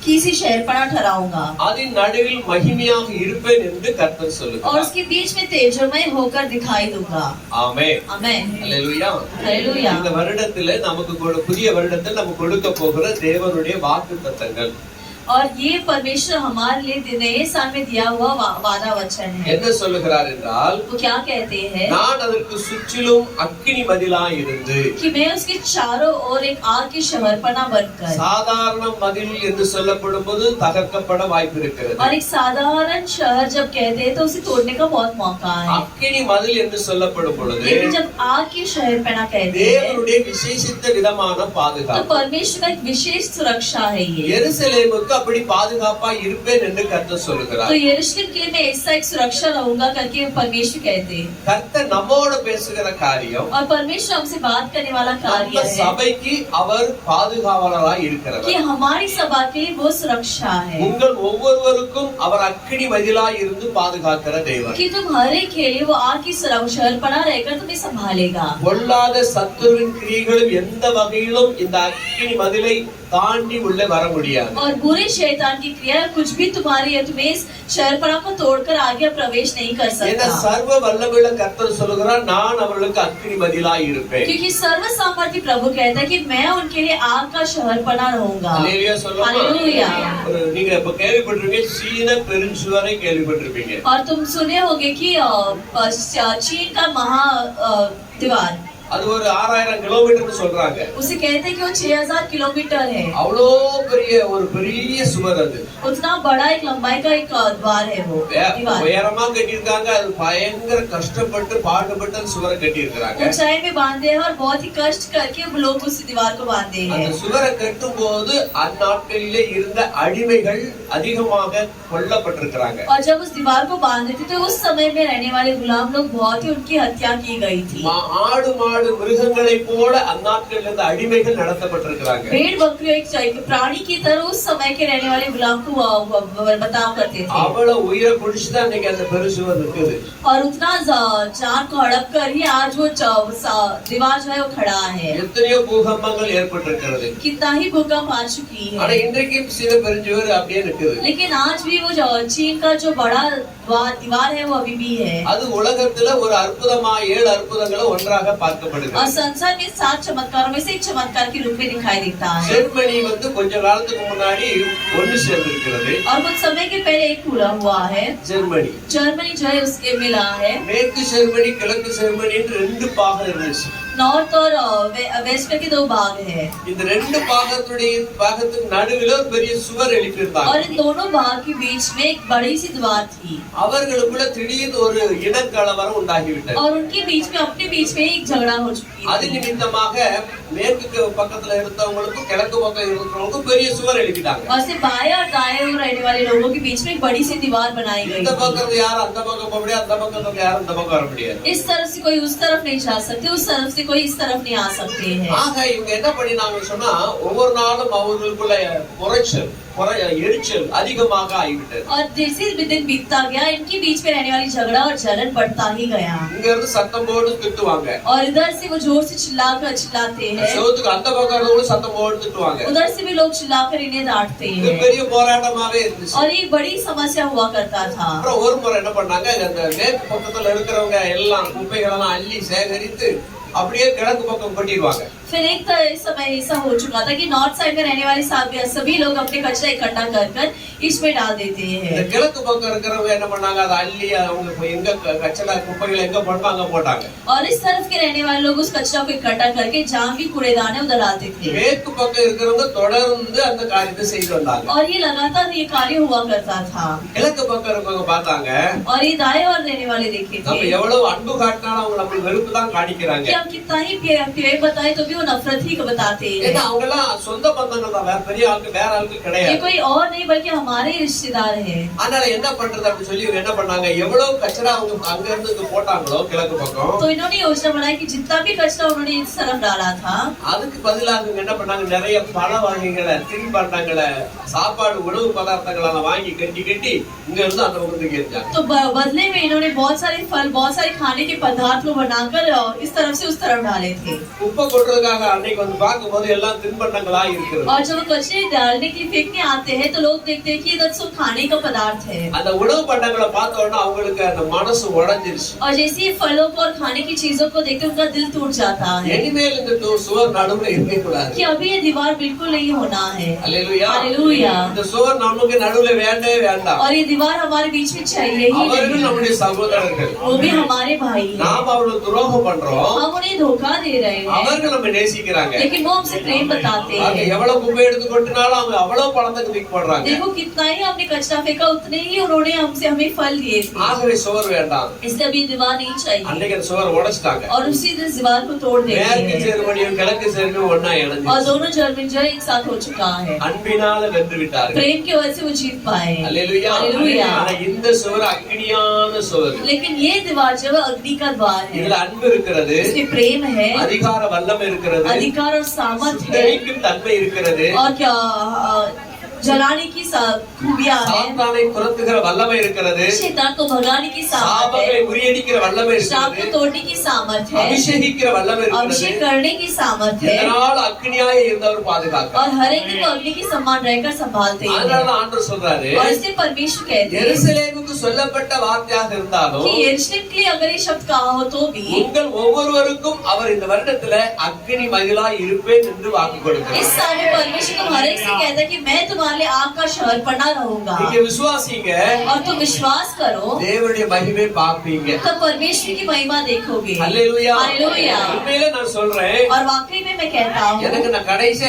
की सी शहरपना ठहराऊंगा அதன் நடுவில் மகிமையாக இருப்பேன் என்று கர்த்தர் और சொல்லுகிறார். उसके बीच में तेजोमय होकर दिखाई दूंगा। ஆமென். आमेन। அல்லேலூயா. हालेलुया। இந்த வருடத்திலே நமக்கு புதிய வருடத்தில் நமக்கு கொடுக்க போகிற தேவனுடைய வாக்குத்தத்தங்கள் और ये परमेश्वर हमारे लिए नए साल में दिया हुआ वादा वचन है। என்ன சொல்லுகிறார் என்றால் वो क्या कहते हैं நான் அதற்கு சுற்றிலும் அக்கினி மதிலாய் இருந்து कि मैं उसके चारों ओर एक आग की शहरपना बनकर। சாதாரண மதில் என்று சொல்லப்படும் போது தகர்க்கப்பட வாய்ப்பு இருக்கிறது. और एक साधारण शहर जब कहते हैं तो उसे तोड़ने का बहुत मौका है। அக்கினி மதில் என்று சொல்லப்படும் பொழுது लेकिन जब आग की शहरपना कहते हैं தேவனுடைய விசேஷித்த விதமான तो பாதுகாப்பு. परमेश्वर का एक विशेष सुरक्षा है ये। எருசலேமுக்கு அப்படி பாதுகாப்பா இருப்பேன் என்று கர்த்தர் तो சொல்லுகிறார். यरूशलेम के लिए मैं ऐसा एक सुरक्षा रहूंगा करके परमेश्वर कहते हैं। கர்த்தர் நம்மோடு பேசுகிற காரியம் और परमेश्वर हमसे बात करने वाला कार्य நம்ம है சபைக்கு அவர் பாதுகாவலராய் कि இருக்கிறவர். हमारी सभा के लिए वो सुरक्षा है உங்கள் ஒவ்வொருவருக்கும் அவர் அக்கினி மதிலாய் இருந்து பாதுகாக்கிற தேவன். कि तुम हर एक के लिए वो आग की शहरपना रहकर तुम्हें संभालेगा। பொல்லாத சத்துருவின் கிரியைகளும் எந்த வகையிலும் இந்த அக்கினி மதிலை தாண்டி உள்ளே வர முடியாது. और बुरे शैतान की क्रिया कुछ भी तुम्हारी या तुम्हें इस शहरपना को तोड़कर आगे प्रवेश नहीं कर ஏன்னா सकता। சர்வ வல்லமையுள்ள கர்த்தர் சொல்லுகிறார் நான் அவர்களுக்கு அக்கினி மதிலாய் இருப்பேன். क्योंकि सर्व सामर्थ्य प्रभु कहता है कि मैं उनके लिए आग का शहरपना रहूंगा। அல்லேலூயா சொல்லுங்க. हालेलुया। நீங்க இப்ப கேள்விப்பட்டிருப்பீங்க சீன பெருஞ்சுவரை கேள்விப்பட்டிருப்பீங்க. और तुम सुने होंगे कि चीन का महा दीवार அது ஒரு 6000 கிலோமீட்டர்னு சொல்றாங்க. उसे कहते हैं कि वो 6000 किलोमीटर है। அவ்வளோ பெரிய சுவர் அது. उतना बड़ा एक लंबाई का एक द्वार है वो दीवार। உயரமா கட்டியிருக்காங்க. அது பயங்கர கஷ்டப்பட்டு பாடுபட்டு அந்த சுவரை கட்டி இருக்காங்க. ऊंचाई में बांधे हैं और बहुत ही कष्ट करके लोग उस दीवार को बांधे அந்த हैं। சுவரை கட்டும் போது அந்நாட்களிலே இருந்த அடிமைகள் அதிகமாக கொல்லப்பட்டிருக்கிறாங்க. और जब उस दीवार को बांधे थे तो उस समय में रहने वाले गुलाम लोग बहुत ही उनकी हत्या की गई थी। ஆடு மாடு மிருகங்களை போல அந்நாட்களில் இருந்த அடிமைகள் நடத்தப்பட்டிருக்கிறாங்க. भेड़ बकरियों एक प्राणी की तरह उस समय के रहने वाले गुलाम को बर्ताव करते थे। அவ்வளவு உயிரை குடிச்சுதான் இன்னைக்கு அந்த பெருசுவர் இருக்குது. और उतना जान को हड़प कर ही आज वो दीवार जो है वो खड़ा है। எத்தனையோ பூகம்பங்கள் ஏற்பட்டிருக்கிறது. कितना ही भूकंप आ चुकी ஆனா है। இன்றைக்கும் சில பெருஞ்சுவர் அப்படியே இருக்குது. लेकिन आज भी वो चीन का जो बड़ा दीवार है वो अभी भी है। அது உலகத்துல ஒரு அற்புதமா 7 அற்புதங்களை ஒன்றாக பார்க்கப்படுகிறது. और संसार में 7 चमत्कारों में से एक चमत्कार के रूप में दिखाई देता है। ஜெர்மனி கொஞ்ச காலத்துக்கு முன்னாடி ஒன்னு சேர்ந்திருக்கிறது. और कुछ समय के पहले एक पूरा हुआ है। ஜெர்மனி जर्मनी जो है उसके मिला है। மேற்கு ஜெர்மனி கிழக்கு ஜெர்மனி என்று 2 பாகம் இருந்துச்சு. नॉर्थ और वेस्ट के 2 भाग है। இந்த 2 பாகத்துக்கு நடுவுல ஒரு பெரிய சுவர் எழுப்பியிருந்தாங்க. और इन दोनों भाग के बीच में एक बड़ी सी दीवार थी। அவர்களுக்குள்ள திடீர்னு ஒரு இனக்கலவரம் உண்டாகிவிட்டது. और उनके बीच में अपने बीच में एक झगड़ा हो चुकी அது थी। நிமித்தமாக மேற்கு பக்கத்துல இருந்தவங்களுக்கும் கிழக்கு பக்கம் இருக்கிறவங்களுக்கும் பெரிய சுவர் எழுப்பிட்டாங்க. और से बाएं और दाएं रहने वाले लोगों के बीच में एक बड़ी सी दीवार बनाई गई இந்த थी। பக்கம் யாரும் அந்த பக்கம் போக முடியாது, அந்த பக்கம் யாரும் இந்த பக்கம் வர முடியாது. इस तरफ से कोई उस तरफ नहीं जा सकते, उस तरफ से कोई इस तरफ नहीं आ सकते हैं। ஆக இவங்க என்ன பண்ணினாங்கன்னு சொன்னா ஒவ்வொரு நாளும் அவர்களுக்குள்ள எரிச்சல் அதிகமாக ஆகிவிட்டது. और जैसे दिन बीतता गया इनके बीच में रहने वाली झगड़ा और जलन बढ़ता ही गया। இங்க இருந்து சத்தம் போட்டு திட்டுவாங்க. और इधर से वो जोर से चिल्लाते हैं। சோத்துக்கு அந்த பக்கம் இருந்தவங்களும் சத்தம் போட்டு திட்டுவாங்க. उधर से भी लोग चिल्लाकर इन्हें डांटते இது हैं। பெரிய போராட்டமாவே இருந்துச்சு. और ये बड़ी समस्या हुआ करता था। அப்புறம் ஒரு முறை என்ன பண்ணாங்க, அந்த மேற்கு பக்கத்துல இருக்கிறவங்க எல்லாம் குப்பைகளெல்லாம் அள்ளி சேகரித்து அப்படியே கிழக்கு பக்கம் கொட்டிடுவாங்க. फिर एक समय ऐसा हो चुका था कि नॉर्थ साइड में रहने वाले सभी लोग अपने कचरा इकट्ठा कर इसमें डाल देते இந்த हैं। கிழக்கு பக்கம் இருக்கிறவங்க என்ன பண்ணாங்க, அதை அள்ளி அவங்க எங்க கச்சடா குப்பைகளை எங்க போடணும் அங்க போட்டாங்க. और इस तरफ के रहने वाले लोग उस कचरा को इकट्ठा करके जहाँ भी कूड़ेदान है उधर डालते थे। மேற்கு பக்கம் இருக்கிறவங்க தொடர்ந்து அந்த காரியத்தை செய்து வந்தாங்க. और ये लगातार ये कार्य हुआ करता था। கிழக்கு பக்கம் இருக்கிறவங்க பார்த்தாங்க, और ये दाएं और रहने वाले देखे நம்ம थे எவ்வளவு அன்பு காட்டினாலும் அவங்க நம்மளுக்கு வெறுப்பு தான் காட்டிக்கிறாங்க. कि हम कितना ही प्यार बताए तो भी वो वो नफरत ही बताते ஏன்னா हैं। அவங்க எல்லாம் சொந்த பந்தங்கள் தான், வேற ஆளுக்கு ये கிடையாது. कोई और नहीं बल्कि हमारे रिश्तेदार हैं। அதனால என்ன பண்றது அப்படின்னு சொல்லி இவங்க என்ன பண்ணாங்க, எவ்வளவு கச்சரா அவங்க அங்க இருந்து இங்க போட்டாங்களோ கிழக்கு பக்கம், तो इन्होंने योजना बनाई कि जितना भी कचरा उन्होंने इस तरफ डाला था, அதுக்கு பதிலாக இவங்க என்ன பண்ணாங்க, நிறைய பழ வகைகளை, தின்பண்டங்களை, சாப்பாடு உணவு பதார்த்தங்களை வாங்கி கட்டி கட்டி இங்க இருந்து அந்த பக்கத்துக்கு எரிஞ்சாங்க. तो बदले में इन्होंने बहुत सारे फल, बहुत सारे खाने के पदार्थ को बनाकर इस तरफ से उस तरफ डाले थे। குப்பை கொட்டுறதுக்காக அன்னைக்கு வந்து பார்க்கும்போது எல்லாம் தின்பண்டங்களா இருக்கிறது. और जब कचरे डालने के लिए फेंकने आते हैं तो लोग देखते हैं कि इधर सब खाने का पदार्थ है। அந்த உணவு பண்டங்களை பார்த்த உடனே அவங்களுக்கு அந்த மனசு உடைஞ்சிருச்சு. और जैसे ही फलों को और खाने की चीजों को देखते उनका दिल टूट जाता है இனிமேல் இந்த சுவர் நடுவுல இருக்க கூடாது. कि अभी ये दीवार बिल्कुल नहीं होना है। அல்லேலூயா. हालेलुया। இந்த சுவர் நமக்கு நடுவுல வேண்டவே வேண்டாம். और ये दीवार हमारे बीच में चाहिए ही அவர்கள் नहीं। நம்முடைய சகோதரர்கள், वो भी हमारे भाई हैं। நாம் அவர்களுக்கு துரோகம் பண்றோம், हम उन्हें धोखा दे रहे हैं, அவர்கள் நம்ம நேசிக்கிறாங்க. लेकिन वो हमसे प्रेम बताते அவங்க हैं। எவ்வளவு குப்பை எடுத்து கொட்டினாலும் அவங்க அவ்வளவு பழத்துக்கு தூக்கி போடுறாங்க. देखो कितना ही हमने कचरा फेंका उतने ही उन्होंने हमसे हमें फल दिए थे। ஆகவே சுவர் வேண்டாம். इसलिए अभी दीवार नहीं चाहिए அன்னைக்கு அந்த சுவர் உடைச்சிட்டாங்க. और उसी दिन दीवार को तोड़ देते மேற்கு हैं ஜெர்மனியும் கிழக்கு ஜெர்மனியும் ஒண்ணா और இணைஞ்சு दोनों जर्मन जो एक साथ हो चुका है। அன்பினால வென்று விட்டார்கள். प्रेम की वजह से वो जीत पाए। அல்லேலூயா. हालेलुया। ஆனா இந்த சுவர் அக்னியான சுவர். लेकिन ये दीवार जो है अग्नि का द्वार है, இதுல அன்பு இருக்கிறது, इसमें प्रेम है, அதிகார வல்லமை இருக்கிறது, अधिकार और सामर्थ है, சுட்டரிக்கும் தன்மை இருக்கிறது, और क्या जलाने की खूबियां है, சாத்தானை துரத்துகிற வல்லமை இருக்கிறது, शैतान को भगाने की सामर्थ சாபங்களை है, முறியடிக்கிற வல்லமை श्राप को இருக்கிறது, तोड़ने की सामर्थ है, அபிஷேகிக்கிற வல்லமை अभिषेक இருக்கிறது. करने की सामर्थ है, இதனால் அக்னியாய் இருந்தவர் பாதுகாக்க. और हर एक को अग्नि के समान रहकर संभालते அதனால हैं। ஆண்டவர் சொல்றாரு, और इसलिए परमेश्वर कहते हैं எருசலேமுக்கு சொல்லப்பட்ட வார்த்தையாக இருந்தாலும் कि यरूशलेम के लिए अगर ये शब्द कहा हो तो भी உங்கள் ஒவ்வொருவருக்கும் அவர் இந்த வருடத்துல அக்னி மகிழாய் இருப்பேன் என்று வாக்கு கொடுக்கிறார். इस साल में परमेश्वर को हर एक से कहता है कि मैं तुम्हारे लिए आग का शहर बना रहूंगा, நீங்க விசுவாசிங்க, और तुम विश्वास करो தேவனுடைய மகிமை பார்ப்பீங்க. तब परमेश्वर की महिमा देखोगे। அல்லேலூயா. हालेलुया। உண்மையில நான் சொல்றேன், और वाकई में मैं कहता हूँ, எனக்கு நான் கடைசியா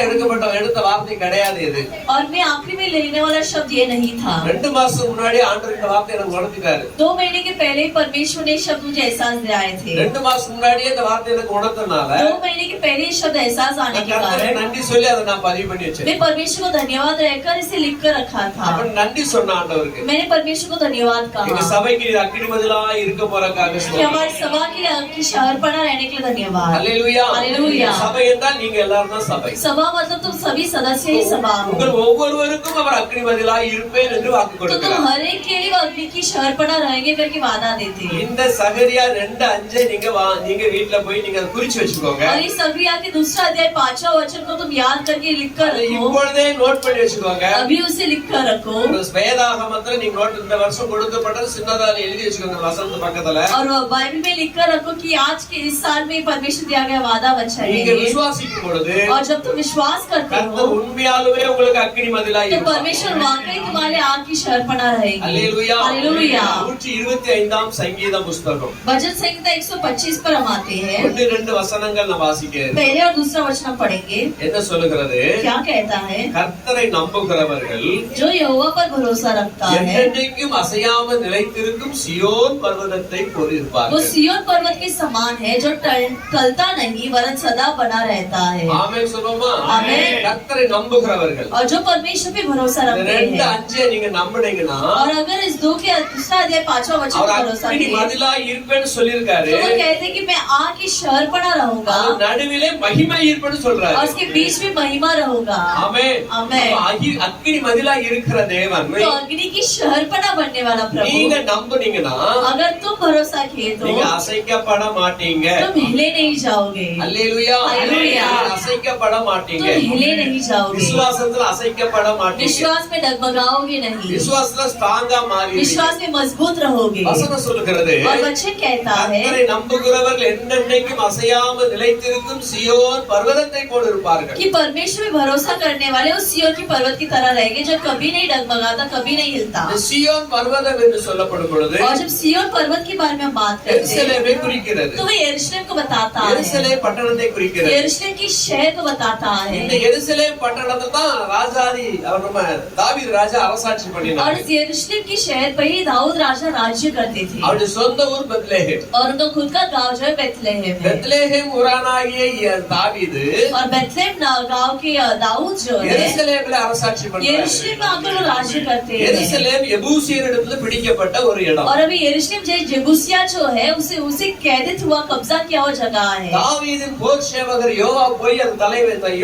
எடுத்த வார்த்தை கிடையாது இது. और मैं आखिरी में लेने वाला शब्द ये नहीं था। 2 மாசம் முன்னாடி ஆண்டவர் இந்த வார்த்தை எனக்கு உணர்த்திட்டாரு. 2 महीने के पहले ही परमेश्वर ने शब्द मुझे एहसास दिलाए थे। 2 மாசம் முன்னாடியே இந்த வார்த்தை எனக்கு உணர்த்தனால 2 महीने के पहले ही शब्द एहसास आने के கர்த்தருக்கு कारण நன்றி சொல்லி அதை நான் பதிவு பண்ணி வச்சேன். मैं परमेश्वर को धन्यवाद रहकर इसे लिख कर रखा था। அப்ப நன்றி சொன்ன ஆண்டவருக்கு. मैंने परमेश्वर को धन्यवाद எங்க कहा சபைக்கு இது அக்னி மதிலா இருக்க போறதுக்காக कि ஸ்தோத்திரம். हमारी सभा के की शहर पना रहने के लिए धन्यवाद। அல்லேலூயா. हालेलुया। சபை என்றால் நீங்க எல்லாரும் தான் சபை. सभा मतलब तुम सभी सदस्य ही सभा हो, உங்கள் ஒவ்வொருவருக்கும் அவர் அக்னி மதிலா இருப்பேன் என்று வாக்கு तो तुम கொடுக்கிறார். हर एक के लिए वो अग्नि की शहर पना रहेंगे करके वादा देते हैं। இந்த சகரியா 2:5 நீங்க வீட்ல போய் நீங்க அதை குறிச்சு வச்சுக்கோங்க. और इस सगरिया के दूसरा अध्याय 5वां वचन को तुम याद करके लिख कर அதை रखो, இப்பொழுதே நோட் பண்ணி வச்சுக்கோங்க. अभी उसे लिख कर रखो। ஒரு வேதாகமத்துல நீங்க நோட் இந்த வருஷம் கொடுக்கப்பட்டது சின்னதால எழுதி வச்சுக்கோங்க வசனத்து பக்கத்துல. और बाइबल में लिख कर रखो कि आज के इस साल में परमेश्वर दिया गया वादा वचन நீங்க है। விசுவாசிக்கும் பொழுது और जब तुम विश्वास करते हो கர்த்தர் உண்மையாலுமே உங்களுக்கு அக்னி மதிலா तो இருப்பார். परमेश्वर वाकई तुम्हारे आग की शहर पना रहेगी। அல்லேலூயா. हालेलुया। 125ஆம் சங்கீத புத்தகம் भजन संहिता 125 पर हम आते हैं। 1-2 வசனங்கள் நான் வாசிக்கிறேன். पहले और दूसरा वचन हम पढ़ेंगे। என்ன சொல்லுகிறது? क्या कहता है? கர்த்தரை நம்புகிறவர்கள் जो यहोवा पर भरोसा रखता है என்றென்றைக்கும் அசையாமல் நிலைத்திருக்கும் சியோன் பர்வதத்தை போல் वो இருப்பார்கள். सिय्योन पर्वत के समान है जो टलता नहीं वरन सदा बना रहता है। ஆமென் சொல்லுமா? ஆமென். கர்த்தரை நம்புகிறவர்கள் और जो परमेश्वर पे भरोसा रखते हैं 2:5 நீங்க நம்பினீங்கன்னா और अगर इस 2 के दूसरा अध्याय 5वां वचन அவர் पर भरोसा அக்னி करें மதிலா இருப்பேன்னு சொல்லிருக்காரு. तो वो कहते हैं कि मैं आग की शहर पना रहूंगा அவர் நடுவிலே மகிமை இருப்பேன்னு और சொல்றாரு. उसके बीच में महिमा रहूंगा। ஆமென். ஆமென்। அப்ப அக்னி மதிலா இருக்கிற தேவன் तो अग्नि की शहर पना बनने वाला நீங்க प्रभु நம்புனீங்கன்னா अगर तुम भरोसा किए तो நீங்க அசைக்கப்பட மாட்டீங்க. तुम हिले नहीं जाओगे, அல்லேலூயா. அல்லேலூயா. அசைக்கப்பட மாட்டீங்க. तुम हिले नहीं जाओगे, விசுவாசத்துல அசைக்கப்பட மாட்டீங்க. विश्वास में डगमगाओगे नहीं, விசுவாசத்துல ஸ்ட்ராங்கா மாறி विश्वास में मजबूत रहोगे। வசனம் சொல்லுகிறது और वचन कहता है கர்த்தரை நம்புகிறவர்கள் என்றென்றைக்கும் அசையாமல் நிலைத்திருக்கும் சியோன் பர்வதத்தை போல இருப்பார்கள். कि परमेश्वर में भरोसा करने वाले उस सिय्योन की पर्वत की तरह रहेंगे जो कभी नहीं डगमगाता, कभी नहीं हिलता। இந்த சியோன் பர்வதம் என்று சொல்லப்படும் பொழுது और जब सिय्योन पर्वत के बारे में हम बात करते हैं எருசலேமை குறிக்கிறது. तो वो यरूशलेम को बताता है, எருசலேம் பட்டணத்தை குறிக்கிறது. यरूशलेम की शहर को बताता है। இந்த எருசலேம் பட்டணத்தை தான் ராஜாதி அவர் நம்ம தாவீது ராஜா அரசாட்சி और பண்ணினார். इस यरूशलेम की शहर पर ही दाऊद राजा राज्य करते थे। அவருடைய சொந்த ஊர் பெத்லெஹேம். और उनका खुद का गांव जो है बेथलेहम है। பெத்லெஹேம் ஊரானாகிய தாவீது और बेथलेहम गांव के दाऊद जो है எருசலேமில் அரசாட்சி பண்றார். यरूशलेम में आकर वो राज्य करते हैं। எருசலேம் எபூசியரிடத்துல பிடிக்கப்பட்ட ஒரு இடம். और अभी यरूशलेम जो जेबूसिया जो है उसे कैदित हुआ, कब्जा किया हुआ जगह है। தாவீதின் போர் சேவகர் யோவாப் போய் அந்த தலைவர்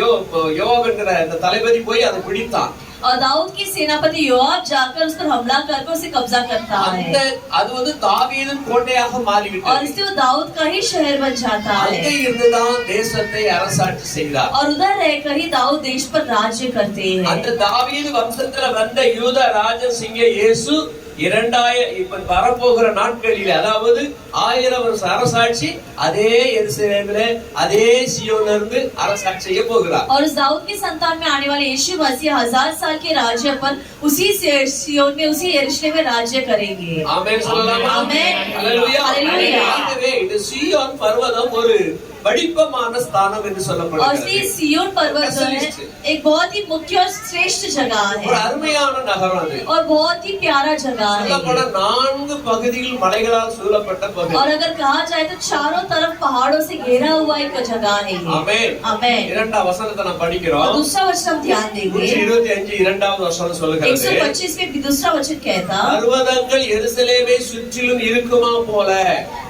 யோவாப் என்கிற அந்த தளபதி போய் அதை பிடித்தான். और दाऊद की सेनापति योआब जाकर उस पर हमला करके उसे कब्जा करता அந்த है அது வந்து தாவீதின் கோட்டையாக और மாறிவிட்டது. इससे वो दाऊद का ही शहर बन जाता அங்கே है। இருந்துதான் தேசத்தை அரசாட்சி செய்தார். और उधर रहकर ही दाऊद देश पर राज्य करते हैं। அந்த தாவீது வம்சத்துல வந்த யூத ராஜசிங்க இயேசு 2000 இப்ப வரப்போகிற நாட்களில் அதாவது 1000 வருஷ அரசாட்சி அதே எருசலேமிலே அதே சியோன்ல இருந்து அரசாட்சி செய்ய போகிறார். और उस दाऊद की संतान में आने वाले यीशु मसीह 1000 साल के राज्य पर उसी सिय्योन में उसी यरूशलेम में राज्य करेंगे। ஆமென் சொல்லலாமா? ஆமென். ஹalleluya. ஹalleluya. ஆகவே இந்த சியோன் பர்வதம் ஒரு படிப்பமான ஸ்தானம் என்று और சொல்லப்படுகிறது. इसलिए सिय्योन पर्वत जो है एक बहुत ही मुख्य और श्रेष्ठ जगह ஒரு है அருமையான நகரம் அது. और बहुत ही प्यारा जगह है। சொல்லப்போனா 4 பகுதியில் மலைகளால் சூழப்பட்ட பகுதி. और अगर कहा जाए तो चारों तरफ पहाड़ों से घेरा हुआ एक जगह है ये। ஆமென். आमेन। இரண்டாம் வசனத்தை நாம் और படிக்கிறோம். दूसरा वचन हम ध्यान देंगे 125 இரண்டாவது வசனம் சொல்லுகிறது. 125 में भी दूसरा वचन कहता, பர்வதங்கள் எருசலேமை சுற்றிலும் இருக்குமா போல.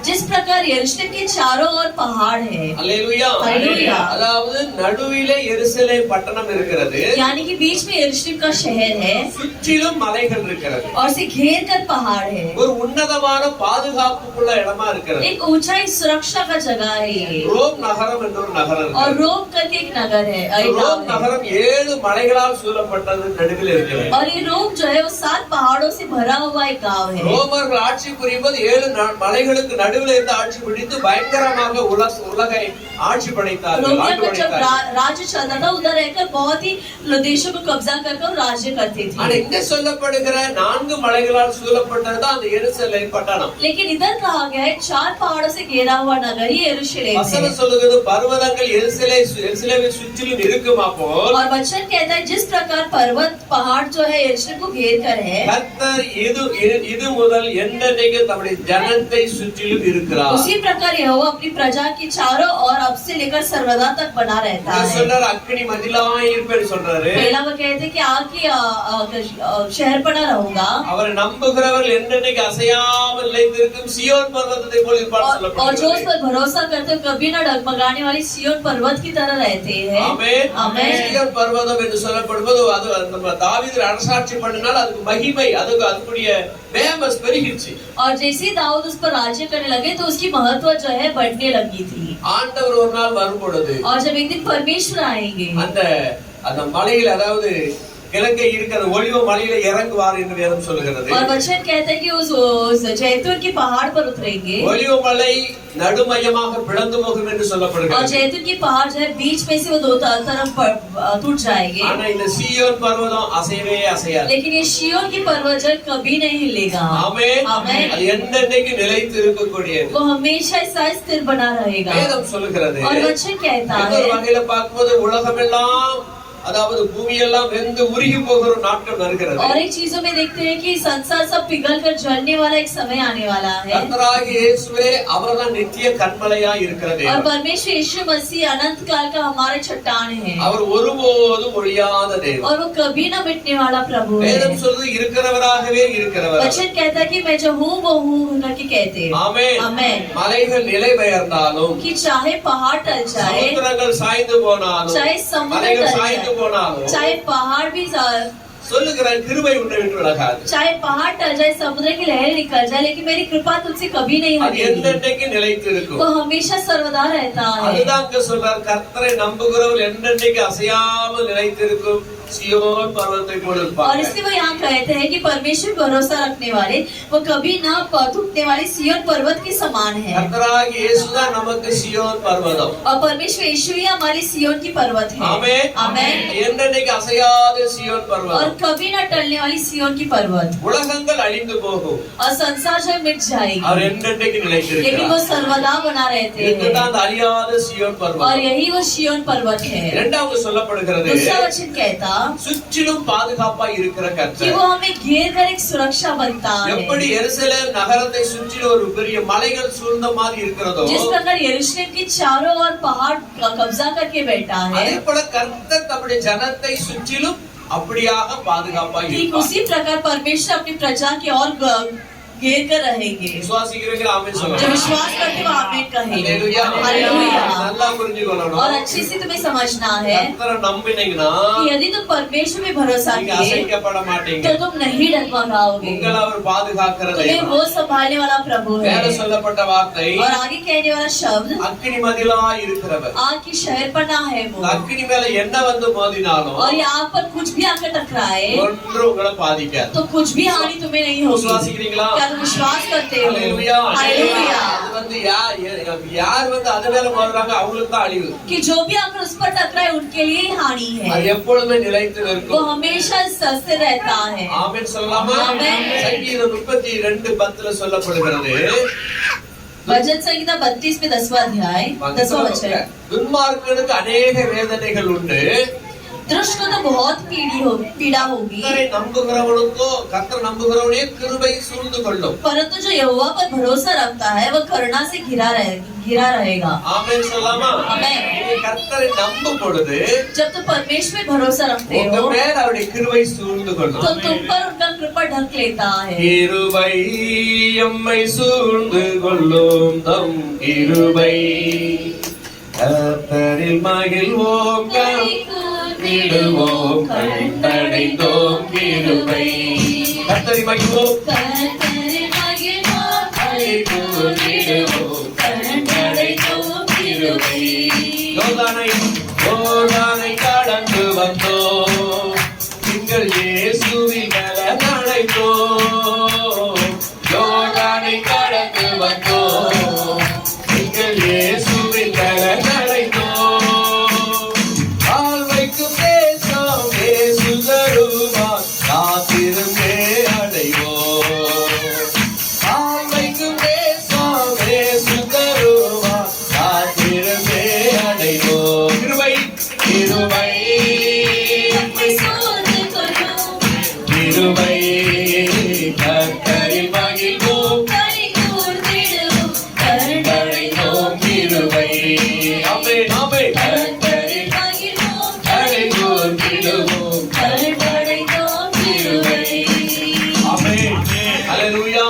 जिस प्रकार यरूशलेम के चारों ओर पहाड़ है। அல்லேலூயா. அல்லேலூயா. அதாவது நடுவிலே எருசலேம் பட்டணம் இருக்கிறது. यानी कि बीच में यरूशलेम का शहर है சுற்றிலும் மலைகள் இருக்கிறது. और से घेर कर पहाड़ है। ஒரு உன்னதமான பாதுகாப்புக்குள்ள இடமா இருக்கிறது. एक ऊंचाई सुरक्षा का जगह है ये। ரோம் நகரம் என்ற ஒரு நகரம் और இருக்கிறது. रोम करके एक नगर है, एक ரோம் गांव है। நகரம் 7 மலைகளால் சூழப்பட்டது நடுவில் இருக்கிறது. और ये रोम जो है वो 7 पहाड़ों से भरा हुआ एक गांव है। ரோமர்கள் ஆட்சி புரியும்போது 7 மலைகளுக்கு நடுவில் இருந்து ஆட்சி பிடித்து பயங்கரமாக உலகை ஆட்சி படைத்தார்கள். रोमिया ஆண்டு का जब படைத்தார்கள். राज्य चलता था उधर रहकर बहुत ही देशों को कब्जा कर राज्य करते ஆனா थे। இங்க சொல்லப்படுகிற 4 மலைகளால் சூழப்பட்டதுதான் அந்த எருசலேம் பட்டணம். लेकिन इधर कहा गया है 4 पहाड़ों से घेरा हुआ नगर ही यरूशलेम है। வசனம் சொல்லுகிறது பர்வதங்கள் எருசலேமை சுற்றிலும் இருக்குமா போல். और वचन कहता है जिस प्रकार पर्वत पहाड़ जो है यरूशलेम को घेर कर है, கர்த்தர் இது முதல் என்றென்றைக்கு தம்முடைய ஜனத்தை சுற்றிலும் இருக்கிறார். उसी प्रकार यहोवा अपनी प्रजा की चारों ओर अब से लेकर सर्वदा तक बना रहता இங்க है। சொல்றாரு அக்கினி மதிலாய் இருப்பேன்னு சொல்றாரு. पहला वो कहते हैं कि आग की शहर बना रहूंगा। அவரை நம்புகிறவர்கள் என்றென்றைக்கு அசையாமல் நிலைத்திருக்கும் சியோன் பர்வதத்தை போல் இருப்பார் और जो उस சொல்லப்படுகிறது. पर भरोसा करते हो कभी ना डगमगाने वाली सिय्योन पर्वत की तरह रहते हैं। ஆமென். ஆமென். சியோன் பர்வதம் என்று சொல்லப்படுவது அது நம்ம தாவீது அரசாட்சி பண்ணினால் அதுக்கு மகிமை அதுக்குரிய ஃபேமஸ் பெருகிடுச்சு. और जैसे ही दाऊद उस पर राज्य करने लगे तो उसकी महत्व जो है बढ़ने लगी थी। ஆண்டவர் ஒரு நாள் வரும் பொழுது और जब एक दिन परमेश्वर आएंगे அந்த மலையில் அதாவது கிழக்கே இருக்கிற ஒலிவ மலையில இறங்குவார் என்று வேதம் சொல்லுகிறது. और वचन कहता है कि उस जैतून की पहाड़ पर उतरेंगे। ஒலிவ மலை நடுமையமாக பிளந்து போகும் என்று और சொல்லப்படுகிறது. जैतून की पहाड़ जो है बीच में से वो दो तरफ टूट जाएंगे। ஆனா இந்த சீயோன் பர்வதம் அசையவே அசையாது. लेकिन ये सिय्योन की पर्वत जो है कभी नहीं हिलेगा। ஆமென். ஆமென். அது என்றென்றைக்கு நிலைத்து இருக்கக்கூடியது. वो हमेशा ऐसा स्थिर बना रहेगा। வேதம் சொல்லுகிறது. और वचन कहता இன்னொரு है வகையில பார்க்கும்போது உலகமெல்லாம் அதாவது பூமியெல்லாம் வெந்து உருகி போகிற நாட்கள் வருகிறது. और एक चीजों में देखते हैं कि संसार सब पिघल कर जलने वाला एक समय आने वाला है। கர்த்தராகிய இயேசுவே அவர்தான் நித்திய கன்மலையாய் இருக்கிறது. और परमेश्वर यीशु मसीह अनंत काल का हमारे चट्टान है। அவர் ஒருபோதும் ஒழியாத தேவன். और वो कभी न मिटने वाला प्रभु है। வேதம் சொல்றது இருக்கிறவராகவே இருக்கிறவர். वचन कहता है कि मैं जो हूँ वो हूँ करके कहते हैं। ஆமென். आमेन। மலைகள் நிலை பெயர்ந்தாலும் कि चाहे पहाड़ टल जाए, சமுத்திரங்கள் சாய்ந்து போனாலும் चाहे समुद्र மலைகள் टल சாய்ந்து जाए, போனாலும் चाहे पहाड़ भी சொல்லுகிற கிருபை உன்னை விட்டு விலகாது. चाहे पहाड़ टल जाए, समुद्र की लहर निकल जाए, लेकिन मेरी कृपा तुझसे कभी नहीं அது हटेगी। என்றென்றைக்கு நிலைத்து இருக்கும். वो हमेशा सर्वदा रहता है। அதுதான் சொல்றார் கர்த்தரை நம்புகிறவர்கள் என்றென்றைக்கு அசையாமல் நிலைத்திருக்கும் சியோன் பர்வத்தை போல और இருப்பாங்க. इसलिए वो यहाँ कहते हैं कि परमेश्वर भरोसा रखने वाले वो कभी ना टूटने वाले सिय्योन पर्वत के समान है। கர்த்தராகிய இயேசுதான் நமக்கு சியோன் பர்வதம். और परमेश्वर यीशु ही हमारी सिय्योन की पर्वत है। ஆமென். आमेन। என்னைக்கு அசையாத சியோன் और பர்வதம். कभी ना टलने वाली सिय्योन की पर्वत। உலகங்கள் அழிந்து போகும், और संसार जो मिट जाएगी அவர் என்னைக்கு लेकिन वो நிலைத்திருக்கிறார். सर्वदा बना रहते हैं। இதுதான் அந்த அழியாத சியோன் और பர்வதம். यही वो सिय्योन पर्वत है। இரண்டாவது சொல்லப்படுகிறது, दूसरा वचन कहता சுற்றிலும் பாதுகாப்பா இருக்கிற कि கர்த்தர். वो हमें घेर कर एक सुरक्षा बनता है। எப்படி எருசலேம் நகரத்தை சுற்றிலும் ஒரு பெரிய மலைகள் சூழ்ந்த மாதிரி இருக்கிறதோ, जिस प्रकार यरूशलेम के चारों ओर पहाड़ कब्जा करके बैठा है, அதே போல கர்த்தர் தம்முடைய ஜனத்தை சுற்றிலும் அப்படியாக பாதுகாப்பா ठीक இருப்பார். उसी प्रकार परमेश्वर अपनी प्रजा की ओर घेर कर रहेंगे। விசுவாசிக்கிறீங்க? ஆமென் जो சொல்லுங்க. विश्वास करते वो आमीन कहेंगे। அல்லேலூயா. हालेलुया। நல்லா புரிஞ்சுக்கணும். और अच्छे से तुम्हें समझना है கர்த்தரை நம்பினீங்கன்னா कि यदि तुम परमेश्वर में भरोसा நீங்க किए அசைக்கப்பட மாட்டீங்க. तो तुम नहीं डगमगाओगे। உங்களை அவர் பாதுகாக்கிற तुम्हें தெய்வம். वो संभालने वाला प्रभु है। வேற சொல்லப்பட்ட வார்த்தை, और आगे कहने वाला शब्द அக்கினி மதிலாய் இருக்கிறவர். आग की शहरपनाह है वो। அக்கினி மேல என்ன வந்து மோதினாலும் और ये आग पर कुछ भी आकर टकराए ஒன்று உங்களை பாதிக்காது. तो कुछ भी हानि तुम्हें नहीं होगी। விசுவாசிக்கிறீங்களா? क्या तुम विश्वास करते हो? அல்லேலூயா. हालेलुया। அது வந்து யார் வந்து அது மேல மோதுறாங்க அவங்களுக்கு தான் அழிவு. कि जो भी आकर उस पर टकराए उनके लिए ही हानि அது है। எப்பொழுதுமே நிலைத்து वो நிற்கும். हमेशा स्थिर रहता है। ஆமென் சொல்லலாமா? ஆமென். சங்கீதம் 32:10 சொல்லப்படுகிறது, भजन संहिता 32 में 10वां अध्याय 10वां वचन, துன்மார்க்கனுக்கு अनेक வேதனைகள் உண்டு, दुष्ट को तो बहुत पीड़ा होगी, கர்த்தரை நம்புகிறவனே கிருபை சூழ்ந்து கொள்ளும். परंतु जो यहोवा पर भरोसा रखता है वह करुणा से घिरा रहेगा। ஆமென் சொல்லலாமா? ஆமென்। நீங்க கர்த்தரை நம்பும் பொழுது जब तुम परमेश्वर में भरोसा रखते உங்க हो மேல் அவருடைய கிருபை சூழ்ந்து கொள்ளும். तो तुम पर उनका कृपा ढक लेता है। கிருபை எம்மை சூழ்ந்து கொள்ளும், தம் கிருபை கர்த்தரில் மகிழ்வோம், விடுவோம், கண்டடைந்தோம் கிருபை. கர்த்தரில் மகிழ்வோம், விடுவோம், கண்டடைந்தோம் கிருபை. யோர்தானை கடந்து வந்தோம், எங்கள் இயேசுவின் மேல நடைந்தோம். யோர்தானை கடந்து வந்தோம், எங்கள் இயேசுவின் மேல நடைந்தோம். ஆழ்வைக்கும் தேசம் இயேசு தருவார், காத்திருந்தே அடைவோம். ஆழ்வைக்கும் தேசம் இயேசு தருவார், காத்திருந்தே அடைவோம். கிருபை கிருபை கிருபை கர்த்தரில் மகிழ்வோம், கண்டடைந்தோம் கிருபை. ஆமென் ஆமென். கர்த்தரில் அடைவோம் விடுவோம், கண்டடைந்தோம் கிருபை. ஆமென். அல்லேலூயா.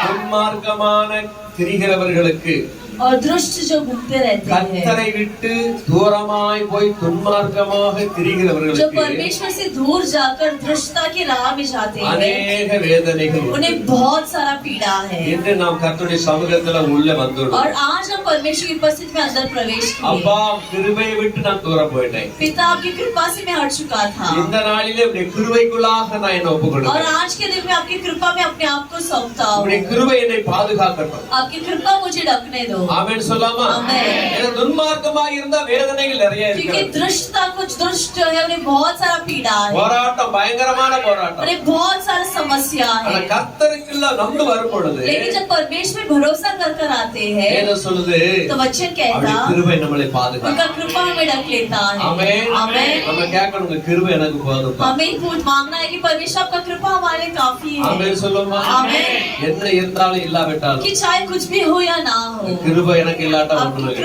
துன்மார்க்கமான திரிகிறவர்களுக்கு, और दुष्ट जो घूमते रहते हैं, கர்த்தரை விட்டு தூரமாய் போய் துன்மார்க்கமாக जो திரிகிறவர்களுக்கு परमेश्वर से दूर जाकर दुष्टता की राह में जाते हैं, அநேக வேதனைகள் உண்டு. उन्हें बहुत सारा पीड़ा है। இன்று நாம் கர்த்தருடைய சமூகத்துல உள்ள வந்துள்ளோம். और आज हम परमेश्वर की उपस्थिति में अंदर प्रवेश அப்பா, किए। கிருபையை விட்டு நான் தூரம் போயிட்டேன். पिता आपकी कृपा से मैं हट चुका था, இந்த நாளிலே உடைய கிருபைக்குள்ளாக நான் என்ன ஒப்பு और கொடுக்கிறேன். आज के दिन में आपकी कृपा में अपने आप को सौंपता உடைய हूँ। கிருபை என்னை பாதுகாக்கட்டும். आपकी कृपा मुझे ढकने दो, ஆமென் சொல்லாமா? ஆமென். ஏன்னா துன்மார்க்கமா இருந்தா வேதனைகள் நிறைய क्योंकि இருக்கு. दुष्टता कुछ दुष्ट जो है उन्हें बहुत सारा पीड़ा है, போராட்டம், பயங்கரமான போராட்டம். उन्हें बहुत सारा समस्या ஆனா है। கர்த்தருக்குள்ள நம்பி வரும் பொழுது लेकिन जब परमेश्वर भरोसा कर आते हैं வேதம் சொல்லுது, तो वचन அவருடைய कहता கிருபை நம்மளை பாதுகாக்கும். उनका कृपा हमें ढक लेता है। ஆமென். आमेन। நம்ம கேட்கணும், உங்க கிருபை எனக்கு போதும். हमें मांगना है कि परमेश्वर आपका कृपा हमारे लिए काफी है। ஆமென் சொல்லுமா? ஆமென்। என்ன இருந்தாலும் இல்லாவிட்டாலும் कि चाहे कुछ भी हो या ना हो, கிருபை எனக்கு இல்லாட்டா आपकी ஒண்ணுமே இல்லை.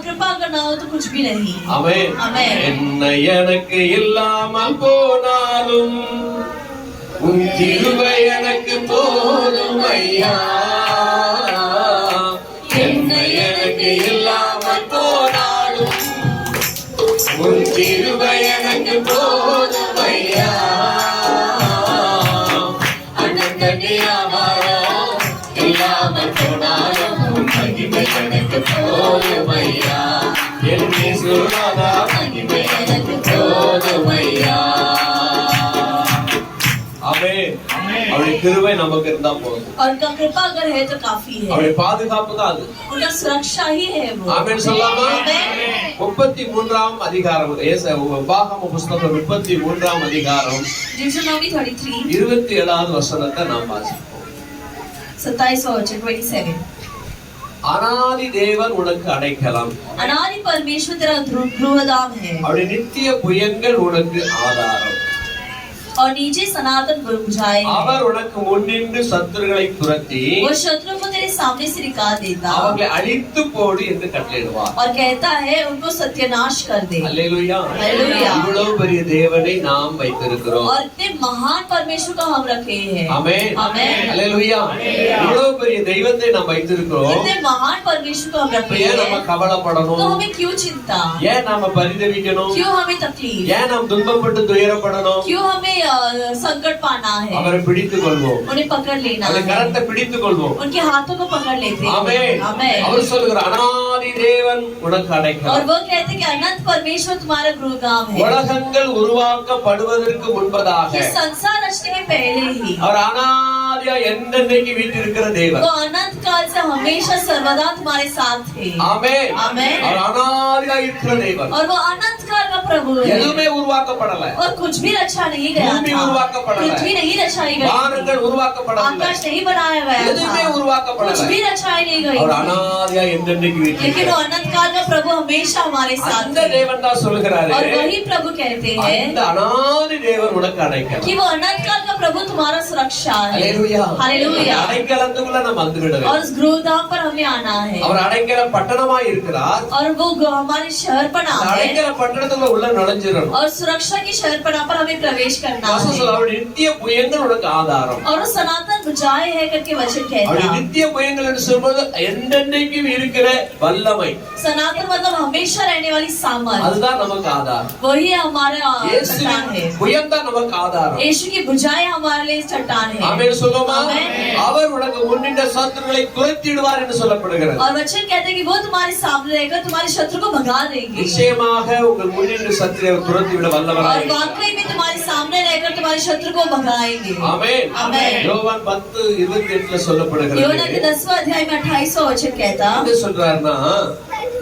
कृपा अगर ना हो तो कुछ भी नहीं। ஆமென். ஆமென்। என்ன எனக்கு இல்லாமல் போனாலும் உன் கிருபை எனக்கு போதும் ஐயா. என்ன எனக்கு இல்லாமல் போனாலும் உன் கிருபை எனக்கு போதும் ஐயா. அனந்தனியாமரம் இல்லாமல் போனாலும் உன் மகிமை எனக்கு போதும் ஐயா. என் இயேசுநாதா, மகிமை எனக்கு போதும் ஐயா. கிருபை நமக்கு இருந்தா போதும். और उनका कृपा अगर है तो काफी है. அவருடைய பாதுகாப்பு தான் அது. उनका सुरक्षा ही है वो. ஆமென் சொல்லாமா? 33ஆம் அதிகாரம் உபாகம புஸ்தகம் 33ஆம் அதிகாரம் Deuteronomy 33 27வது வசனத்தை நாம் வாசிப்போம். 27वां वचन 27. அனாதி தேவன் உனக்கு அடைக்கலம், अनादि परमेश्वर तेरा गृहधाम है, அவருடைய நித்திய புயங்கள் உனக்கு ஆதாரம். और नीचे सनातन बुझाए है. அவர் உனக்கு முன்னின்று சத்துருக்களை துரத்தி वो शत्रुओं को तेरे सामने से निकाल देता அவர்களை அழித்து போடு என்று கட்டளையிடுவார். और कहता है उनको सत्यानाश कर दे. அல்லேலூயா. அல்லேலூயா. இவ்வளவு பெரிய தேவனை நாம் வைத்திருக்கிறோம். और इतने महान परमेश्वर को हम रखे हैं. ஆமென். आमेन. அல்லேலூயா. இவ்வளவு பெரிய தெய்வத்தை நாம் வைத்திருக்கிறோம். इतने महान परमेश्वर को हम रखे ஏன் हैं. நம்ம கவலைப்படணும்? तो हमें क्यों चिंता, ஏன் நாம பரிதவிக்கணும்? क्यों हमें तकलीफ, ஏன் நாம் துன்பப்பட்டு துயரப்படணும்? क्यों हमें संकट पाना है. அவரை பிடித்துக் கொள்வோம். उन्हें पकड़ लेना அவருடைய है. கரத்தை பிடித்துக் கொள்வோம். उनके हाथों को पकड़ लेते हैं. ஆமென். आमेन. அவர் சொல்கிறார் அனாதி தேவன் உனக்கு और அடைக்கலம். वो कहते हैं कि अनंत परमेश्वर तुम्हारा गृहधाम है. உலகங்கள் உருவாக்கப்படுவதற்கு முன்பதாக ये संसार रचने के पहले ही அவர் அனாதியா என்னென்னைக்கு வீட்டிருக்கிற தேவன். वो अनंत काल से हमेशा सर्वदा तुम्हारे साथ थे. ஆமென். आमेन. அவர் அனாதியா இருக்கிற தேவன். और वो अनंत काल का प्रभु है. எதுவுமே உருவாக்கப்படல. और कुछ भी रचा नहीं गया பூமி था. உருவாக்கப்படல. पृथ्वी नहीं रचाई गई வானங்கள் थी. உருவாக்கப்படவில்லை. आकाश नहीं बनाया गया எதுவுமே था. உருவாக்கப்படல. कुछ भी रचाई नहीं गई அவர் थी. அனாதியா என்னென்னைக்கு लेकिन वो வீட்டிருக்கிறார். अनंत काल का प्रभु हमेशा हमारे साथ அந்த है. தேவன் தான் சொல்லுகிறாரு और वही प्रभु कहते हैं அந்த அனாதி தேவன் உனக்கு அடைக்கலம். कि वो अनंत काल का प्रभु तुम्हारा सुरक्षा है. அல்லேலூயா. हालेलुया. அடைக்கலத்துக்குள்ள நம்ம வந்துவிட और வேண்டும். उस गृहधाम पर हमें आना है. அவர் அடைக்கலம் பட்டணமாய் இருக்கிறார். और वो हमारे शहर पर அந்த आना है. அடைக்கல பட்டணத்துக்குள்ள உள்ள நுழைஞ்சிடணும். और सुरक्षा की शहर पर हमें प्रवेश करना வசனம் है. சொல்லுது, அவருடைய நித்திய புயங்கள் உனக்கு ஆதாரம். और वो सनातन बुझाए है करके वचन அவருடைய कहता. நித்திய புயங்கள் என்று சொல்வது என்னென்னைக்கும் இருக்கிற வல்லமை. सनातन मतलब हमेशा रहने वाली सामर्थ. அதுதான் நமக்கு ஆதாரம். वही हमारा चट्टान है. இயேசுவின் புயம் தான் நமக்கு ஆதாரம். यीशु की बुझाए हमारे लिए चट्टान है. ஆமென் சொல்லுமா? ஆமென். அவர் உனக்கு முன்னின்ற சத்துருக்களை துரத்திடுவார் என்று சொல்லப்படுகிறது. और वचन कहते हैं कि वो तुम्हारे सामने रहकर तुम्हारे शत्रु को भगा देंगे. நிச்சயமாக உங்கள் முன்னின்ற சத்துருவை துரத்திவிட और வல்லவராய் वाकई में तुम्हारे सामने रहकर तुम्हारे शत्रु को भगाएंगे. ஆமென். ஆமென். யோவான் 10:28 சொல்லப்படுகிறது. योना के 10वां अध्याय में 28वां वचन कहता. என்ன சொல்றாருன்னா,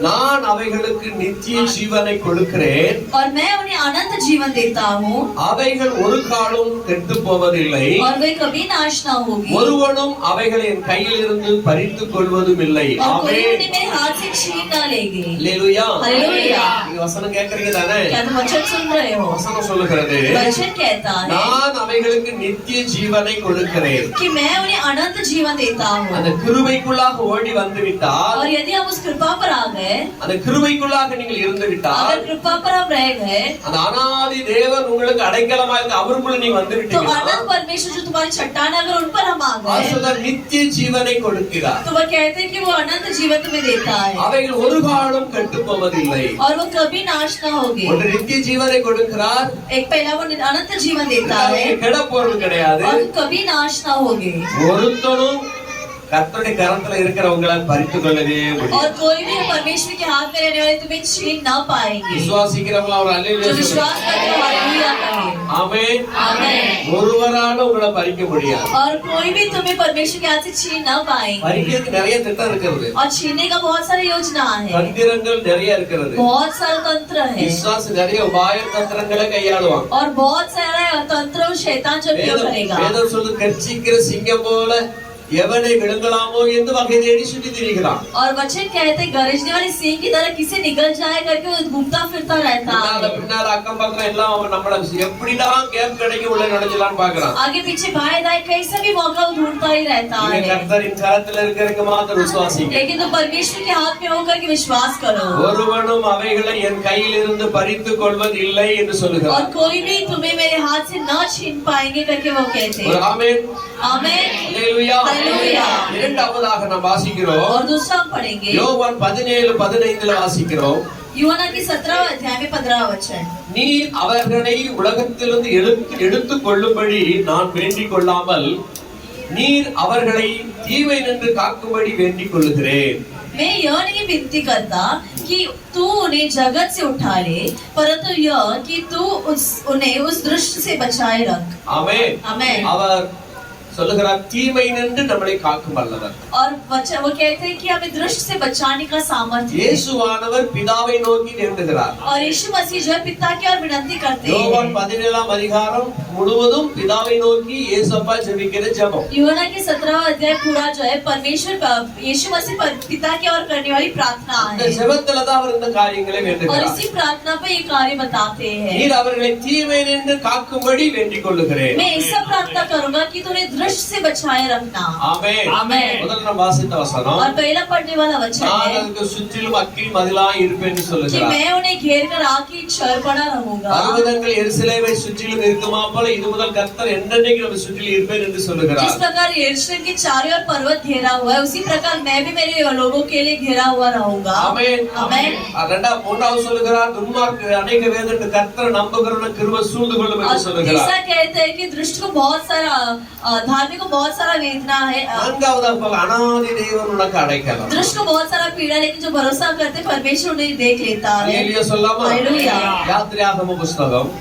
நான் அவைகளுக்கு நித்திய ஜீவனை கொடுக்கிறேன், और मैं उन्हें अनंत जीवन देता हूँ அவைகள் ஒரு காலம் கெட்டு போவதில்லை, और वे कभी नाश न होगी, ஒருவனும் அவைகளை என் கையில் இருந்து பறித்துக் கொள்வதும் இல்லை. और कोई ஆமென். उन्हें मेरे हाथ से छीन न लेंगे. அல்லேலூயா. हालेलुया. நீங்க வசனம் கேக்குறீங்க தானே? क्या तुम वचन सुन रहे हो? வசனம் சொல்லுகிறது, वचन कहता है நான் அவைகளுக்கு நித்திய ஜீவனை கொடுக்கிறேன். कि मैं उन्हें अनंत जीवन देता அந்த हूँ. கிருபைக்குள்ளாக ஓடி வந்து விட்டால், और यदि हम उस कृपा पर आ गए, அந்த கிருபைக்குள்ளாக நீங்கள் இருந்து விட்டால், अगर कृपा पर हम रह गए, அந்த அனாதி தேவன் உங்களுக்கு அடைக்கலமா இருக்கு, அவருக்குள்ள நீங்க வந்து तो விட்டீங்கன்னா अनंत परमेश्वर जो तुम्हारी चट्टान है, अगर उन पर हम आ गए, ஆசுதர் நித்திய ஜீவனை கொடுக்கிறார். तो वह कहते हैं कि वो अनंत जीवन तुम्हें देता है அவைகள் ஒரு காலம் கெட்டு போவதில்லை. और वो कभी नाश न होगी. ஒரு நித்திய ஜீவனை கொடுக்கிறார், एक पहला वो अनंत जीवन देता है கெட போறது கிடையாது. और कभी नाश न होगी. ஒருத்தனும் கர்த்தருடைய கரத்துல இருக்கிறவங்களை பறித்துக் கொள்ளவே முடியும். और कोई भी परमेश्वर के हाथ में रहने वाले तुम्हें छीन न पाएंगे. விசுவாசிக்கிறவங்க அவர் जो அல்லேலூயா विश्वास करते हैं हालेलुया कहें. ஆமென். आमेन. ஒருவரால உங்களை பறிக்க முடியாது. और कोई भी तुम्हें परमेश्वर के हाथ से छीन न पाएंगे. பறிக்கிறதுக்கு நிறைய திட்டம் இருக்கிறது, और छीनने का बहुत सारी योजना है, தந்திரங்கள் நிறைய இருக்கிறது. बहुत सारा तंत्र है விசுவாசி நிறைய உபாய தந்திரங்களை கையாளுவான். और बहुत सारा तंत्र शैतान जो उपयोग करेगा. வேதம் சொல்லு, கர்ச்சிக்கிற சிங்கம் போல எவனை விழுங்கலாமோ என்று வகை தேடி சுற்றி திரிகிறான். और वचन कहते गरजने वाले सिंह की तरह किसे निकल जाए करके वो घूमता फिरता रहता है. பின்னால அக்கம் பக்கம் எல்லாம் அவன் நம்மள எப்படிதான் கேப் கிடைக்க உள்ள நுழைஞ்சலான்னு பாக்குறான். आगे पीछे बाएं दाएं कैसा भी मौका वो ढूंढता ही रहता நீங்க है. கர்த்தரின் கரத்துல இருக்கிறதுக்கு மாத்திரம் விசுவாசிங்க. लेकिन तो परमेश्वर के हाथ में होकर के विश्वास करो. ஒருவனும் அவைகளை என் கையில் இருந்து பறித்துக் கொள்வது இல்லை என்று और சொல்லுகிறார். कोई भी तुम्हें मेरे हाथ से न छीन पाएंगे करके वो कहते ஒரு हैं. ஆமென். आमेन. அல்லேலூயா. அல்லேலூயா. இரண்டாவதாக நாம் வாசிக்கிறோம், और दूसरा हम पढ़ेंगे யோவான் 17:15 வாசிக்கிறோம். यूहन्ना की 17वां अध्याय में 15वां वचन. நீர் அவர்களை உலகத்திலிருந்து எடுத்துக் கொள்ளும்படி நான் வேண்டிக் கொள்ளாமல், நீர் அவர்களை தீமை நின்று காக்கும்படி வேண்டிக் கொள்ளுகிறேன். मैं यह नहीं विनती करता कि तू उन्हें जगत से उठा ले, परंतु यह कि तू उन्हें उस दृष्ट से बचाए रख. ஆமென். आमेन. அவர் சொல்லுகிறார், தீமை நின்று நம்மளை காக்கும் வல்லவர். और वो कहते हैं कि हमें दृष्ट से बचाने का सामर्थ्य है। இயேசுவானவர் பிதாவை நோக்கி வேண்டுகிறார். और यीशु मसीह जो है पिता की ओर विनती करते हैं। யோவான் 17ஆம் அதிகாரம் முழுவதும் பிதாவை நோக்கி இயேசுப்பா ஜெபிக்கிற ஜெபம். यूहन्ना के 17वां अध्याय पूरा जो है परमेश्वर यीशु मसीह पिता की ओर करने वाली प्रार्थना இந்த है। ஜெபத்துல தான் அவர் இந்த காரியங்களை और வேண்டுகிறார். इसी प्रार्थना पे ये कार्य बताते हैं। நீர் அவர்களை தீமை நின்று காக்கும்படி வேண்டிக் கொள்ளுகிறேன். मैं ऐसा प्रार्थना करूंगा कि तुम्हें दृष्ट से बचाए रखना। ஆமென். ஆமென். முதல்ல நாம் வாசித்த வசனம், और पहला पढ़ने वाला वचन நான் है அதுக்கு சுற்றிலும் அக்கினி மதிலாய் இருப்பேன் என்று कि சொல்லுகிறார். मैं उन्हें घेर कर आग की छर पड़ा रहूंगा। பர்வதங்கள் எருசலேமை சுற்றிலும் இருக்குமா போல இது முதல் கர்த்தர் என்றென்றைக்கு நம்ம சுற்றிலும் இருப்பேன் என்று जिस சொல்லுகிறார். प्रकार यरूशलेम के चारों ओर पर्वत घेरा हुआ है, उसी प्रकार मैं भी मेरे लोगों के लिए घेरा हुआ रहूंगा। ஆமென். ஆமென். மூன்றாவது சொல்லுகிறார், துன்மார்க்க அநேக வேதனை கர்த்தரை நம்புகிறவன கிருபை சூழ்ந்து கொள்ளும் என்று और சொல்லுகிறார். तीसरा कहते हैं कि दृष्ट को बहुत सारा धार्मिक को बहुत सारा वेदना है। நான்காவதாக போல அனாதி தேவன் உனக்கு அடைக்கலம். दृष्ट को बहुत सारा पीड़ा, लेकिन जो भरोसा करते हैं, परमेश्वर उन्हें देख लेता है। அல்லேலூயா சொல்லாமா? அல்லேலூயா. யாத்திராகம புஸ்தகம்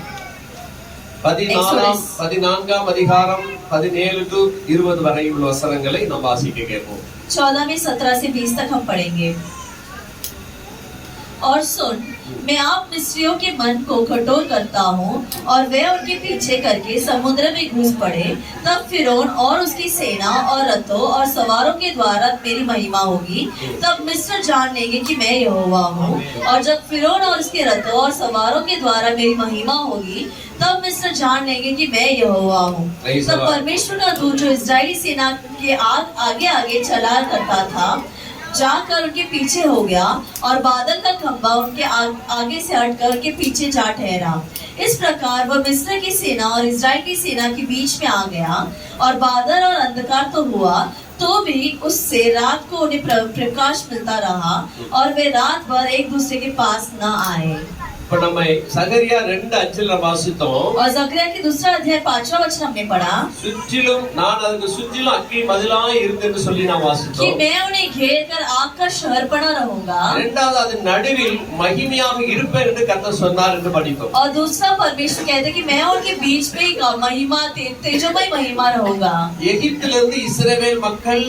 14ஆம் அதிகாரம் 17 to 20 வரை உள்ள வசனங்களை நாம் வாசிக்க கேட்போம். 14 में 17 से 20 तक हम पढ़ेंगे। और सुन, मैं आप मिस्रियों के मन को कठोर करता हूँ और वे उनके पीछे करके समुद्र में घुस पड़े। तब फिरौन और उसकी सेना और रथों और सवारों के द्वारा मेरी महिमा होगी। तब मिस्र जान लेंगे कि मैं यहोवा हूँ। और जब फिरौन और उसके रथों और सवारों के द्वारा मेरी महिमा होगी, तब मिस्र जान लेंगे कि मैं यहोवा हूँ। तब परमेश्वर का दूत जो इस्राएली सेना के आगे आगे चला करता था, जाकर उनके पीछे हो गया, और बादल का खंभा उनके आगे से हटकर उनके पीछे जा ठहरा। इस प्रकार वह मिस्र की सेना और इस्राएल की सेना के बीच में आ गया, और बादल और अंधकार तो हुआ, तो भी उससे रात को उन्हें प्रकाश मिलता रहा, और वे रात भर एक दूसरे के पास न आए। இப்ப நம்ம சகரியா 2:5 வாசித்தோம். और जकरिया की दूसरा अध्याय 5वां वचन हमने पढ़ा சுற்றிலும் நான் அதுக்கு சுற்றிலும் அக்கினி மதிலாய் இருந்தேன்னு சொல்லி நான் कि வாசித்தோம். मैं उन्हें घेर कर आग का शहर पड़ा रहूंगा। இரண்டாவது அது நடுவில் மகிமையாக இருப்பேன் என்று கர்த்தர் சொன்னார் என்று படித்தோம். और दूसरा परमेश्वर कहते हैं कि मैं उनके बीच में एक महिमा तेजोमय महिमा रहूंगा। எகிப்திலிருந்து இஸ்ரவேல் மக்கள்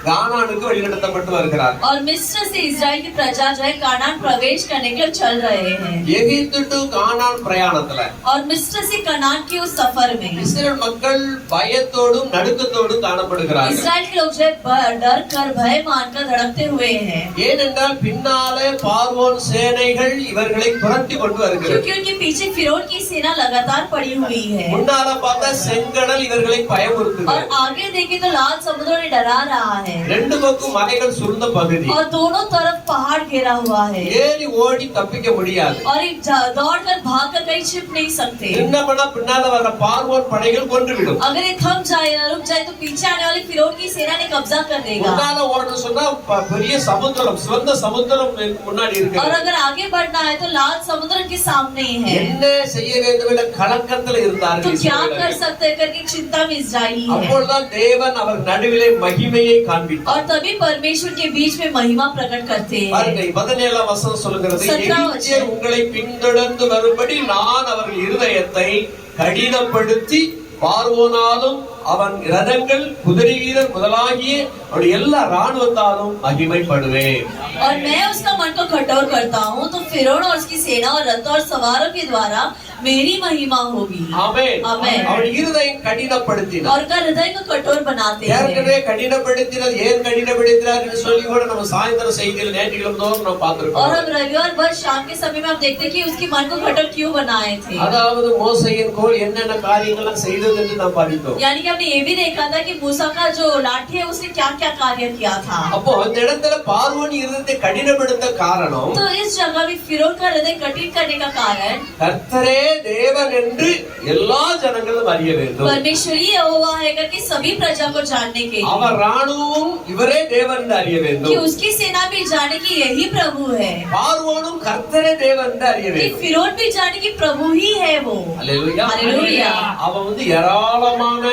கானானுக்கு வழிநடத்தப்பட்டு வருகிறார். और मिस्र से इस्राएल की प्रजा जो है कानान प्रवेश करने के लिए चल रहे हैं। எகிப்து டு கானான் பிரயாணத்துல और मिस्र से कनान के उस सफर में இஸ்ரவேல் மக்கள் பயத்தோடும் நடுக்கத்தோடும் காணப்படுகிறார்கள். इस्राएल के लोग जो है डर कर भय मानकर धड़कते हुए हैं, ஏனென்றால் பின்னாலே பார்வோன் சேனைகள் இவர்களை துரத்தி கொண்டு வருகிறது. क्योंकि उनके पीछे फिरौन की सेना लगातार पड़ी हुई है। முன்னால பார்த்தா செங்கடல் இவர்களை பயமுறுத்துகிறது. और आगे देखे तो लाल समुद्र उन्हें डरा रहा है, ரெண்டு பக்கம் மலைகள் சூழ்ந்த பகுதி. और दोनों तरफ पहाड़ घेरा हुआ है, ஏறி ஓடி தப்பிக்க முடியாது. और दौड़ कर भाग कर कहीं छिप नहीं सकते। என்ன பண்ணா பின்னால வர பார்வோன் படைகள் கொன்றுவிடும். अगर ये थम जाए या रुक जाए तो पीछे आने वाली फिरौन की सेना ने कब्जा कर देगा। முன்னால ஓடணும் சொன்னா பெரிய சமுத்திரம், சிவந்த சமுத்திரம் முன்னாடி और இருக்கு. अगर आगे बढ़ना है तो लाल समुद्र के सामने ही है। என்ன செய்ய வேண்டும் என்ற கலக்கத்துல तो இருந்தார்கள் क्या कर இஸ்ரவேலர்கள். सकते हैं करके चिंता में इस्राएली है। அப்பொழுதுதான் தேவன் அவர் நடுவிலே மகிமையை காண்பித்தார். और तभी परमेश्वर के बीच में महिमा प्रकट करते हैं। பாருங்க 17ஆம் வசனம் சொல்லுகிறது, 17ஆம் எகிப்தியர் உங்களை பின்தொடர்ந்து வரும்படி நான் அவர்கள் இருதயத்தை கடினப்படுத்தி பார்வோனாலும் அவன் ரதங்கள் குதிரை வீரர் முதலாகிய அவருடைய எல்லா ராணுவத்தாலும் மகிமைப்படுவேன். और मैं उसका मन को कठोर करता हूँ, तो फिरौन और उसकी सेना और रथ और सवारों के द्वारा मेरी महिमा होगी। ஆமென். ஆமென். அவன் இருதயம் கடினப்படுத்தினார். और उनका हृदय को कठोर बनाते हैं। ஏற்கனவே கடினப்படுத்தினார். ஏன் கடினப்படுத்தினார் என்று சொல்லி கூட நம்ம சாயந்தரம் செய்தியில் நேற்றுக்கிழமை தோறும் நம்ம और பார்த்திருக்கோம். हम रविवार भर शाम के समय में हम देखते हैं कि उसकी मन को कठोर क्यों बनाए थे। அதாவது மோசேயின் கோல் என்னென்ன காரியங்கள் செய்தது என்று நாம் படித்தோம். यानी कि हमने ये भी देखा था कि मूसा का जो लाठी है उसने क्या क्या कार्य किया था। அப்போ இந்த இடத்துல பார்வோன் இருதயத்தை கடினப்படுத்த காரணம், तो इस जगह में फिरौन का हृदय कठिन करने का कारण கர்த்தரே தேவன் என்று எல்லா ஜனங்களும் அறிய வேண்டும். परमेश्वरी यहोवा है करके सभी प्रजा को जानने के लिए, அவர் ராணுவம் இவரே தேவன் என்று அறிய कि வேண்டும். उसकी सेना भी जाने की यही प्रभु है, பார்வோனும் கர்த்தரே தேவன் என்று அறிய कि வேண்டும். फिरौन भी जाने की प्रभु ही है वो। அல்லேலூயா. அல்லேலூயா. அவன் ஏராளமான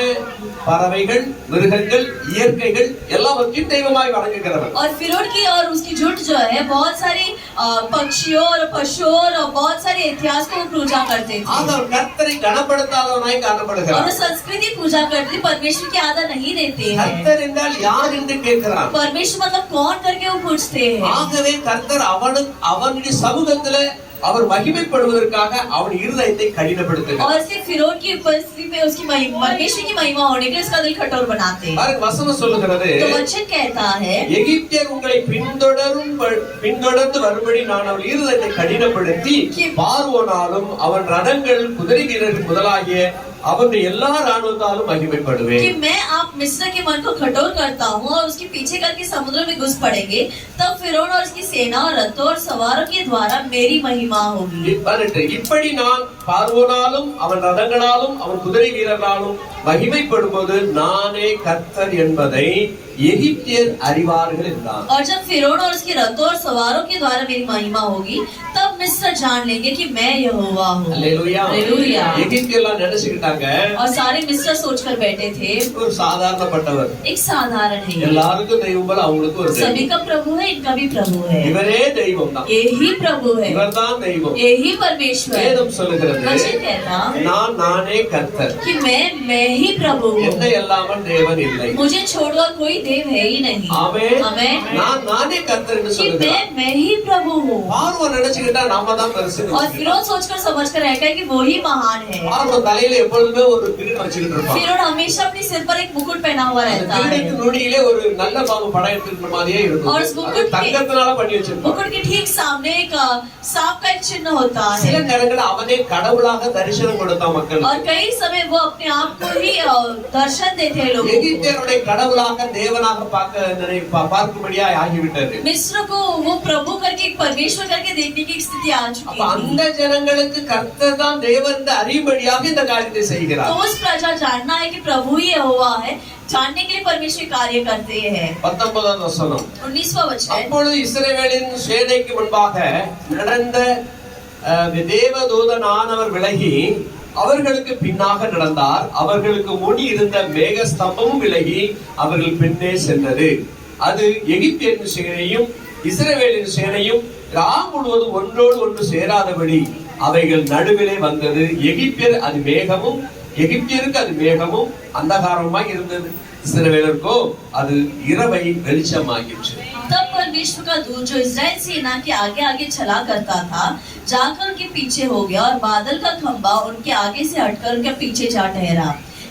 பறவைகள் மிருகங்கள் இயற்கைகள் எல்லாவற்றையும் தெய்வமாய் வணங்குகிறவர் और फिरौन की और उसकी झुंड जो है बहुत सारी पक्षियों और पशुओं और बहुत सारे इतिहास को पूजा करते थे அவர் கர்த்தரை கனப்படுத்தாதவனாய் और காணப்படுகிறார் वो संस्कृति पूजा करते परमेश्वर की आदर नहीं देते हैं கர்த்தர் என்றால் யார் என்று கேட்கிறார் परमेश्वर मतलब कौन करके वो पूछते हैं ஆகவே கர்த்தர் அவனுடைய சமூகத்திலே அவர் மகிமைப்படுவதற்காக அவன் இருதயத்தை கடினப்படுத்துகிறார் और सिर्फ फिरौन की उपस्थिति में उसकी परमेश्वर की महिमा होने के लिए उसका दिल कठोर बनाते हैं பாருங்க வசனம் சொல்லுகிறது तो वचन कहता है எகிப்தியர் உங்களை பின்தொடர்ந்து வரும்படி நான் அவள் இருதயத்தை கடினப்படுத்தி பார்வோனாலும் அவன் ரதங்கள் குதிரை வீரர்கள் முதலாகிய அவனுடைய எல்லா ராணுவத்தாலும் மகிமைப்படுவேன் कि मैं आप मिस्र के मन को कठोर करता हूँ और उसके पीछे करके समुद्र में घुस पड़ेंगे तब फिरौन और उसकी सेना और रथों और सवारों के द्वारा मेरी महिमा होगी இப்படி நான் பார்வோனாலும் அவன் ரதங்களாலும் அவன் குதிரை வீரர்களாலும் மகிமைப்படும்போது நானே கர்த்தர் என்பதை எகிப்தியர் அறிவார்கள் என்றார் और जब फिरौन और उसके रथों और सवारों के द्वारा मेरी महिमा होगी तब मिस्र जान लेंगे कि मैं यहोवा हूँ அல்லேலூயா हालेलुया எகிப்தியர்லாம் நினைச்சுக்கிட்டாங்க और सारे मिस्र सोचकर बैठे थे ஒரு சாதாரணப்பட்டவர் एक साधारण है எல்லாருக்கும் தெய்வம் போல அவங்களுக்கு ஒரு सभी தெய்வம் का प्रभु है इनका भी प्रभु है இவரே தெய்வம் தான் यही प्रभु है இவர்தான் தெய்வம் यही परमेश्वर है வேதம் சொல்லுகிறது वचन कहता நானே கர்த்தர் कि मैं ही प्रभु हूँ என்னை அல்லாமல் தேவன் இல்லை मुझे छोड़कर कोई देव है ही नहीं ஆமென் आमेन நானே கர்த்தர் என்று कि சொல்லுகிறார் मैं ही प्रभु हूँ பார்வோன் நினைச்சுக்கிட்டா நாம தான் பெருசுன்னு और फिरौन सोचकर समझकर रहता है कि वो ही महान है பார்வோன் தலையில எப்பொழுதுமே ஒரு கிரீடம் வச்சுக்கிட்டு இருப்பான் फिरौन हमेशा अपने सिर पर एक मुकुट पहना हुआ रहता है கிரீடத்து நுனியிலே ஒரு நல்ல பாம்பு படம் எடுத்துக்கிற மாதிரியே இருக்கும் और उस मुकुट के தங்கத்தினால பண்ணி வச்சிருப்பான் मुकुट के ठीक सामने एक सांप का एक चिन्ह होता சில है நேரங்களில் அவனே கடவுளாக தரிசனம் கொடுத்தான் மக்கள் और कई समय वो अपने आप को ही दर्शन देते हैं लोगों को எகிப்தியருடைய கடவுளாக தேவனாக பார்க்கும்படியா ஆகிவிட்டது मिस्र को वो प्रभु करके एक परमेश्वर करके देखने की स्थिति आ அப்ப चुकी थी அந்த ஜனங்களுக்கு கர்த்தர் தான் தேவன் என்று அறியும்படியாக இந்த காரியத்தை செய்கிறார் तो उस प्रजा जानना है कि प्रभु ही यहोवा है जानने के लिए परमेश्वर कार्य करते हैं 19வது வசனம் 19वां वचन அப்பொழுது இஸ்ரவேலின் சேனைக்கு முன்பாக நடந்த தேவதூதனானவர் விலகி அவர்களுக்கு பின்னாக நடந்தார் அவர்களுக்கு முடி இருந்த மேக ஸ்தம்பமும் விலகி அவர்கள் பின்னே சென்றது அது எகிப்தியரின் சேனையும் இஸ்ரவேலின் சேனையும் ராம் முழுவதும் ஒன்றோடு ஒன்று சேராதபடி அவைகள் நடுவிலே வந்தது எகிப்தியருக்கு அது மேகமும் அந்தகாரமாய் இருந்தது இஸ்ரவேலருக்கோ அது இரவை வெளிச்சமாகிற்று तब परमेश्वर का दूत जो इस्राएल सेना के आगे आगे चला करता था जाकर उनके पीछे हो गया और बादल का खंबा उनके आगे से हटकर उनके पीछे जा ठहरा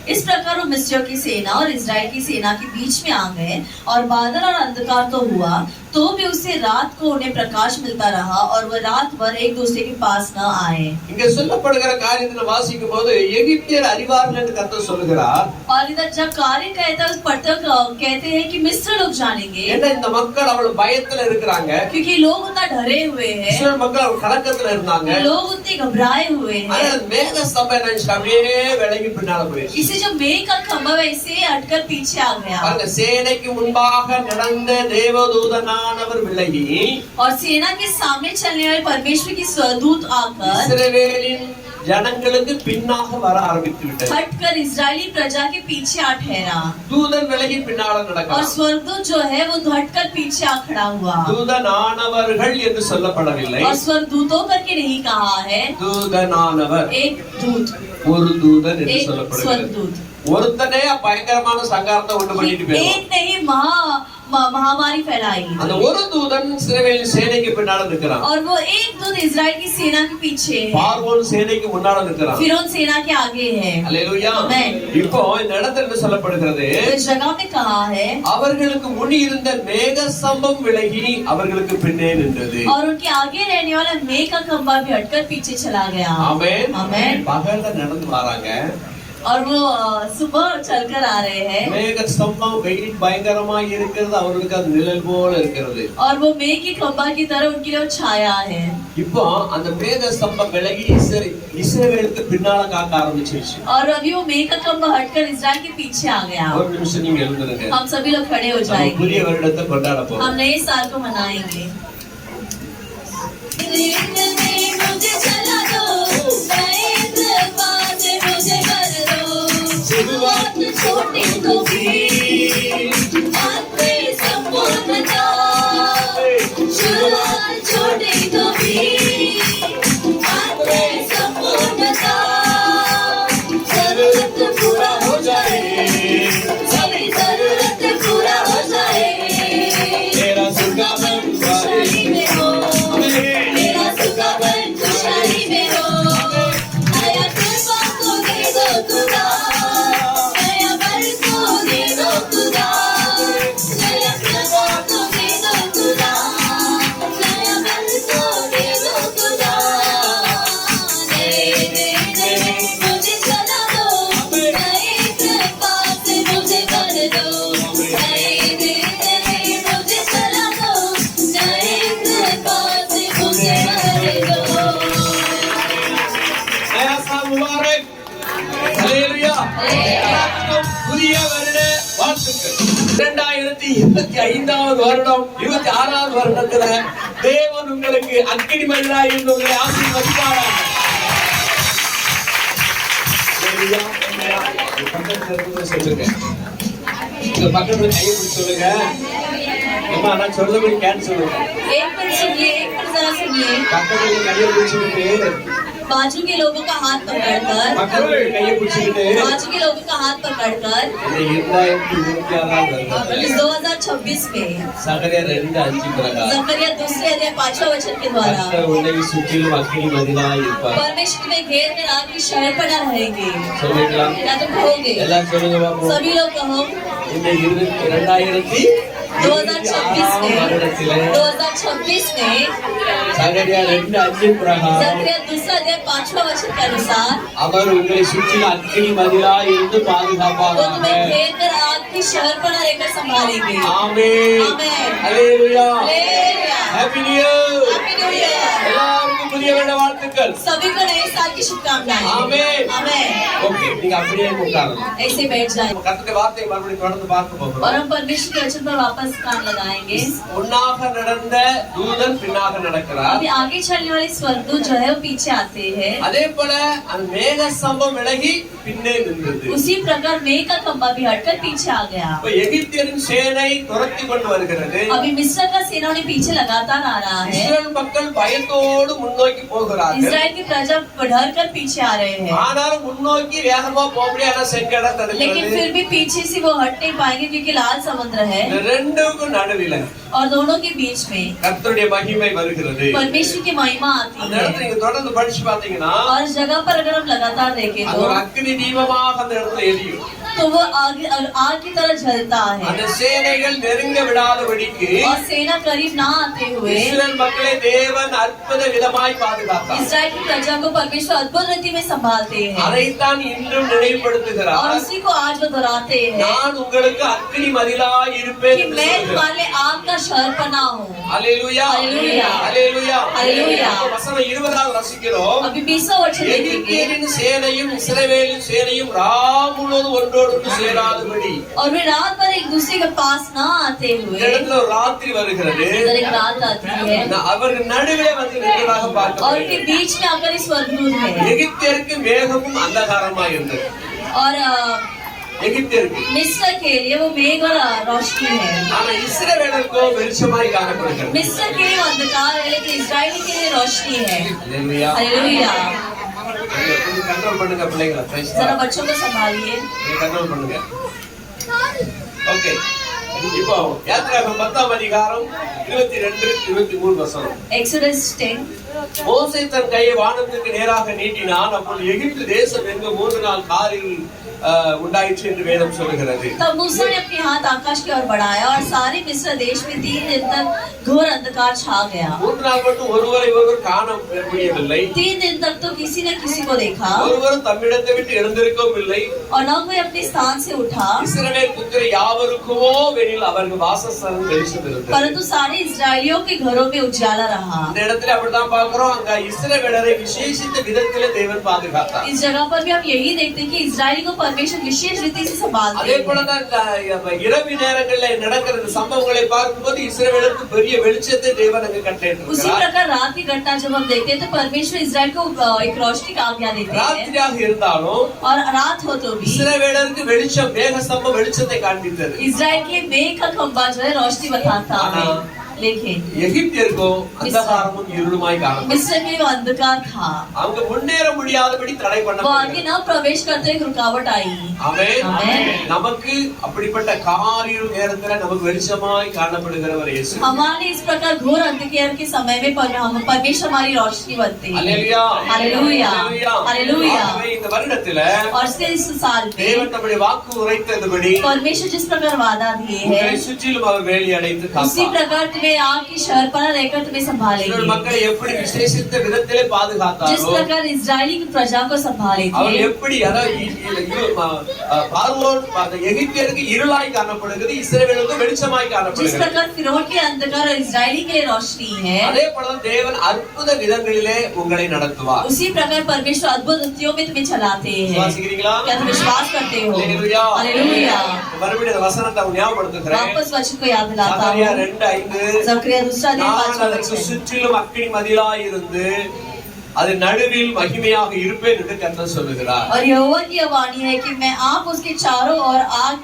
इस प्रकार वो मिस्रियों की सेना और इजराइल की सेना के बीच में आ गए और बादल और अंधकार तो हुआ तो भी उससे रात को उन्हें प्रकाश मिलता रहा और वह रात भर एक दूसरे के पास न आए இங்க சொல்லப்படுகிற காரியத்தை வாசிக்கும் போது எகிப்தியர் அறிவார்கள் என்று கர்த்தர் சொல்கிறார் और इधर जब कार्य कहता है पढ़ते कहते हैं कि मिस्र लोग जानेंगे ஏன்னா இந்த மக்கள் அவ்வளவு பயத்துல இருக்கிறாங்க क्योंकि लोग उतना डरे हुए हैं இஸ்ரவேல் மக்கள் அவ்வளவு கலக்கத்துல இருந்தாங்க लोग उतने घबराए हुए हैं ஆனா மேக ஸ்தம்பம் என்ன அப்படியே விலகி பின்னால போயிடுச்சு इसे जो मेघ का खंभा वैसे हटकर पीछे आ गया பாருங்க சேனைக்கு முன்பாக நடந்த தேவதூதனானவர் விலகி और सेना के सामने चलने वाले परमेश्वर की स्वदूत आकर இஸ்ரவேலின் ஜனங்களுக்கு பின்னாக வர ஆரம்பித்து விட்டது हटकर इजरायली प्रजा के पीछे आ ठहरा தூதன் விலகி பின்னால और நடக்கிறார் स्वर्गदूत जो है वो हटकर पीछे आ खड़ा हुआ தூதனானவர்கள் என்று சொல்லப்படவில்லை और स्वर्गदूतों करके नहीं कहा है தூதனானவர் एक दूत ஒரு தூதன் என்று एक சொல்லப்படுகிறது स्वर्गदूत ஒருத்தனே பயங்கரமான சங்காரத்தை உண்டு பண்ணிட்டு போயிடும் एक नहीं महामारी फैलाई அந்த ஒரு தூதன் இஸ்ரவேலின் சேனைக்கு பின்னால நிற்கிறான் और वो एक दूत इजराइल की सेना के पीछे है பார்வோன் சேனைக்கு முன்னால நிற்கிறான் फिरौन सेना के आगे है அல்லேலூயா आमेन இப்போ இந்த இடத்துல என்ன சொல்லப்படுகிறது तो इस जगह में कहा है அவர்களுக்கு முன்னி இருந்த மேக ஸ்தம்பம் விலகி அவர்களுக்கு பின்னே நின்றது और उनके आगे रहने वाला मेघ का खंभा भी हटकर पीछे चला गया ஆமென் आमेन பகல்ல நடந்து வராங்க और वो सुबह चलकर आ रहे हैं மேக ஸ்தம்பம் வெயில் பயங்கரமா இருக்கிறது அவர்களுக்கு அது நிழல் போல இருக்கிறது और वो मेघ की खंभा की तरह उनके लिए छाया है இப்போ அந்த மேக ஸ்தம்பம் விலகி இஸ்ரவேலுக்கு பின்னால காக்க ஆரம்பிச்சிருச்சு और अभी वो मेघ का खंभा हटकर इजराइल के पीछे आ गया ஒரு நிமிஷம் நீங்க எழுந்துருங்க हम सभी लोग खड़े हो நம்ம जाएंगे புதிய வருடத்தை கொண்டாட போறோம் हम नए साल को मनाएंगे मुझे चला दो नए दरवाजे मुझे कर दो शुरुआत छोटी छोड़े तो भी आते संपूर्णता शुरुआत छोड़े तो भी आते संपूर्णता जरूरत पूरा हो जाए सभी जरूरत पूरा हो जाए तेरा सुखावन खुशहाली में हो मेरा सुखावन खुशहाली में हो नया कृपा को दे दो खुदा नया बल को दे दो खुदा नया कृपा को दे दो खुदा नया बल को दे दो खुदा दे दे दे मुझे चला दो नए कृपा से मुझे भर दो नए दे दे मुझे चला दो नए कृपा से मुझे भर दो नया साल मुबारक हालेलुया எல்லாருக்கும் புதிய வருட வாழ்த்துக்கள் 2025வது வருடம் 26வது வருடத்துல தேவன் உங்களுக்கு அக்கினி மயிலாய் இருந்து உங்களை ஆசீர்வதிப்பாராக ஹalleluya பக்கத்துல இருந்து சொல்லுங்க இந்த பக்கத்துல கையை பிடிச்சு சொல்லுங்க அம்மா நான் சொல்றபடி கேன் சொல்லுங்க एक पर सुनिए एक पर जरा सुनिए பக்கத்துல கையை பிடிச்சிட்டு बाजू के लोगों का हाथ पकड़कर பக்கத்துல கையை பிடிச்சிட்டு बाजू के लोगों का हाथ पकड़कर இந்த 2026வது வருடம் इस 2026 में சகரியா 2:5 பிரகாரம் जकरिया दूसरे अध्याय 5वां वचन के द्वारा கர்த்தர் உன்னை சுற்றிலும் அக்கினி மதிலாய் இருப்பார் परमेश्वर में घेर कर आपकी शरण पर न रहेंगे சொல்லுங்களா या तो कहोगे எல்லாம் சொல்லுங்க பாப்போம் सभी लोग कहो இந்த 2026 வருடத்திலே 2026 में சகரியா 2:5 பிரகாரம் जकरिया दूसरा अध्याय 5वां वचन के अनुसार அவர் உங்களை சுற்றிலும் அக்கினி மதிலாய் இருந்து वो பாதுகாப்பாராக तुम्हें घेर कर आपकी शरण पर न रहकर संभालेंगे amen amen hallelujah hallelujah happy new year happy new year எல்லாருக்கும் புதிய வருட வாழ்த்துக்கள் सभी को नए साल की शुभकामनाएं आमेन आमेन ஓகே நீங்க அப்படியே உட்காருங்க ऐसे बैठ जाएं கர்த்தருடைய வார்த்தையை மறுபடியும் தொடர்ந்து பார்க்க போகிறோம் और हम परमेश्वर के वचन पर वापस कान लगाएंगे முன்னாக நடந்த தூதன் பின்னாக நடக்கிறார் अभी आगे चलने वाले स्वर्गदूत जो है वो पीछे आते हैं அதே போல அந்த மேக ஸ்தம்பம் விலகி பின்னே நின்றது उसी प्रकार मेघ का खंभा भी हटकर पीछे आ गया இப்ப எகிப்தியரின் சேனை துரத்தி கொண்டு வருகிறது अभी मिस्र का सेना उन्हें पीछे लगातार आ रहा है இஸ்ரவேல் மக்கள் பயத்தோடு முன்னோக்கி போகிறார்கள் इजराइल की प्रजा बढ़ कर पीछे आ रहे हैं ஆனாலும் முன்னோக்கி வேகமா போக முடியாது செங்கடல் लेकिन தடுக்கிறது फिर भी पीछे से वो हट नहीं पाएंगे क्योंकि लाल समुद्र है இந்த ரெண்டுக்கும் நடுவில और दोनों के बीच में கர்த்தருடைய மகிமை வருகிறது परमेश्वर की महिमा आती அந்த है இடத்துல நீங்க தொடர்ந்து படிச்சு பாத்தீங்கன்னா और इस जगह पर अगर हम लगातार देखें அது ஒரு அக்னி தீபமாக அந்த இடத்துல எரியும் तो वो आग की तरह जलता है அந்த சேனைகள் நெருங்க விடாதபடிக்கு और सेना करीब ना आते हुए இஸ்ரவேல் மக்களை தேவன் அற்புத விதமாய் பாதுகாத்தார் इजराइल की प्रजा को परमेश्वर अद्भुत रीति में संभालते हैं அதைத்தான் இன்றும் और நினைவுபடுத்துகிறார் उसी को आज वो दोहराते हैं நான் உங்களுக்கு அக்னி மதிலாய் இருப்பேன் कि என்று मैं சொல்கிறார். तुम्हारे लिए आग का शहर बना हूँ அல்லேலூயா அல்லேலூயா. அல்லேலூயா அல்லேலூயா. அப்ப வசனம் 20வது ரசிக்கிறோம் अभी 20वां वचन देखेंगे எகிப்தியரின் சேனையும் இஸ்ரவேலின் சேனையும் முழுவதும் ஒன்றோடு சேராதபடி और वे रात भर एक दूसरे के पास ना आते இந்த हुए இடத்துல ஒரு ராத்திரி வருகிறது इधर एक रात आती है அவர்கள் நடுவே வந்து நின்றதாக और பார்க்க उनके बीच में आकर इस स्वर्गदूत है எகிப்தியருக்கு மேகமும் அந்தகாரமாய் இருந்தது और எகிப்தியருக்கு मिस्र के लिए वो मेघ और रोशनी है ஆனா இஸ்ரவேலருக்கோ வெளிச்சமாய் காணப்படுகிறது मिस्र के लिए वो अंधकार है लेकिन इजराइल के लिए रोशनी है அல்லேலூயா हालेलुया கொஞ்சம் கண்ட்ரோல் பண்ணுங்க பிள்ளைகளை பிரைஸ் जरा बच्चों को संभालिए கண்ட்ரோல் பண்ணுங்க ஓகே இப்போ யாத்திராகமம் 10ஆம் அதிகாரம் 22 23 வசனம் एक्सोडस 10 மோசே தன் கையை வானத்துக்கு நேராக நீட்டினான் அப்பொழுது எகிப்து தேசம் எங்கு 3 நாள் காரில் உண்டாயிற்று என்று வேதம் சொல்லுகிறது तब मूसा ने अपने हाथ आकाश की ओर बढ़ाया और सारे मिस्र देश में 3 दिन तक घोर अंधकार छा गया 3 நாள் மட்டும் ஒருவரை ஒருவர் காண முடியவில்லை 3 दिन तक तो किसी ने किसी को देखा ஒருவரும் தம்மிடத்தை விட்டு எழுந்திருக்கவும் இல்லை और न कोई अपने स्थान से उठा இஸ்ரவேல் புத்திர யாவருக்குமோ வெளியில் அவர்கள் வாசஸ்தலம் வெளிச்சம் இருந்தது परंतु सारे इस्राएलियों के घरों में उजाला रहा இந்த இடத்துல அப்படிதான் பார்க்கிறோம் அங்க இஸ்ரவேலரை விசேஷித்த விதத்திலே தேவன் பாதுகாத்தார். इस जगह पर भी हम यही देखते हैं कि इजराइली को परमेश्वर विशेष रीति से संभालते அதே हैं। போலதான் இரவு நேரங்களில் நடக்கிற சம்பவங்களை பார்க்கும்போது இஸ்ரவேலுக்கு பெரிய வெளிச்சத்தை தேவன் அங்க उसी கட்டளையிட்டிருக்கிறார். प्रकार रात की घटना जब हम देखते हैं तो परमेश्वर इजराइल को एक रोशनी का आज्ञा देते हैं ராத்திரியாக இருந்தாலும் और रात हो तो भी இஸ்ரவேலருக்கு வெளிச்சம் மேக ஸ்தம்பம் வெளிச்சத்தை காண்பித்தது. इजराइल के मेघ का खंभा जो है रोशनी बताता है। लेकिन எகிப்தியருக்கோ அந்தகாரமும் இருளுமாய் காணப்பட்டது. मिस्र में वो अंधकार था, அவங்க முன்னேற முடியாதபடி தடை वो आगे பண்ணப்பட்டது. न प्रवेश करते एक रुकावट आई। ஆமென். ஆமென். நமக்கு அப்படிப்பட்ட காரிருள் நேரத்துல நமக்கு வெளிச்சமாய் காணப்படுகிறவர் இயேசு. हमारे इस प्रकार घोर अंधकार के समय में हम परमेश्वर हमारी रोशनी बनते हैं। அல்லேலூயா. Hallelujah, hallelujah. ஆகவே இந்த வருடத்துல और इसके इस साल में தேவன் தம்முடைய வாக்கு உரைத்ததுபடி परमेश्वर जिस प्रकार वादा दिए உங்களை हैं சுற்றிலும் அவர் வேலி அடைத்து उसी காப்பார். प्रकार तुम्हें आग की शहर पर रहकर तुम्हें இஸ்ரவேல் संभालेंगे। மக்களை எப்படி விசேஷித்த விதத்திலே जिस பாதுகாத்தாரோ प्रकार इजरायली की प्रजा को संभाले அவர் थे, எப்படி அதாவது பார்வோன் எகிப்தியருக்கு இருளாய் காணப்படுகிறது, இஸ்ரவேலுக்கு வெளிச்சமாய் जिस காணப்படுகிறது. प्रकार फिरौन के अंधकार और इजरायली के लिए रोशनी है, அதே போலதான் தேவன் அற்புத விதங்களிலே உங்களை நடத்துவார். उसी प्रकार परमेश्वर अद्भुत रीतियों में तुम्हें चलाते हैं। விசுவாசிக்கிறீங்களா? क्या तुम विश्वास करते हो? அல்லேலூயா. हालेलुया। மறுபடியும் இந்த வசனத்தை ஞாபகப்படுத்துகிறேன். वापस वचन को याद दिलाता சகரியா हूँ। 2:5 जकरिया दूसरा अध्याय நான் 5वां அதற்கு वचन। சுற்றிலும் அக்கினி மதிலாய் இருந்து அது நடுவில் மகிமையாக இருப்பேன் என்று கர்த்தர் சொல்லுகிறார். और यहोवा की यह वाणी है कि मैं आप उसके चारों ओर आग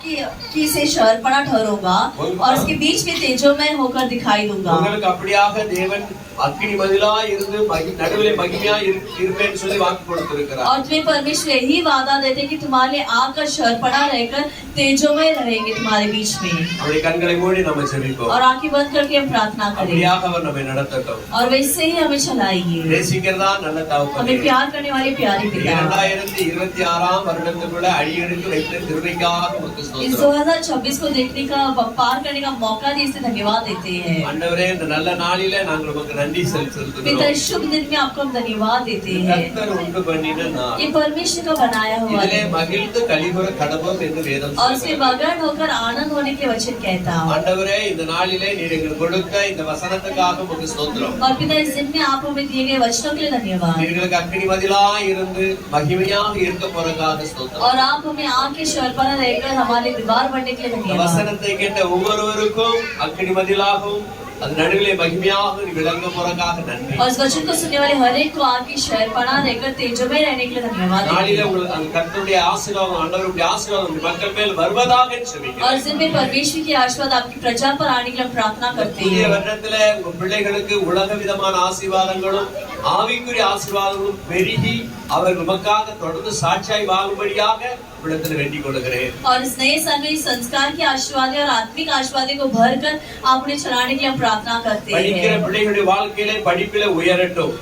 की से शहरपणा ठहरूंगा और उसके बीच में तेजोमय होकर दिखाई दूंगा। உங்களுக்கு அப்படியாக தேவன் அக்கினி மதிலாய் இருந்து நடுவிலே மகிமையா இருப்பேன்னு சொல்லி வாக்கு கொடுத்திருக்கிறார். और तुम्हें परमेश्वर यही वादा देते कि तुम्हारे लिए आग का शहरपणा रहकर तेजोमय रहेंगे तुम्हारे बीच में। அவருடைய கண்களை மூடி நம்ம ஜெபிப்போம். और आंखें बंद करके हम प्रार्थना करें அப்படியாக அவர் நம்மை நடத்தட்டும். और वैसे ही हमें चलाइए। நேசிக்கிறதா நல்ல தகப்பனே, हमें प्यार करने वाले प्यारे पिता, 2026 வருடத்துக்குள்ள அடியெடுத்து வைத்த கிருபைக்காக உமக்கு इस ஸ்தோத்திரம். 2026 को देखने का पार करने का मौका दिए, इससे धन्यवाद देते हैं। ஆண்டவரே, இந்த நல்ல நாளிலே நாங்கள் உமக்கு நன்றி पिता, செலுத்துகிறோம். इस शुभ दिन में आपको हम धन्यवाद देते हैं। கர்த்தர் உண்டு பண்ணின நாள், ये परमेश्वर का बनाया हुआ இதிலே है மகிழ்ந்து கலிகூர கடவோம் என்று வேதம் और उसके சொல்லுகிறது. बगैर होकर आनंद होने के वचन कहता हूँ। ஆண்டவரே, இந்த நாளிலே நீர் எங்களுக்கு கொடுத்த இந்த வசனத்துக்காக உமக்கு ஸ்தோத்திரம். और पिता, इस दिन में आप हमें दिए गए वचनों के लिए धन्यवाद। எங்களுக்கு அக்கினி மதிலாய் இருந்து மகிமையாக இருக்க போறதுக்காக ஸ்தோத்திரம். और आप हमें आग के शहर पर रहकर हमारे दीवार बनने के लिए இந்த धन्यवाद। வசனத்தை கேட்ட ஒவ்வொருவருக்கும் அக்கினி மதிலாகவும் அது நடுவிலே மகிமையாக விளங்க போறதுக்காக நன்றி. और इस वचन को सुनने वाले हर एक को आग की शहर पर रहकर तेजोमय रहने के लिए धन्यवाद। நாளிலே உங்களுக்கு அந்த கர்த்தருடைய ஆசீர்வாதம், ஆண்டவருடைய ஆசீர்வாதம் உங்கள் மக்கள் மேல் வருவதாக ஜெபிக்கிறேன். और इस दिन में परमेश्वर की आशीर्वाद आपकी प्रजा पर आने के लिए हम प्रार्थना करते புதிய हैं। வருடத்துல உங்க பிள்ளைகளுக்கு உலக விதமான ஆசீர்வாதங்களும் ஆவிக்குரிய ஆசீர்வாதங்களும் பெருகி அவர்கள் உமக்காக தொடர்ந்து சாட்சியாய் வாழும்படியாக இடத்துல வேண்டிக் கொள்கிறேன். और इस नए साल में इस संस्कार के आशीर्वाद और आत्मिक आशीर्वाद को भरकर आप उन्हें चलाने के लिए हम प्रार्थना करते படிக்கிற हैं। பிள்ளைகளுடைய வாழ்க்கையிலே படிப்பிலே உயரட்டும்.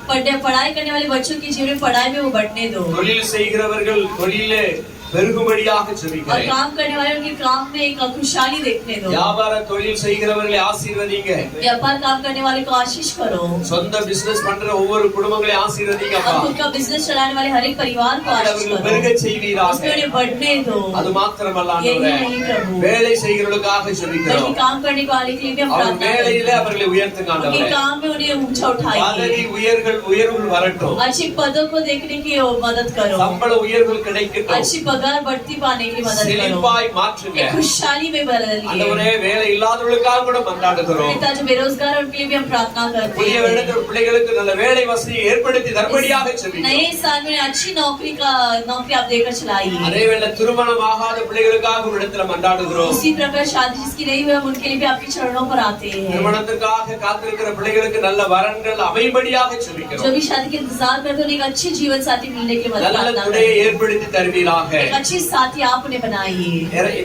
पढ़ाई करने वाले बच्चों की जीवन में पढ़ाई में वो बढ़ने दो தொழில் செய்கிறவர்கள் தொழிலே பெருகும்படியாக और ஜெபிக்கிறேன். काम करने वाले उनके काम में एक खुशहाली देखने दो। வியாபார தொழில் செய்கிறவர்களை ஆசீர்வதிங்க. व्यापार काम करने वाले को आशीष करो சொந்த பிசினஸ் பண்ற ஒவ்வொரு குடும்பங்களையும் ஆசீர்வதிங்கப்பா. और खुद का बिजनेस चलाने वाले हर एक परिवार को आशीष அவர்கள் करो, பெருக செய்வீராக. उसमें उन्हें बढ़ने दो। அது மாத்திரமல்ல यही ஆண்டவரே, नहीं प्रभु, வேலை செய்கிறவர்களுக்காக बल्कि ஜெபிக்கிறோம். काम करने वाले के लिए भी हम அவர் प्रार्थना வேலையிலே करते அவர்களை உயர்த்துங்க हैं। उनके ஆண்டவரே. काम में उन्हें ऊंचा பதவி उठाइए, உயர்வு வரட்டும். अच्छी पदों को देखने की मदद करो, சம்பள உயர்வுகள் கிடைக்கட்டும். अच्छी पगार बढ़ती पाने की मदद करो, செழிப்பாய் மாற்றுங்க. एक खुशहाली में बदलिए। ஆண்டவரே, வேலை இல்லாதவர்களுக்காக கூட மன்றாடுகிறோம். पिता, जो बेरोजगार है उनके लिए भी हम प्रार्थना करते புதிய हैं। வருடத்தில் பிள்ளைகளுக்கு நல்ல வேலை வசதியை ஏற்படுத்தி தரும்படியாக ஜெபிக்கிறோம். नए साल में अच्छी नौकरी आप देकर चलाइए। அதேவேளை திருமணம் ஆகாத பிள்ளைகளுக்காக இடத்துல மன்றாடுகிறோம். उसी प्रकार शादी जिसकी नहीं हुई हम उनके लिए भी आपके चरणों पर आते हैं। திருமணத்துக்காக காத்திருக்கிற பிள்ளைகளுக்கு நல்ல வரன்கள் அமையும்படியாக जो ஜெபிக்கிறோம். भी शादी के इंतजार करते हैं उन्हें एक अच्छे जीवन साथी मिलने के लिए நல்ல प्रार्थना துணையை करते हैं। ஏற்படுத்தி தருவீராக. एक अच्छी साथी आप उन्हें बनाइए।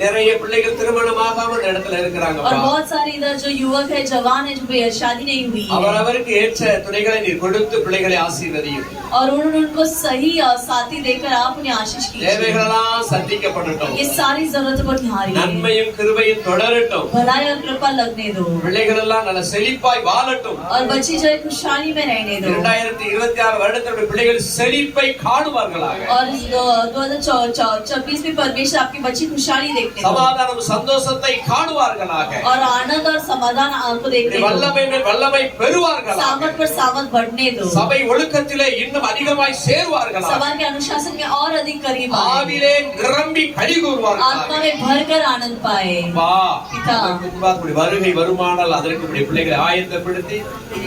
நிறைய பிள்ளைகள் திருமணம் ஆகாம இந்த இடத்துல और இருக்கிறாங்கப்பா. बहुत सारे इधर जो युवक है, जवान है, जो शादी नहीं हुई है, அவரவருக்கு ஏற்ற துணைகளை நீர் கொடுத்து பிள்ளைகளை ஆசீர்வதியும். और उन्होंने उनको सही साथी देकर आप उन्हें आशीष कीजिए। தேவைகளெல்லாம் சந்திக்கப்படட்டும். ये सारी जरूरतों को निहारिए, நன்மையும் கிருபையும் தொடரட்டும். भलाई और कृपा लगने दो, பிள்ளைகள் எல்லாம் நல்ல செழிப்பாய் வாழட்டும். और बच्चे जो है खुशहाली में रहने दो। 2026 வருடத்தினுடைய பிள்ளைகள் செழிப்பை காணுவார்களாக. और इस 2026 26 में परमेश्वर आपकी बच्ची खुशहाली देखते हैं சமாதானம் சந்தோஷத்தை காணுவார்களாக और आनंद और समाधान आपको देखते हैं வல்லமை மேல் வல்லமை பெறுவார்களாக सामर्थ पर सामर्थ बढ़ने दो சபை ஒழுக்கத்திலே இன்னும் அதிகமாய் சேருவார்களாக सभा के अनुशासन में और अधिक करीब आए ஆவிலே நிரம்பி களி கூறுவார்களாக आत्मा में भरकर आनंद पाए பா पिता உங்களுடைய வருகை வருமானால் அதற்கு உங்களுடைய பிள்ளைகளை ஆயத்தப்படுத்தி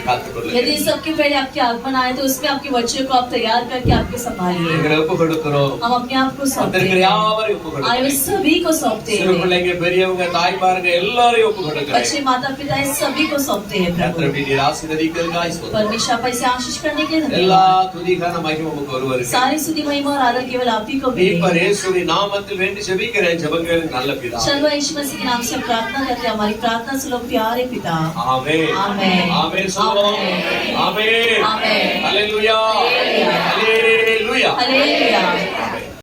காத்துக்கொள்ளுங்கள் यदि सबके पहले आपके आगमन आए तो उसमें आपके बच्चों को आप तैयार करके आपके संभालिए எங்களை ஒப்பு கொடுக்கிறோம் हम अपने आप को सौंपते வந்திருக்கிற हैं யாவரையும் ஒப்பு आए हुए கொடுக்கிறோம் सभी को सौंपते சிறு हैं பிள்ளைங்க பெரியவங்க தாய்மாருங்க எல்லாரையும் ஒப்பு கொடுக்கிறேன் बच्चे माता पिता इस सभी को सौंपते हैं प्रभु கர்த்தருடைய நீர் ஆசீர்வதிக்கிறதுக்காய் ஸ்தோத்திரம் परमेश्वर आप इसे आशीष करने के लिए எல்லா धन्यवाद துதிகான மகிமை உமக்கு ஒருவருக்கு सारी स्तुति महिमा और आदर केवल आप ही को मिले மீட்பர் இயேசுவின் நாமத்தில் வேண்டி ஜெபிக்கிறேன் ஜெபங்களின் நல்ல பிதாவே सर्व यीशु मसीह के नाम से प्रार्थना करते हैं हमारी प्रार्थना सुनो प्यारे पिता ஆமென் आमेन ஆமென் சொல்லுவோம் आमेन ஆமென் आमेन ஹalleluya हालेलुया ஹalleluya हालेलुया